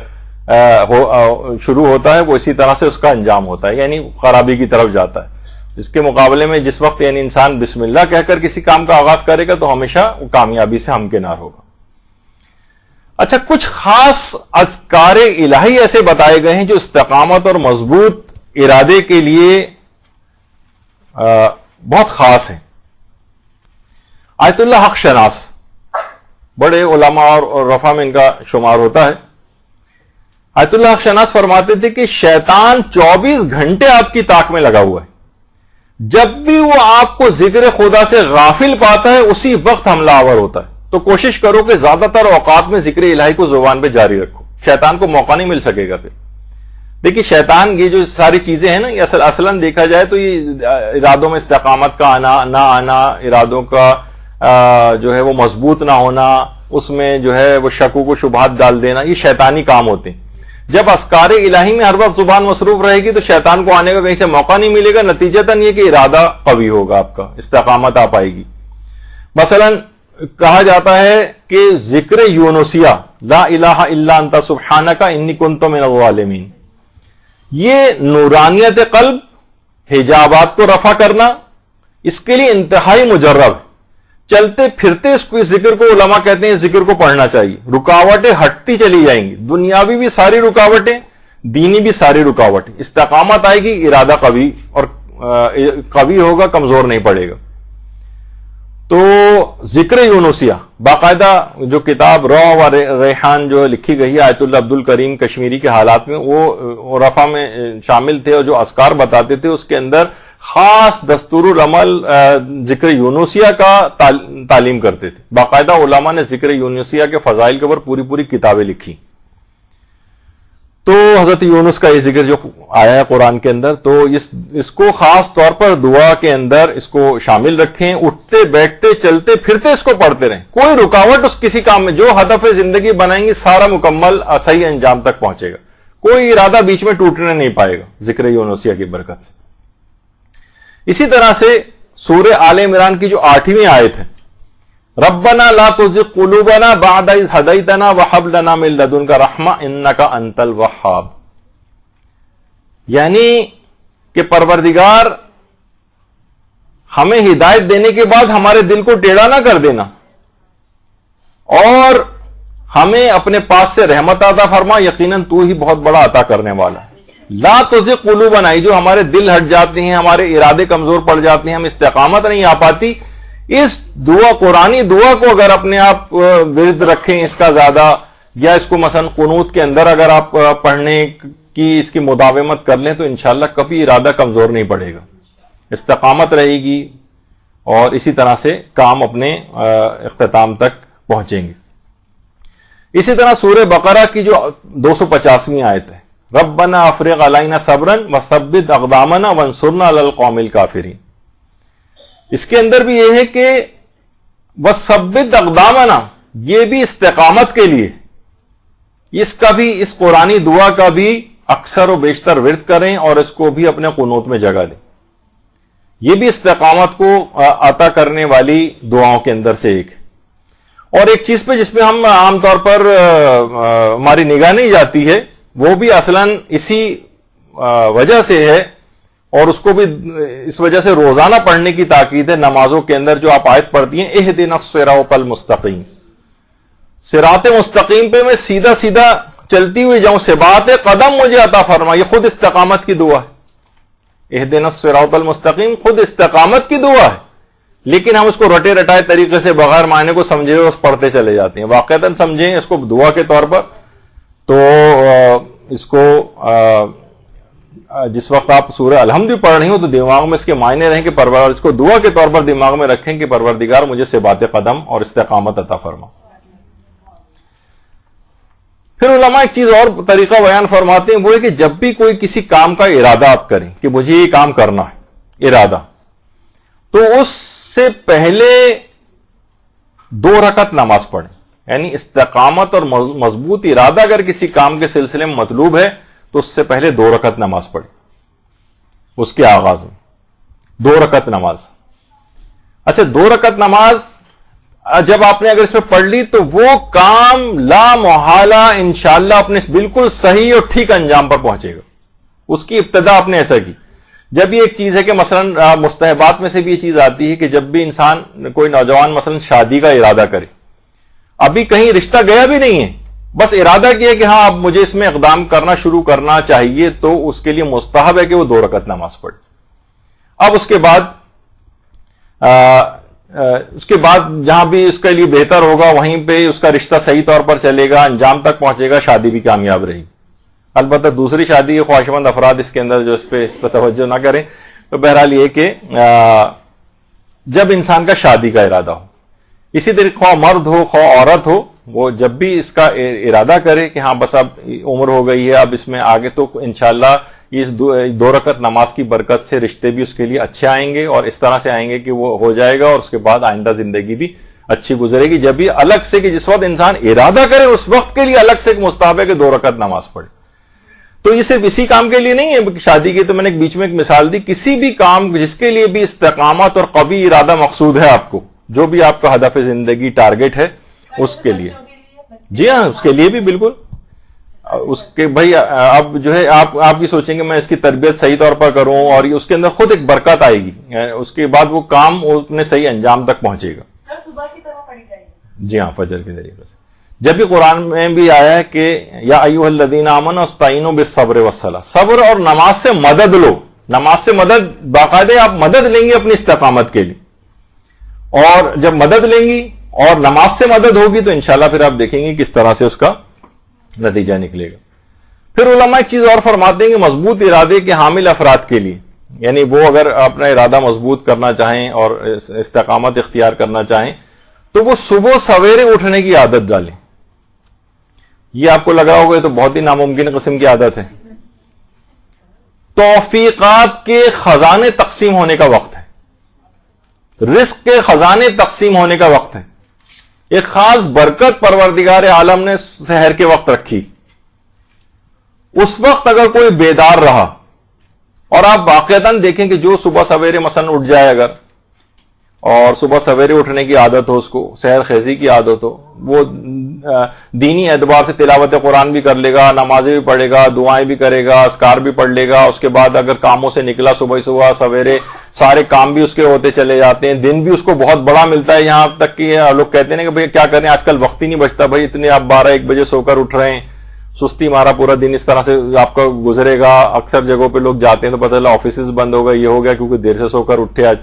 شروع ہوتا ہے وہ اسی طرح سے اس کا انجام ہوتا ہے, یعنی خرابی کی طرف جاتا ہے. اس کے مقابلے میں جس وقت یعنی انسان بسم اللہ کہہ کر کسی کام کا آغاز کرے گا تو ہمیشہ وہ کامیابی سے ہمکنار ہوگا. اچھا کچھ خاص اذکار الہی ایسے بتائے گئے ہیں جو استقامت اور مضبوط ارادے کے لیے بہت خاص ہیں. آیت اللہ حق شناس بڑے علماء اور رفع میں ان کا شمار ہوتا ہے. آیت اللہ حق شناس فرماتے تھے کہ شیطان 24 گھنٹے آپ کی طاق میں لگا ہوا ہے, جب بھی وہ آپ کو ذکر خدا سے غافل پاتا ہے اسی وقت حملہ آور ہوتا ہے. تو کوشش کرو کہ زیادہ تر اوقات میں ذکر الہی کو زبان پہ جاری رکھو, شیطان کو موقع نہیں مل سکے گا. پھر دیکھیے شیطان یہ جو ساری چیزیں ہیں نا, یہ اصلاً دیکھا جائے تو یہ ارادوں میں استقامت کا آنا نہ آنا, ارادوں کا جو ہے وہ مضبوط نہ ہونا, اس میں جو ہے وہ شکوک و شبہات ڈال دینا, یہ شیطانی کام ہوتے ہیں. جب اذکار الہی میں ہر وقت زبان مصروف رہے گی تو شیطان کو آنے کا کہیں سے موقع نہیں ملے گا. نتیجتاً یہ کہ ارادہ قوی ہوگا, آپ کا استقامت آ پائے گی. مثلاً کہا جاتا ہے کہ ذکر یونسیہ لا الہ الا انت سبحانک انی کنت من الظالمین, یہ نورانیت قلب, حجابات کو رفع کرنا, اس کے لیے انتہائی مجرب ہے. چلتے پھرتے اس ذکر کو علماء کہتے ہیں ذکر کو پڑھنا چاہیے. رکاوٹیں ہٹتی چلی جائیں گی, دنیاوی بھی ساری رکاوٹیں, دینی بھی ساری رکاوٹیں. استقامت آئے گی, ارادہ قوی اور قوی ہوگا, کمزور نہیں پڑے گا. تو ذکر یونسیہ باقاعدہ جو کتاب رو و ریحان جو لکھی گئی ہے آیت اللہ عبد الکریم کشمیری کے حالات میں, وہ رفع میں شامل تھے اور جو اذکار بتاتے تھے اس کے اندر خاص دستور العمل ذکر یونسیہ کا تعلیم کرتے تھے. باقاعدہ علماء نے ذکر یونسیہ کے فضائل کے اوپر پوری پوری کتابیں لکھی. تو حضرت یونس کا یہ ذکر جو آیا ہے قرآن کے اندر, تو اس کو خاص طور پر دعا کے اندر اس کو شامل رکھیں. اٹھتے بیٹھتے چلتے پھرتے اس کو پڑھتے رہیں. کوئی رکاوٹ اس کسی کام میں, جو ہدف زندگی بنائیں گے سارا مکمل صحیح انجام تک پہنچے گا. کوئی ارادہ بیچ میں ٹوٹنے نہیں پائے گا ذکر یونسیہ کی برکت سے. اسی طرح سے سورہ آل عمران کی جو 8ویں آیت ہے, ربنا لا تزغ قلوبنا بعد اذ ہدیتنا وہب لنا من لدنک رحمہ انک انت الوہاب, یعنی کہ پروردگار ہمیں ہدایت دینے کے بعد ہمارے دل کو ٹیڑھا نہ کر دینا اور ہمیں اپنے پاس سے رحمت عطا فرما, یقیناً تو ہی بہت بڑا عطا کرنے والا ہے. لا تزغ قلوبنا, جو ہمارے دل ہٹ جاتے ہیں, ہمارے ارادے کمزور پڑ جاتے ہیں, ہم استقامت نہیں آ پاتی, اس دعا قرآنی دعا کو اگر اپنے آپ ورد رکھیں اس کا زیادہ, یا اس کو مثلا قنوت کے اندر اگر آپ پڑھنے کی اس کی مداومت کر لیں تو انشاءاللہ کبھی ارادہ کمزور نہیں پڑے گا, استقامت رہے گی اور اسی طرح سے کام اپنے اختتام تک پہنچیں گے. اسی طرح سورہ بقرہ کی جو 250ویں آیت ہے, ربنا افرغ علینا صبرا وثبت اقدامنا وانصرنا علی القوم الکافرین, اس کے اندر بھی یہ ہے کہ وثبت اقدامنا, یہ بھی استقامت کے لیے, اس کا بھی, اس قرآنی دعا کا بھی اکثر و بیشتر ورد کریں اور اس کو بھی اپنے قنوت میں جگہ دیں. یہ بھی استقامت کو عطا کرنے والی دعاؤں کے اندر سے ایک ہے. اور ایک چیز پہ جس پہ ہم عام طور پر ہماری نگاہ نہیں جاتی ہے, وہ بھی اصلاً اسی وجہ سے ہے, اور اس کو بھی اس وجہ سے روزانہ پڑھنے کی تاکید ہے نمازوں کے اندر. جو آپ آیت پڑھتی ہیں, اہدنا الصراط المستقیم, صراط مستقیم پہ میں سیدھا سیدھا چلتی ہوئی جاؤں, ثبات قدم مجھے عطا فرما. یہ خود استقامت کی دعا ہے. اہدنا الصراط المستقیم خود استقامت کی دعا ہے, لیکن ہم اس کو رٹے رٹائے طریقے سے بغیر معنی کو سمجھے ہوئے پڑھتے چلے جاتے ہیں. واقعتاً سمجھیں اس کو دعا کے طور پر, تو اس کو جس وقت آپ سورہ الحمد بھی پڑھ رہی ہوں تو دماغ میں اس کے معنی رہیں کہ پروردگار, اس کو دعا کے طور پر دماغ میں رکھیں کہ پروردگار مجھے ثبات قدم اور استقامت عطا فرما. پھر علماء ایک چیز اور طریقہ بیان فرماتے ہیں, وہ ہے کہ جب بھی کوئی کسی کام کا ارادہ آپ کریں کہ مجھے یہ کام کرنا ہے, ارادہ, تو اس سے پہلے 2 رکعت نماز پڑھیں. یعنی استقامت اور مضبوط ارادہ اگر کسی کام کے سلسلے میں مطلوب ہے تو اس سے پہلے 2 رکعت نماز پڑھیں. اس کے آغاز میں 2 رکعت نماز. اچھا, 2 رکعت نماز جب آپ نے اگر اس میں پڑھ لی تو وہ کام لا محالہ انشاءاللہ اپنے بالکل صحیح اور ٹھیک انجام پر پہنچے گا. اس کی ابتدا آپ نے ایسا کی. جب یہ ایک چیز ہے کہ مثلا مستحبات میں سے بھی یہ چیز آتی ہے کہ جب بھی انسان, کوئی نوجوان مثلا شادی کا ارادہ کرے, ابھی کہیں رشتہ گیا بھی نہیں ہے, بس ارادہ کیا کہ ہاں اب مجھے اس میں اقدام کرنا شروع کرنا چاہیے, تو اس کے لیے مستحب ہے کہ وہ 2 رکعت نماز پڑھے. اب اس کے بعد جہاں بھی اس کے لیے بہتر ہوگا وہیں پہ اس کا رشتہ صحیح طور پر چلے گا, انجام تک پہنچے گا, شادی بھی کامیاب رہے گی. البتہ دوسری شادی کے خواہشمند افراد اس کے اندر جو اس پہ توجہ نہ کریں. تو بہرحال یہ کہ جب انسان کا شادی کا ارادہ ہو, اسی طریقے خواہ مرد ہو خواہ عورت ہو, وہ جب بھی اس کا ارادہ کرے کہ ہاں بس اب عمر ہو گئی ہے, اب اس میں آگے تو انشاءاللہ اس 2 رکعت نماز کی برکت سے رشتے بھی اس کے لیے اچھے آئیں گے, اور اس طرح سے آئیں گے کہ وہ ہو جائے گا, اور اس کے بعد آئندہ زندگی بھی اچھی گزرے گی. جب بھی الگ سے کہ جس وقت انسان ارادہ کرے اس وقت کے لیے الگ سے ایک مستحب ہے کہ 2 رکعت نماز پڑھے. تو یہ صرف اسی کام کے لیے نہیں ہے شادی کی, تو میں نے بیچ میں ایک مثال دی, کسی بھی کام جس کے لیے بھی استقامت اور قوی ارادہ مقصود ہے آپ کو, جو بھی آپ کا ہدف زندگی ٹارگٹ ہے اس کے لیے, جی ہاں اس کے لیے بھی بالکل. اس کے بھائی اب جو ہے آپ کی سوچیں گے میں اس کی تربیت صحیح طور پر کروں, اور اس کے اندر خود ایک برکت آئے گی, اس کے بعد وہ کام اپنے صحیح انجام تک پہنچے گا. صبح کی طرح پڑھی جائے گی, جی ہاں فجر کے طریقے سے. جب بھی قرآن میں بھی آیا ہے کہ یا ایھا الذین آمنوا استعینوا بالصبر والصلاۃ, صبر اور نماز سے مدد لو. نماز سے مدد باقاعدہ آپ مدد لیں گے اپنی استقامت کے لیے, اور جب مدد لیں گی اور نماز سے مدد ہوگی تو انشاءاللہ پھر آپ دیکھیں گے کس طرح سے اس کا نتیجہ نکلے گا. پھر علماء ایک چیز اور فرماتے ہیں کہ مضبوط ارادے کے حامل افراد کے لیے, یعنی وہ اگر اپنا ارادہ مضبوط کرنا چاہیں اور استقامت اختیار کرنا چاہیں تو وہ صبح سویرے اٹھنے کی عادت ڈالیں. یہ آپ کو لگا ہوگا یہ تو بہت ہی ناممکن قسم کی عادت ہے. توفیقات کے خزانے تقسیم ہونے کا وقت ہے, رزق کے خزانے تقسیم ہونے کا وقت ہے. ایک خاص برکت پروردگار عالم نے سحر کے وقت رکھی. اس وقت اگر کوئی بیدار رہا, اور آپ واقعتاً دیکھیں کہ جو صبح سویرے مثلا اٹھ جائے اگر, اور صبح سویرے اٹھنے کی عادت ہو, اس کو سحر خیزی کی عادت ہو, وہ دینی اعتبار سے تلاوت قرآن بھی کر لے گا, نمازیں بھی پڑھے گا, دعائیں بھی کرے گا, اذکار بھی پڑھ لے گا. اس کے بعد اگر کاموں سے نکلا صبح سویرے, سارے کام بھی اس کے ہوتے چلے جاتے ہیں, دن بھی اس کو بہت بڑا ملتا ہے. یہاں تک کہ لوگ کہتے ہیں کہ بھئی کیا کریں, آج کل وقت ہی نہیں بچتا بھائی, اتنے آپ 12-1 بجے سو کر اٹھ رہے ہیں, سستی مارا پورا دن اس طرح سے آپ کا گزرے گا. اکثر جگہوں پہ لوگ جاتے ہیں تو پتہ چلا آفیسز بند ہو گئے, یہ ہو گیا کیونکہ دیر سے سو کر اٹھے آج,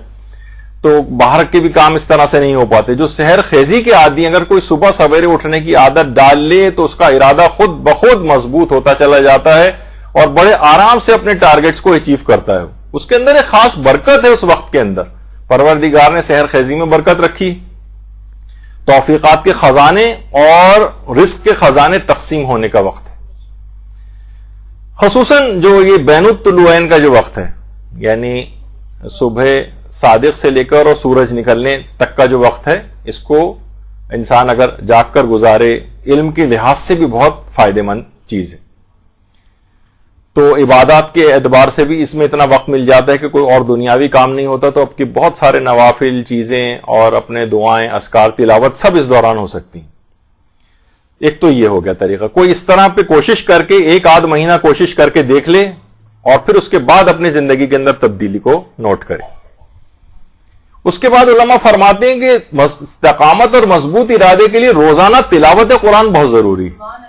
تو باہر کے بھی کام اس طرح سے نہیں ہو پاتے. جو سحر خیزی کے عادی ہیں, اگر کوئی صبح سویرے اٹھنے کی عادت ڈال لے تو اس کا ارادہ خود بخود مضبوط ہوتا چلا جاتا ہے, اور بڑے آرام سے اپنے ٹارگٹس کو اچیو کرتا ہے. اس کے اندر ایک خاص برکت ہے. اس وقت کے اندر پروردگار نے سحر خیزی میں برکت رکھی. توفیقات کے خزانے اور رزق کے خزانے تقسیم ہونے کا وقت ہے. خصوصاً جو یہ بین الطلوعین کا جو وقت ہے, یعنی صبح صادق سے لے کر اور سورج نکلنے تک کا جو وقت ہے, اس کو انسان اگر جاگ کر گزارے, علم کے لحاظ سے بھی بہت فائدہ مند چیز ہے. تو عبادات کے اعتبار سے بھی اس میں اتنا وقت مل جاتا ہے کہ کوئی اور دنیاوی کام نہیں ہوتا, تو اب کی بہت سارے نوافل چیزیں اور اپنے دعائیں, اذکار, تلاوت سب اس دوران ہو سکتی ہیں. ایک تو یہ ہو گیا طریقہ. کوئی اس طرح پہ کوشش کر کے ایک آدھ مہینہ کوشش کر کے دیکھ لے اور پھر اس کے بعد اپنی زندگی کے اندر تبدیلی کو نوٹ کرے. اس کے بعد علماء فرماتے ہیں کہ استقامت اور مضبوط ارادے کے لیے روزانہ تلاوت قرآن بہت ضروری ہے,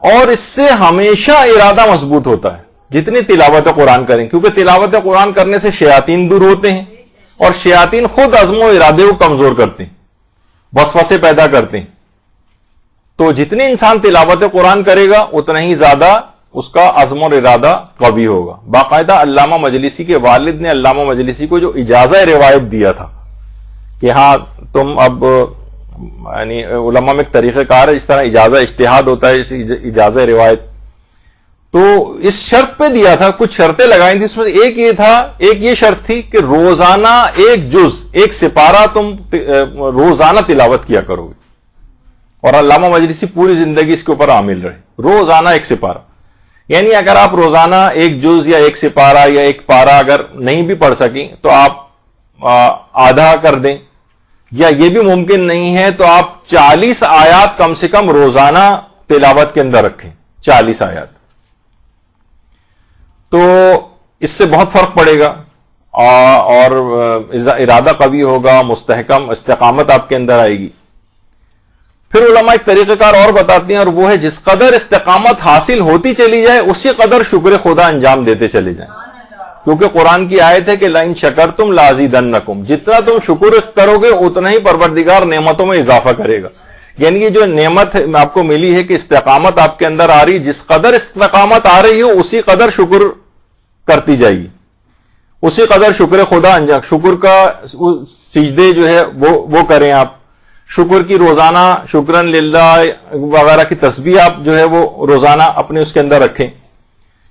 اور اس سے ہمیشہ ارادہ مضبوط ہوتا ہے جتنی تلاوت قرآن کریں, کیونکہ تلاوت قرآن کرنے سے شیاطین دور ہوتے ہیں, اور شیاطین خود عزم و ارادے کو کمزور کرتے ہیں, وسوسے پیدا کرتے ہیں. تو جتنے انسان تلاوت قرآن کرے گا اتنا ہی زیادہ اس کا عزم اور ارادہ قوی ہوگا. باقاعدہ علامہ مجلسی کے والد نے علامہ مجلسی کو جو اجازہ روایت دیا تھا کہ ہاں تم اب یعنی علماء میں ایک طریقہ کار ہے, اس طرح اجازہ اجتہاد ہوتا ہے, اجازہ روایت, تو اس شرط پہ دیا تھا, کچھ شرطیں لگائی تھی. اس میں ایک یہ شرط تھی کہ روزانہ ایک جز, ایک سپارہ تم روزانہ تلاوت کیا کرو گے. اور علامہ مجلسی پوری زندگی اس کے اوپر عامل رہے, روزانہ ایک سپارہ. یعنی اگر آپ روزانہ ایک جز یا ایک سپارہ یا ایک پارہ اگر نہیں بھی پڑھ سکیں تو آپ آدھا کر دیں, یا یہ بھی ممکن نہیں ہے تو آپ 40 آیات کم سے کم روزانہ تلاوت کے اندر رکھیں, 40 آیات. تو اس سے بہت فرق پڑے گا اور ارادہ قوی ہوگا, مستحکم استقامت آپ کے اندر آئے گی. پھر علماء ایک طریقہ کار اور بتاتے ہیں, اور وہ ہے جس قدر استقامت حاصل ہوتی چلی جائے اسی قدر شکر خدا انجام دیتے چلے جائیں. کیونکہ قرآن کی آیت ہے کہ لئن شکرتم لازیدنکم, جتنا تم شکر کرو گے اتنا ہی پروردگار نعمتوں میں اضافہ کرے گا. یعنی یہ جو نعمت آپ کو ملی ہے کہ استقامت آپ کے اندر آ رہی, جس قدر استقامت آ رہی ہو اسی قدر شکر کرتی جائے گی, اسی قدر شکر خدا انجام, شکر کا سجدے جو ہے وہ کریں آپ, شکر کی روزانہ شکرن للہ وغیرہ کی تسبیح آپ جو ہے وہ روزانہ اپنے اس کے اندر رکھیں.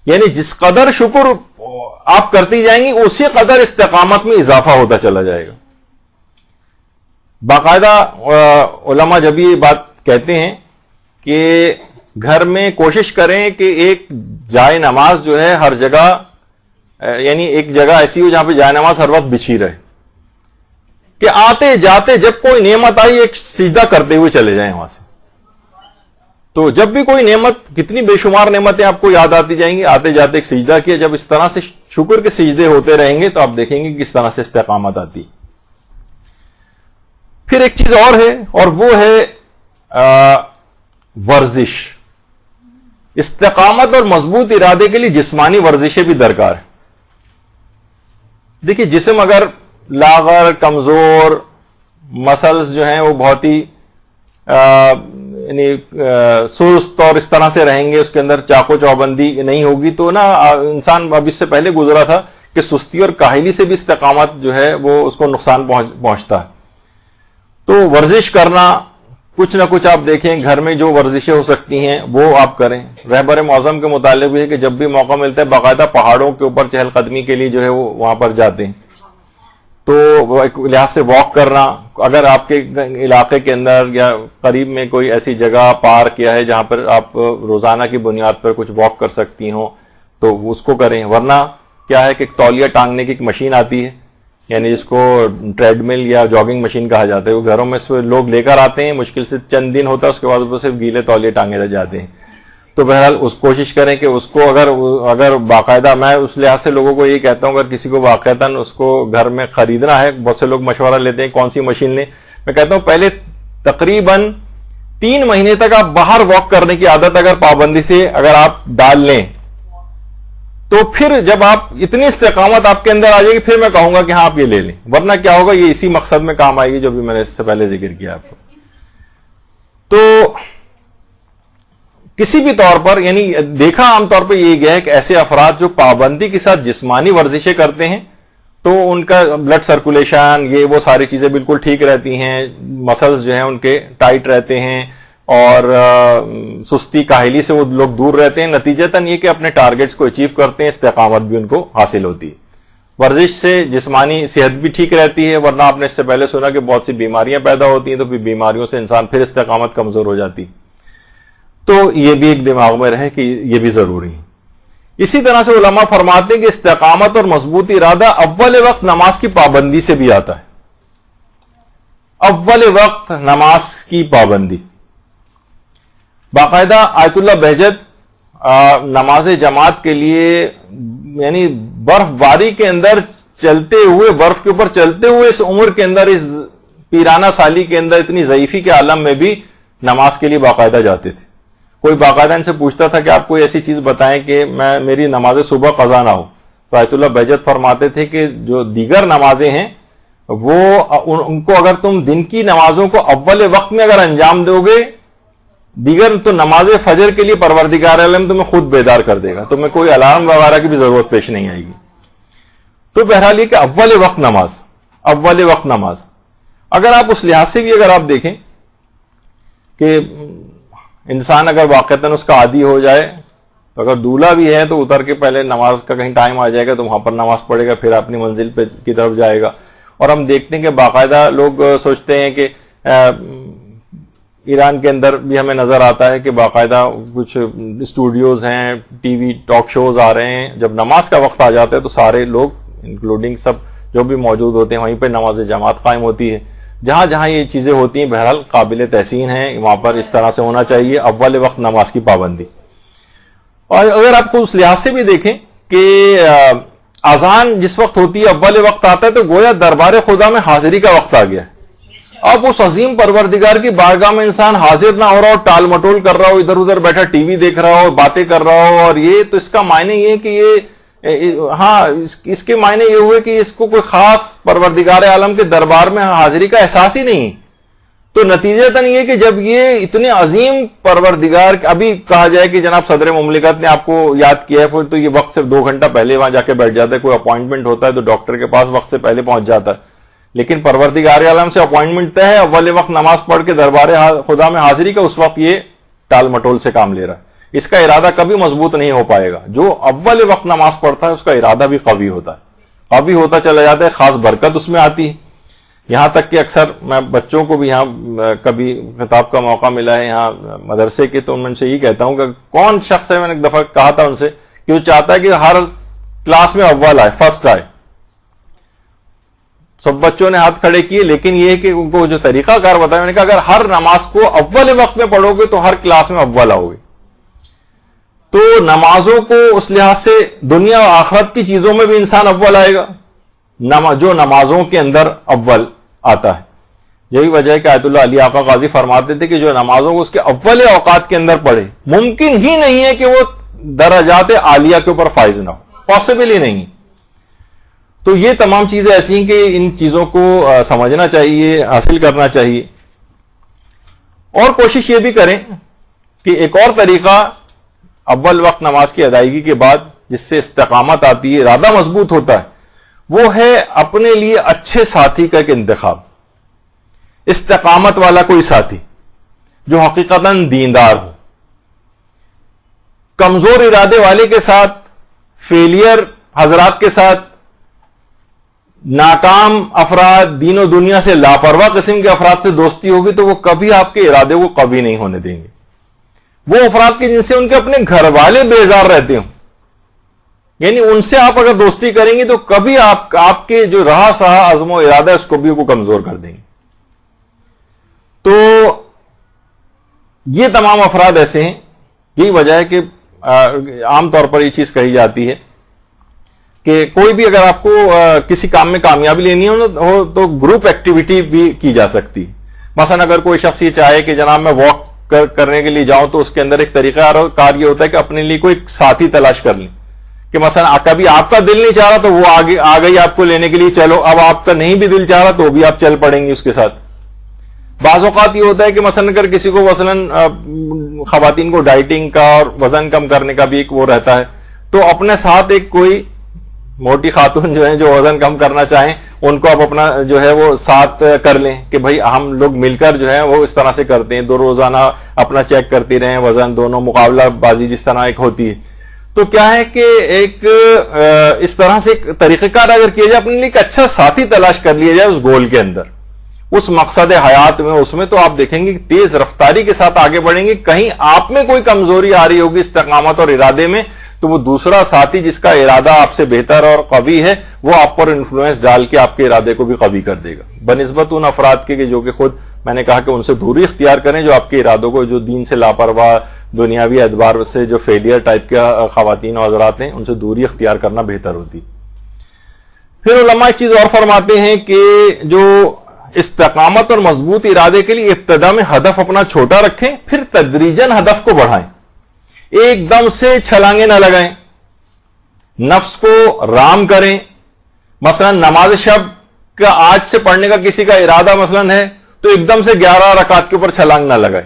یعنی جس قدر شکر آپ کرتی جائیں گی اسی قدر استقامت میں اضافہ ہوتا چلا جائے گا. باقاعدہ علماء جب یہ بات کہتے ہیں کہ گھر میں کوشش کریں کہ ایک جائے نماز جو ہے ہر جگہ, یعنی ایک جگہ ایسی ہو جہاں پہ جائے نماز ہر وقت بچھی رہے, کہ آتے جاتے جب کوئی نعمت آئی ایک سجدہ کرتے ہوئے چلے جائیں وہاں سے. تو جب بھی کوئی نعمت, کتنی بے شمار نعمتیں آپ کو یاد آتی جائیں گی, آتے جاتے ایک سجدہ کیا. جب اس طرح سے شکر کے سجدے ہوتے رہیں گے تو آپ دیکھیں گے کس طرح سے استقامت آتی. پھر ایک چیز اور ہے, اور وہ ہے ورزش. استقامت اور مضبوط ارادے کے لیے جسمانی ورزشیں بھی درکار ہیں. دیکھیے جسم اگر لاغر, کمزور, مسلز جو ہیں وہ بہت ہی یعنی سست اور اس طرح سے رہیں گے, اس کے اندر چاقو چوبندی نہیں ہوگی, تو نا انسان اب اس سے پہلے گزرا تھا کہ سستی اور کاہلی سے بھی استقامت جو ہے وہ اس کو نقصان پہنچتا ہے. تو ورزش کرنا, کچھ نہ کچھ آپ دیکھیں گھر میں جو ورزشیں ہو سکتی ہیں وہ آپ کریں. رہبر معظم کے متعلق بھی ہے کہ جب بھی موقع ملتا ہے باقاعدہ پہاڑوں کے اوپر چہل قدمی کے لیے جو ہے وہ وہاں پر جاتے ہیں. تو وہ ایک لحاظ سے واک کرنا, اگر آپ کے علاقے کے اندر یا قریب میں کوئی ایسی جگہ پارک یا ہے جہاں پر آپ روزانہ کی بنیاد پر کچھ واک کر سکتی ہوں تو اس کو کریں. ورنہ کیا ہے کہ ایک تولیہ ٹانگنے کی ایک مشین آتی ہے, یعنی جس کو ٹریڈ مل یا جاگنگ مشین کہا جاتا ہے, وہ گھروں میں لوگ لے کر آتے ہیں, مشکل سے چند دن ہوتا ہے, اس کے بعد صرف گیلے تولیے ٹانگے جاتے ہیں. تو بہرحال اس کوشش کریں کہ اس کو اگر باقاعدہ, میں اس لحاظ سے لوگوں کو یہ کہتا ہوں اگر کسی کو واقعتاً اس کو گھر میں خریدنا ہے, بہت سے لوگ مشورہ لیتے ہیں کون سی مشین لیں, میں کہتا ہوں پہلے تقریباً 3 مہینے تک آپ باہر واک کرنے کی عادت اگر پابندی سے اگر آپ ڈال لیں تو پھر جب آپ اتنی استقامت آپ کے اندر آ جائے گی پھر میں کہوں گا کہ ہاں آپ یہ لے لیں. ورنہ کیا ہوگا, یہ اسی مقصد میں کام آئے گی جو بھی میں نے اس سے پہلے ذکر کیا آپ کو. تو کسی بھی طور پر یعنی دیکھا عام طور پہ یہ گیا ہے کہ ایسے افراد جو پابندی کے ساتھ جسمانی ورزشیں کرتے ہیں تو ان کا بلڈ سرکولیشن یہ وہ ساری چیزیں بالکل ٹھیک رہتی ہیں, مسلز جو ہیں ان کے ٹائٹ رہتے ہیں, اور سستی کاہلی سے وہ لوگ دور رہتے ہیں. نتیجتاً یہ کہ اپنے ٹارگٹس کو اچیو کرتے ہیں, استقامت بھی ان کو حاصل ہوتی ہے. ورزش سے جسمانی صحت بھی ٹھیک رہتی ہے، ورنہ آپ نے اس سے پہلے سنا کہ بہت سی بیماریاں پیدا ہوتی ہیں، تو پھر بیماریوں سے انسان پھر استقامت کمزور ہو جاتی. تو یہ بھی ایک دماغ میں رہے کہ یہ بھی ضروری ہے. اسی طرح سے علماء فرماتے ہیں کہ استقامت اور مضبوط ارادہ اول وقت نماز کی پابندی سے بھی آتا ہے. اول وقت نماز کی پابندی. باقاعدہ آیت اللہ بہجت نماز جماعت کے لیے یعنی برف باری کے اندر چلتے ہوئے، برف کے اوپر چلتے ہوئے اس عمر کے اندر، اس پیرانہ سالی کے اندر، اتنی ضعیفی کے عالم میں بھی نماز کے لیے باقاعدہ جاتے تھے. کوئی باقاعدہ ان سے پوچھتا تھا کہ آپ کوئی ایسی چیز بتائیں کہ میری نماز صبح قضا نہ ہو، تو آیت اللہ بہجت فرماتے تھے کہ جو دیگر نمازیں ہیں وہ ان کو اگر تم دن کی نمازوں کو اول وقت میں اگر انجام دو گے، دیگر تو نماز فجر کے لیے پروردگار عالم تمہیں خود بیدار کر دے گا، تمہیں کوئی الارم وغیرہ کی بھی ضرورت پیش نہیں آئے گی. تو بہرحال یہ کہ اول وقت نماز، اول وقت نماز. اگر آپ اس لحاظ سے بھی اگر آپ دیکھیں کہ انسان اگر واقعتاً اس کا عادی ہو جائے، تو اگر دولہا بھی ہے تو اتر کے پہلے نماز کا کہیں ٹائم آ جائے گا تو وہاں پر نماز پڑھے گا، پھر اپنی منزل پہ کی طرف جائے گا. اور ہم دیکھتے ہیں کہ باقاعدہ لوگ سوچتے ہیں کہ ایران کے اندر بھی ہمیں نظر آتا ہے کہ باقاعدہ کچھ اسٹوڈیوز ہیں، ٹی وی ٹاک شوز آ رہے ہیں، جب نماز کا وقت آ جاتا ہے تو سارے لوگ انکلوڈنگ سب جو بھی موجود ہوتے ہیں وہیں پہ نماز جماعت قائم ہوتی ہے. جہاں جہاں یہ چیزیں ہوتی ہیں بہرحال قابل تحسین ہیں، وہاں پر اس طرح سے ہونا چاہیے اول وقت نماز کی پابندی. اور اگر آپ کو اس لحاظ سے بھی دیکھیں کہ اذان جس وقت ہوتی ہے اول وقت آتا ہے تو گویا دربار خدا میں حاضری کا وقت آ گیا ہے. اب اس عظیم پروردگار کی بارگاہ میں انسان حاضر نہ ہو رہا ہو، ٹال مٹول کر رہا ہو، ادھر ادھر بیٹھا ٹی وی دیکھ رہا ہو، باتیں کر رہا ہو، اور یہ تو اس کا معنی یہ کہ یہ ہاں اس کے معنی یہ ہوئے کہ اس کو کوئی خاص پروردگار عالم کے دربار میں حاضری کا احساس ہی نہیں. تو نتیجتاً یہ کہ جب یہ اتنے عظیم پروردگار، ابھی کہا جائے کہ جناب صدر مملکت نے آپ کو یاد کیا ہے پھر تو یہ وقت سے 2 گھنٹہ پہلے وہاں جا کے بیٹھ جاتا ہے، کوئی اپوائنٹمنٹ ہوتا ہے تو ڈاکٹر کے پاس وقت سے پہلے پہنچ جاتا ہے. لیکن پروردگار عالم سے اپوائنٹمنٹ طے ہے، اول وقت نماز پڑھ کے دربار خدا میں حاضری کا، اس وقت یہ ٹال مٹول سے کام لے رہا ہے. اس کا ارادہ کبھی مضبوط نہیں ہو پائے گا. جو اول وقت نماز پڑھتا ہے اس کا ارادہ بھی قوی ہوتا ہے، قوی ہوتا چلا جاتا ہے، خاص برکت اس میں آتی ہے. یہاں تک کہ اکثر میں بچوں کو بھی یہاں کبھی خطاب کا موقع ملا ہے یہاں مدرسے کے، تو ان سے یہ کہتا ہوں کہ کون شخص ہے، میں نے ایک دفعہ کہا تھا ان سے کہ وہ چاہتا ہے کہ ہر کلاس میں اول آئے، فرسٹ آئے. سب بچوں نے ہاتھ کھڑے کیے، لیکن یہ کہ ان کو جو طریقہ کار بتایا، میں نے کہا اگر ہر نماز کو اول وقت میں پڑھو گے تو ہر کلاس میں اول آؤ گے. تو نمازوں کو اس لحاظ سے دنیا و آخرت کی چیزوں میں بھی انسان اول آئے گا جو نمازوں کے اندر اول آتا ہے. یہی وجہ ہے کہ آیت اللہ علی آقا غازی فرماتے تھے کہ جو نمازوں کو اس کے اول اوقات کے اندر پڑھے، ممکن ہی نہیں ہے کہ وہ درجات عالیہ کے اوپر فائز نہ ہو، پاسبل ہی نہیں. تو یہ تمام چیزیں ایسی ہیں کہ ان چیزوں کو سمجھنا چاہیے، حاصل کرنا چاہیے. اور کوشش یہ بھی کریں کہ ایک اور طریقہ اول وقت نماز کی ادائیگی کے بعد جس سے استقامت آتی ہے، ارادہ مضبوط ہوتا ہے، وہ ہے اپنے لیے اچھے ساتھی کا ایک انتخاب. استقامت والا کوئی ساتھی جو حقیقتاً دیندار ہو. کمزور ارادے والے کے ساتھ، فیلئر حضرات کے ساتھ، ناکام افراد، دین و دنیا سے لاپرواہ قسم کے افراد سے دوستی ہوگی تو وہ کبھی آپ کے ارادے کو قوی نہیں ہونے دیں گے. وہ افراد کے جن سے ان کے اپنے گھر والے بیزار رہتے ہوں، یعنی ان سے آپ اگر دوستی کریں گے تو کبھی آپ کے جو رہا سہا عزم و ارادہ ہے اس کو بھی وہ کمزور کر دیں گے. تو یہ تمام افراد ایسے ہیں. یہی وجہ ہے کہ عام طور پر یہ چیز کہی جاتی ہے کہ کوئی بھی اگر آپ کو کسی کام میں کامیابی لینی ہو تو گروپ ایکٹیویٹی بھی کی جا سکتی. مثلا اگر کوئی شخص یہ چاہے کہ جناب میں واک کرنے کے لیے جاؤں تو اس کے اندر ایک طریقہ کار یہ ہوتا ہے کہ اپنے لیے کوئی ساتھی تلاش کر لیں کہ مثلا کبھی آپ کا دل نہیں چاہ رہا تو وہ آگے آ گئی آپ کو لینے کے لیے، چلو. اب آپ کا نہیں بھی دل چاہ رہا تو بھی آپ چل پڑیں گے اس کے ساتھ. بعض اوقات یہ ہوتا ہے کہ مثلا اگر کسی کو مثلا خواتین کو ڈائٹنگ کا اور وزن کم کرنے کا بھی ایک وہ رہتا ہے تو اپنے ساتھ ایک کوئی موٹی خاتون جو ہیں جو وزن کم کرنا چاہیں ان کو آپ اپنا جو ہے وہ ساتھ کر لیں کہ بھائی ہم لوگ مل کر جو ہے وہ اس طرح سے کرتے ہیں، 2 روزانہ اپنا چیک کرتی رہیں وزن، دونوں مقابلہ بازی جس طرح ایک ہوتی ہے. تو کیا ہے کہ ایک اس طرح سے ایک طریقہ کار اگر کیا جائے، اپنے لیے ایک اچھا ساتھی تلاش کر لیا جائے اس گول کے اندر، اس مقصد حیات میں، اس میں، تو آپ دیکھیں گے کہ تیز رفتاری کے ساتھ آگے بڑھیں گے. کہیں آپ میں کوئی کمزوری آ رہی ہوگی استقامت اور ارادے میں، تو وہ دوسرا ساتھی جس کا ارادہ آپ سے بہتر اور قوی ہے، وہ آپ پر انفلوئنس ڈال کے آپ کے ارادے کو بھی قوی کر دے گا، بنسبت ان افراد کے جو کہ خود میں نے کہا کہ ان سے دوری اختیار کریں، جو آپ کے ارادوں کو، جو دین سے لاپرواہ، دنیاوی اعتبار سے جو فیلئر ٹائپ کے خواتین و حضرات ہیں، ان سے دوری اختیار کرنا بہتر ہوتی. پھر علماء ایک چیز اور فرماتے ہیں کہ جو استقامت اور مضبوط ارادے کے لیے ابتدا میں ہدف اپنا چھوٹا رکھیں، پھر تدریجاً ہدف کو بڑھائیں. ایک دم سے چھلانگیں نہ لگائیں، نفس کو رام کریں. مثلا نماز شب کا آج سے پڑھنے کا کسی کا ارادہ مثلا ہے، تو ایک دم سے 11 رکعت کے اوپر چھلانگ نہ لگائے.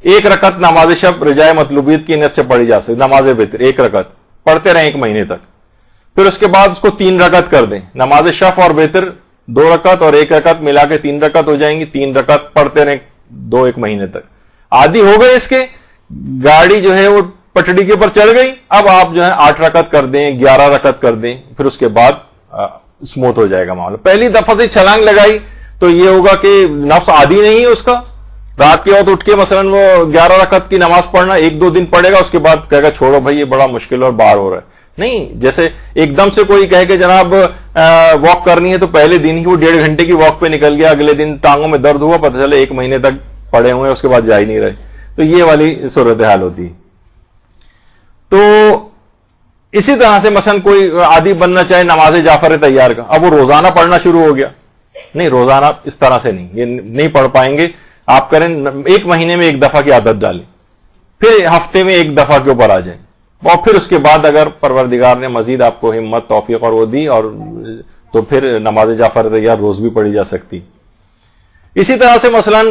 ایک رکعت نماز شب رجائے مطلوبیت کی نیت سے پڑھی جا سکتی، نماز وتر ایک رکعت پڑھتے رہیں 1 مہینے تک. پھر اس کے بعد اس کو 3 رکعت کر دیں. نماز شف اور وتر 2 رکعت اور 1 رکعت ملا کے 3 رکعت ہو جائیں گی. 3 رکعت پڑھتے رہیں 1 مہینے تک. عادی ہو گئے اس کے، گاڑی جو ہے وہ پٹڑی کے اوپر چڑھ گئی، اب آپ جو ہے 8 رکعت کر دیں، 11 رکعت کر دیں، پھر اس کے بعد اسموتھ ہو جائے گا معاملہ. پہلی دفعہ سے چھلانگ لگائی تو یہ ہوگا کہ نفس عادی نہیں ہے اس کا. رات کے وقت اٹھ کے مثلا وہ 11 رکعت کی نماز پڑھنا 1-2 دن پڑھے گا، اس کے بعد کہے گا چھوڑو بھائی یہ بڑا مشکل اور بار ہو رہا ہے. نہیں، جیسے ایک دم سے کوئی کہے کہ جناب واک کرنی ہے، تو پہلے دن ہی وہ 1.5 گھنٹے کی واک پہ نکل گیا، اگلے دن ٹانگوں میں درد ہوا، پتہ چلے 1 مہینے تک پڑے ہوئے، اس کے بعد جا ہی نہیں رہے. تو یہ والی صورتحال ہوتی ہے. تو اسی طرح سے مثلا کوئی عادی بننا چاہے نماز جعفر طیار کا، اب وہ روزانہ پڑھنا شروع ہو گیا. نہیں، روزانہ اس طرح سے نہیں، یہ نہیں پڑھ پائیں گے. آپ کریں 1 مہینے میں 1 دفعہ کی عادت ڈالیں، پھر ہفتے میں 1 دفعہ کے اوپر آ جائیں، اور پھر اس کے بعد اگر پروردگار نے مزید آپ کو ہمت، توفیق اور وہ دی، اور تو پھر نماز جعفر طیار روز بھی پڑھی جا سکتی. اسی طرح سے مثلا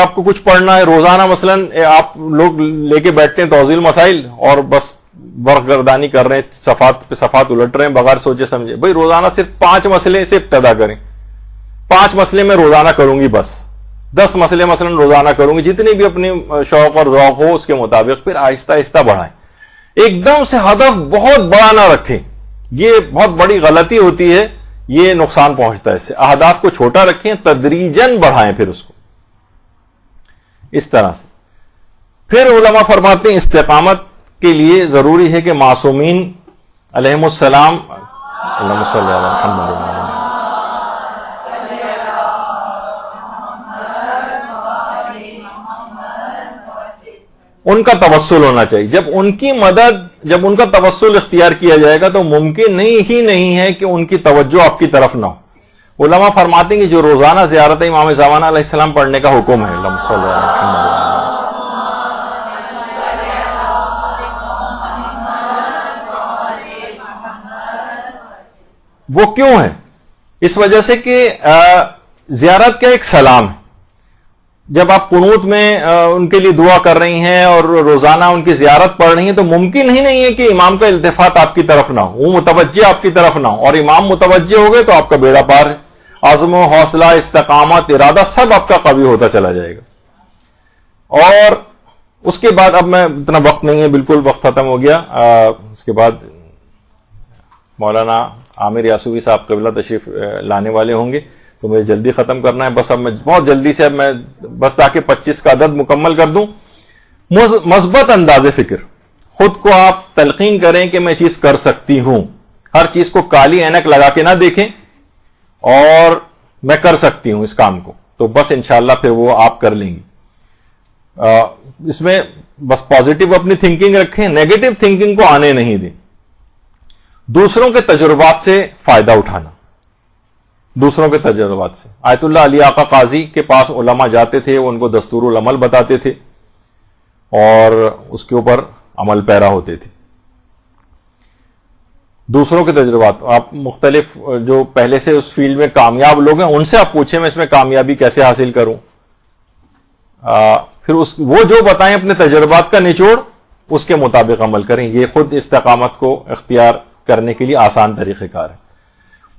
آپ کو کچھ پڑھنا ہے روزانہ، مثلا آپ لوگ لے کے بیٹھتے ہیں توضیح المسائل اور بس ورق گردانی کر رہے ہیں، صفحات پہ صفحات الٹ رہے ہیں بغیر سوچے سمجھے. بھائی روزانہ صرف 5 مسئلے سے ابتدا کریں. 5 مسئلے میں روزانہ کروں گی، بس 10 مسئلے مثلا روزانہ کروں گی، جتنی بھی اپنی شوق اور ذوق ہو اس کے مطابق. پھر آہستہ آہستہ بڑھائیں. ایک دم سے ہدف بہت بڑا نہ رکھیں، یہ بہت بڑی غلطی ہوتی ہے، یہ نقصان پہنچتا ہے اس سے. اہداف کو چھوٹا رکھیں، تدریجاً بڑھائیں پھر اس کو اس طرح سے. پھر علماء فرماتے ہیں استقامت کے لیے ضروری ہے کہ معصومین علیہم السلام، اللہم صلی علی محمد، ان کا توسل ہونا چاہیے. جب ان کی مدد، جب ان کا توسل اختیار کیا جائے گا تو ممکن نہیں ہے کہ ان کی توجہ آپ کی طرف نہ ہو. علماء فرماتے ہیں کہ جو روزانہ زیارت امام زمانہ علیہ السلام پڑھنے کا حکم ہے، اللہم صلی علی محمد، وہ کیوں ہے؟ اس وجہ سے کہ زیارت کا ایک سلام ہے. جب آپ قنوت میں ان کے لیے دعا کر رہی ہیں اور روزانہ ان کی زیارت پڑھ رہی ہیں، تو ممکن ہی نہیں ہے کہ امام کا التفات آپ کی طرف نہ ہو، وہ متوجہ آپ کی طرف نہ ہو. اور امام متوجہ ہو گئے تو آپ کا بیڑا پار ہے. عزم و حوصلہ، استقامت، ارادہ سب آپ کا قوی ہوتا چلا جائے گا. اور اس کے بعد، اب میں اتنا وقت نہیں ہے، بالکل وقت ختم ہو گیا. اس کے بعد مولانا عامر یاسوی صاحب قبلہ تشریف لانے والے ہوں گے، تو مجھے جلدی ختم کرنا ہے. بس اب میں بہت جلدی سے، اب میں بس تاکہ 25 کا عدد مکمل کر دوں. مثبت انداز فکر، خود کو آپ تلقین کریں کہ میں چیز کر سکتی ہوں. ہر چیز کو کالی اینک لگا کے نہ دیکھیں، اور میں کر سکتی ہوں اس کام کو، تو بس انشاءاللہ پھر وہ آپ کر لیں گی. اس میں بس پازیٹیو اپنی تھنکنگ رکھیں، نیگیٹو تھنکنگ کو آنے نہیں دیں. دوسروں کے تجربات سے فائدہ اٹھانا، دوسروں کے تجربات سے. آیت اللہ علی آقا قاضی کے پاس علماء جاتے تھے، وہ ان کو دستور العمل بتاتے تھے اور اس کے اوپر عمل پیرا ہوتے تھے. دوسروں کے تجربات، آپ مختلف جو پہلے سے اس فیلڈ میں کامیاب لوگ ہیں ان سے آپ پوچھیں میں اس میں کامیابی کیسے حاصل کروں. پھر وہ جو بتائیں اپنے تجربات کا نچوڑ، اس کے مطابق عمل کریں. یہ خود استقامت کو اختیار کرنے کے لیے آسان طریقہ کار ہے.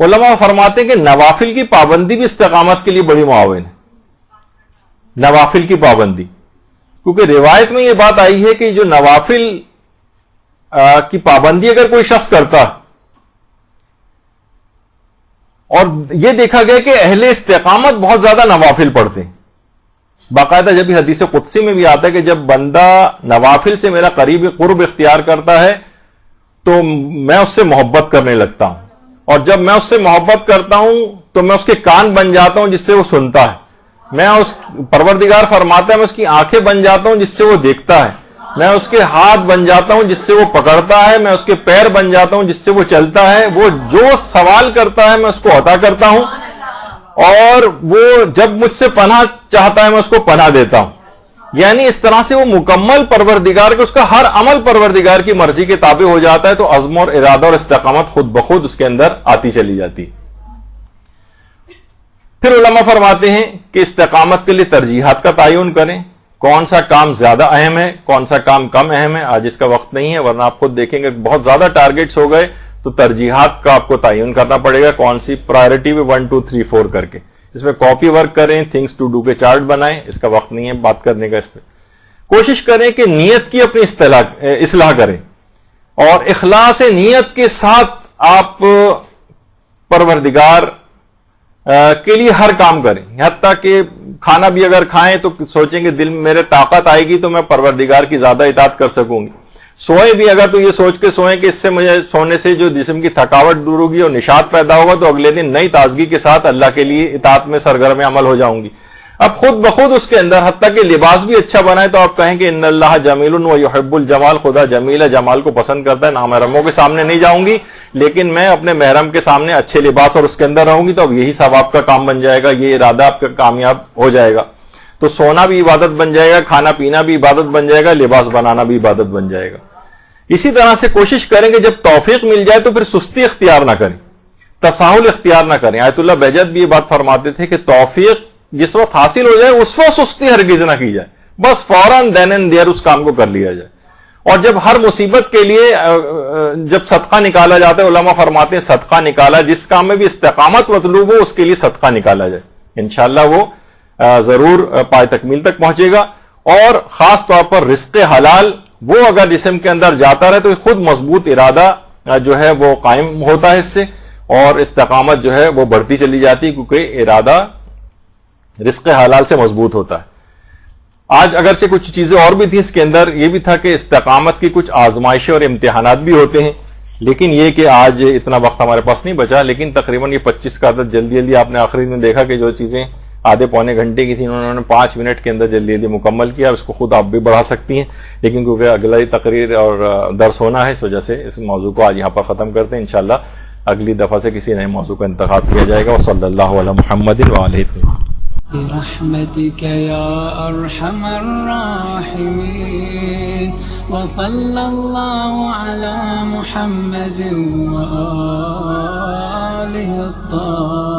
علماء فرماتے ہیں کہ نوافل کی پابندی بھی استقامت کے لیے بڑی معاون ہے. نوافل کی پابندی، کیونکہ روایت میں یہ بات آئی ہے کہ جو نوافل کی پابندی اگر کوئی شخص کرتا، اور یہ دیکھا گیا کہ اہل استقامت بہت زیادہ نوافل پڑھتے ہیں، باقاعدہ جب بھی حدیث قدسی میں بھی آتا ہے کہ جب بندہ نوافل سے میرا قرب اختیار کرتا ہے تو میں اس سے محبت کرنے لگتا ہوں، اور جب میں اس سے محبت کرتا ہوں تو میں اس کے کان بن جاتا ہوں جس سے وہ سنتا ہے، میں اس پروردگار فرماتا ہے میں اس کی آنکھیں بن جاتا ہوں جس سے وہ دیکھتا ہے، میں اس کے ہاتھ بن جاتا ہوں جس سے وہ پکڑتا ہے، میں اس کے پیر بن جاتا ہوں جس سے وہ چلتا ہے، وہ جو سوال کرتا ہے میں اس کو عطا کرتا ہوں، اور وہ جب مجھ سے پناہ چاہتا ہے میں اس کو پناہ دیتا ہوں۔ یعنی اس طرح سے وہ مکمل پروردگار کے، اس کا ہر عمل پروردگار کی مرضی کے تابع ہو جاتا ہے، تو عزم اور ارادہ اور استقامت خود بخود اس کے اندر آتی چلی جاتی۔ پھر علماء فرماتے ہیں کہ استقامت کے لیے ترجیحات کا تعین کریں، کون سا کام زیادہ اہم ہے، کون سا کام کم اہم ہے۔ آج اس کا وقت نہیں ہے، ورنہ آپ خود دیکھیں گے بہت زیادہ ٹارگیٹس ہو گئے تو ترجیحات کا آپ کو تعین کرنا پڑے گا، کون سی پرائرٹی میں 1 2 3 4 کر کے اس میں کاپی ورک کریں، تھنگس ٹو ڈو کے چارٹ بنائیں۔ اس کا وقت نہیں ہے بات کرنے کا اس پہ۔ کوشش کریں کہ نیت کی اپنی اصلاح کریں، اور اخلاص نیت کے ساتھ آپ پروردگار کے لیے ہر کام کریں، حتیٰ کہ کھانا بھی اگر کھائیں تو سوچیں کہ دل میں میرے طاقت آئے گی تو میں پروردگار کی زیادہ اطاعت کر سکوں گی۔ سوئیں بھی اگر تو یہ سوچ کے سوئیں کہ اس سے مجھے سونے سے جو جسم کی تھکاوٹ دور ہوگی اور نشاط پیدا ہوگا تو اگلے دن نئی تازگی کے ساتھ اللہ کے لیے اطاعت میں سرگرم عمل ہو جاؤں گی۔ اب خود بخود اس کے اندر حتیٰ کہ لباس بھی اچھا بنائے تو آپ کہیں کہ ان اللہ جمیل و یحب الجمال، خدا جمیل ہے، جمال کو پسند کرتا ہے، نامحرموں کے سامنے نہیں جاؤں گی لیکن میں اپنے محرم کے سامنے اچھے لباس اور اس کے اندر رہوں گی، تو اب یہی ثواب کا کام بن جائے گا، یہ ارادہ آپ کا کامیاب ہو جائے گا۔ تو سونا بھی عبادت بن جائے گا، کھانا پینا بھی عبادت بن جائے گا، لباس بنانا بھی عبادت بن جائے گا۔ اسی طرح سے کوشش کریں کہ جب توفیق مل جائے تو پھر سستی اختیار نہ کریں، تساہل اختیار نہ کریں۔ آیت اللہ بہجت بھی یہ بات فرماتے تھے کہ توفیق جس وقت حاصل ہو جائے اس وقت سستی ہرگز نہ کی جائے، بس فوراً دین اینڈ دیئر اس کام کو کر لیا جائے۔ اور جب ہر مصیبت کے لیے جب صدقہ نکالا جاتا ہے، علماء فرماتے ہیں صدقہ نکالا، جس کام میں بھی استقامت مطلوب ہو اس کے لیے صدقہ نکالا جائے، انشاءاللہ وہ ضرور پائے تکمیل تک پہنچے گا۔ اور خاص طور پر رزق حلال وہ اگر جسم کے اندر جاتا رہے تو خود مضبوط ارادہ جو ہے وہ قائم ہوتا ہے اس سے، اور استقامت جو ہے وہ بڑھتی چلی جاتی کیونکہ ارادہ رزق حلال سے مضبوط ہوتا ہے۔ آج اگرچہ کچھ چیزیں اور بھی تھیں، اس کے اندر یہ بھی تھا کہ استقامت کی کچھ آزمائشیں اور امتحانات بھی ہوتے ہیں، لیکن یہ کہ آج اتنا وقت ہمارے پاس نہیں بچا، لیکن تقریباً یہ 25 کا عدد جلدی جلدی آپ نے آخری میں دیکھا کہ جو چیزیں آدھے پونے گھنٹے کی تھی انہوں نے 5 منٹ کے اندر جلدی جلدی مکمل کیا۔ اس کو خود آپ بھی بڑھا سکتی ہیں، لیکن کیونکہ اگلا ہی تقریر اور درس ہونا ہے اس وجہ سے اس موضوع کو آج یہاں پر ختم کرتے ہیں۔ انشاءاللہ اگلی دفعہ سے کسی نئے موضوع کا انتخاب کیا جائے گا۔ وصلی اللہ علی محمد وآلہ برحمتك يا أرحم الراحمين وصلى الله على محمد وآله الطاهرين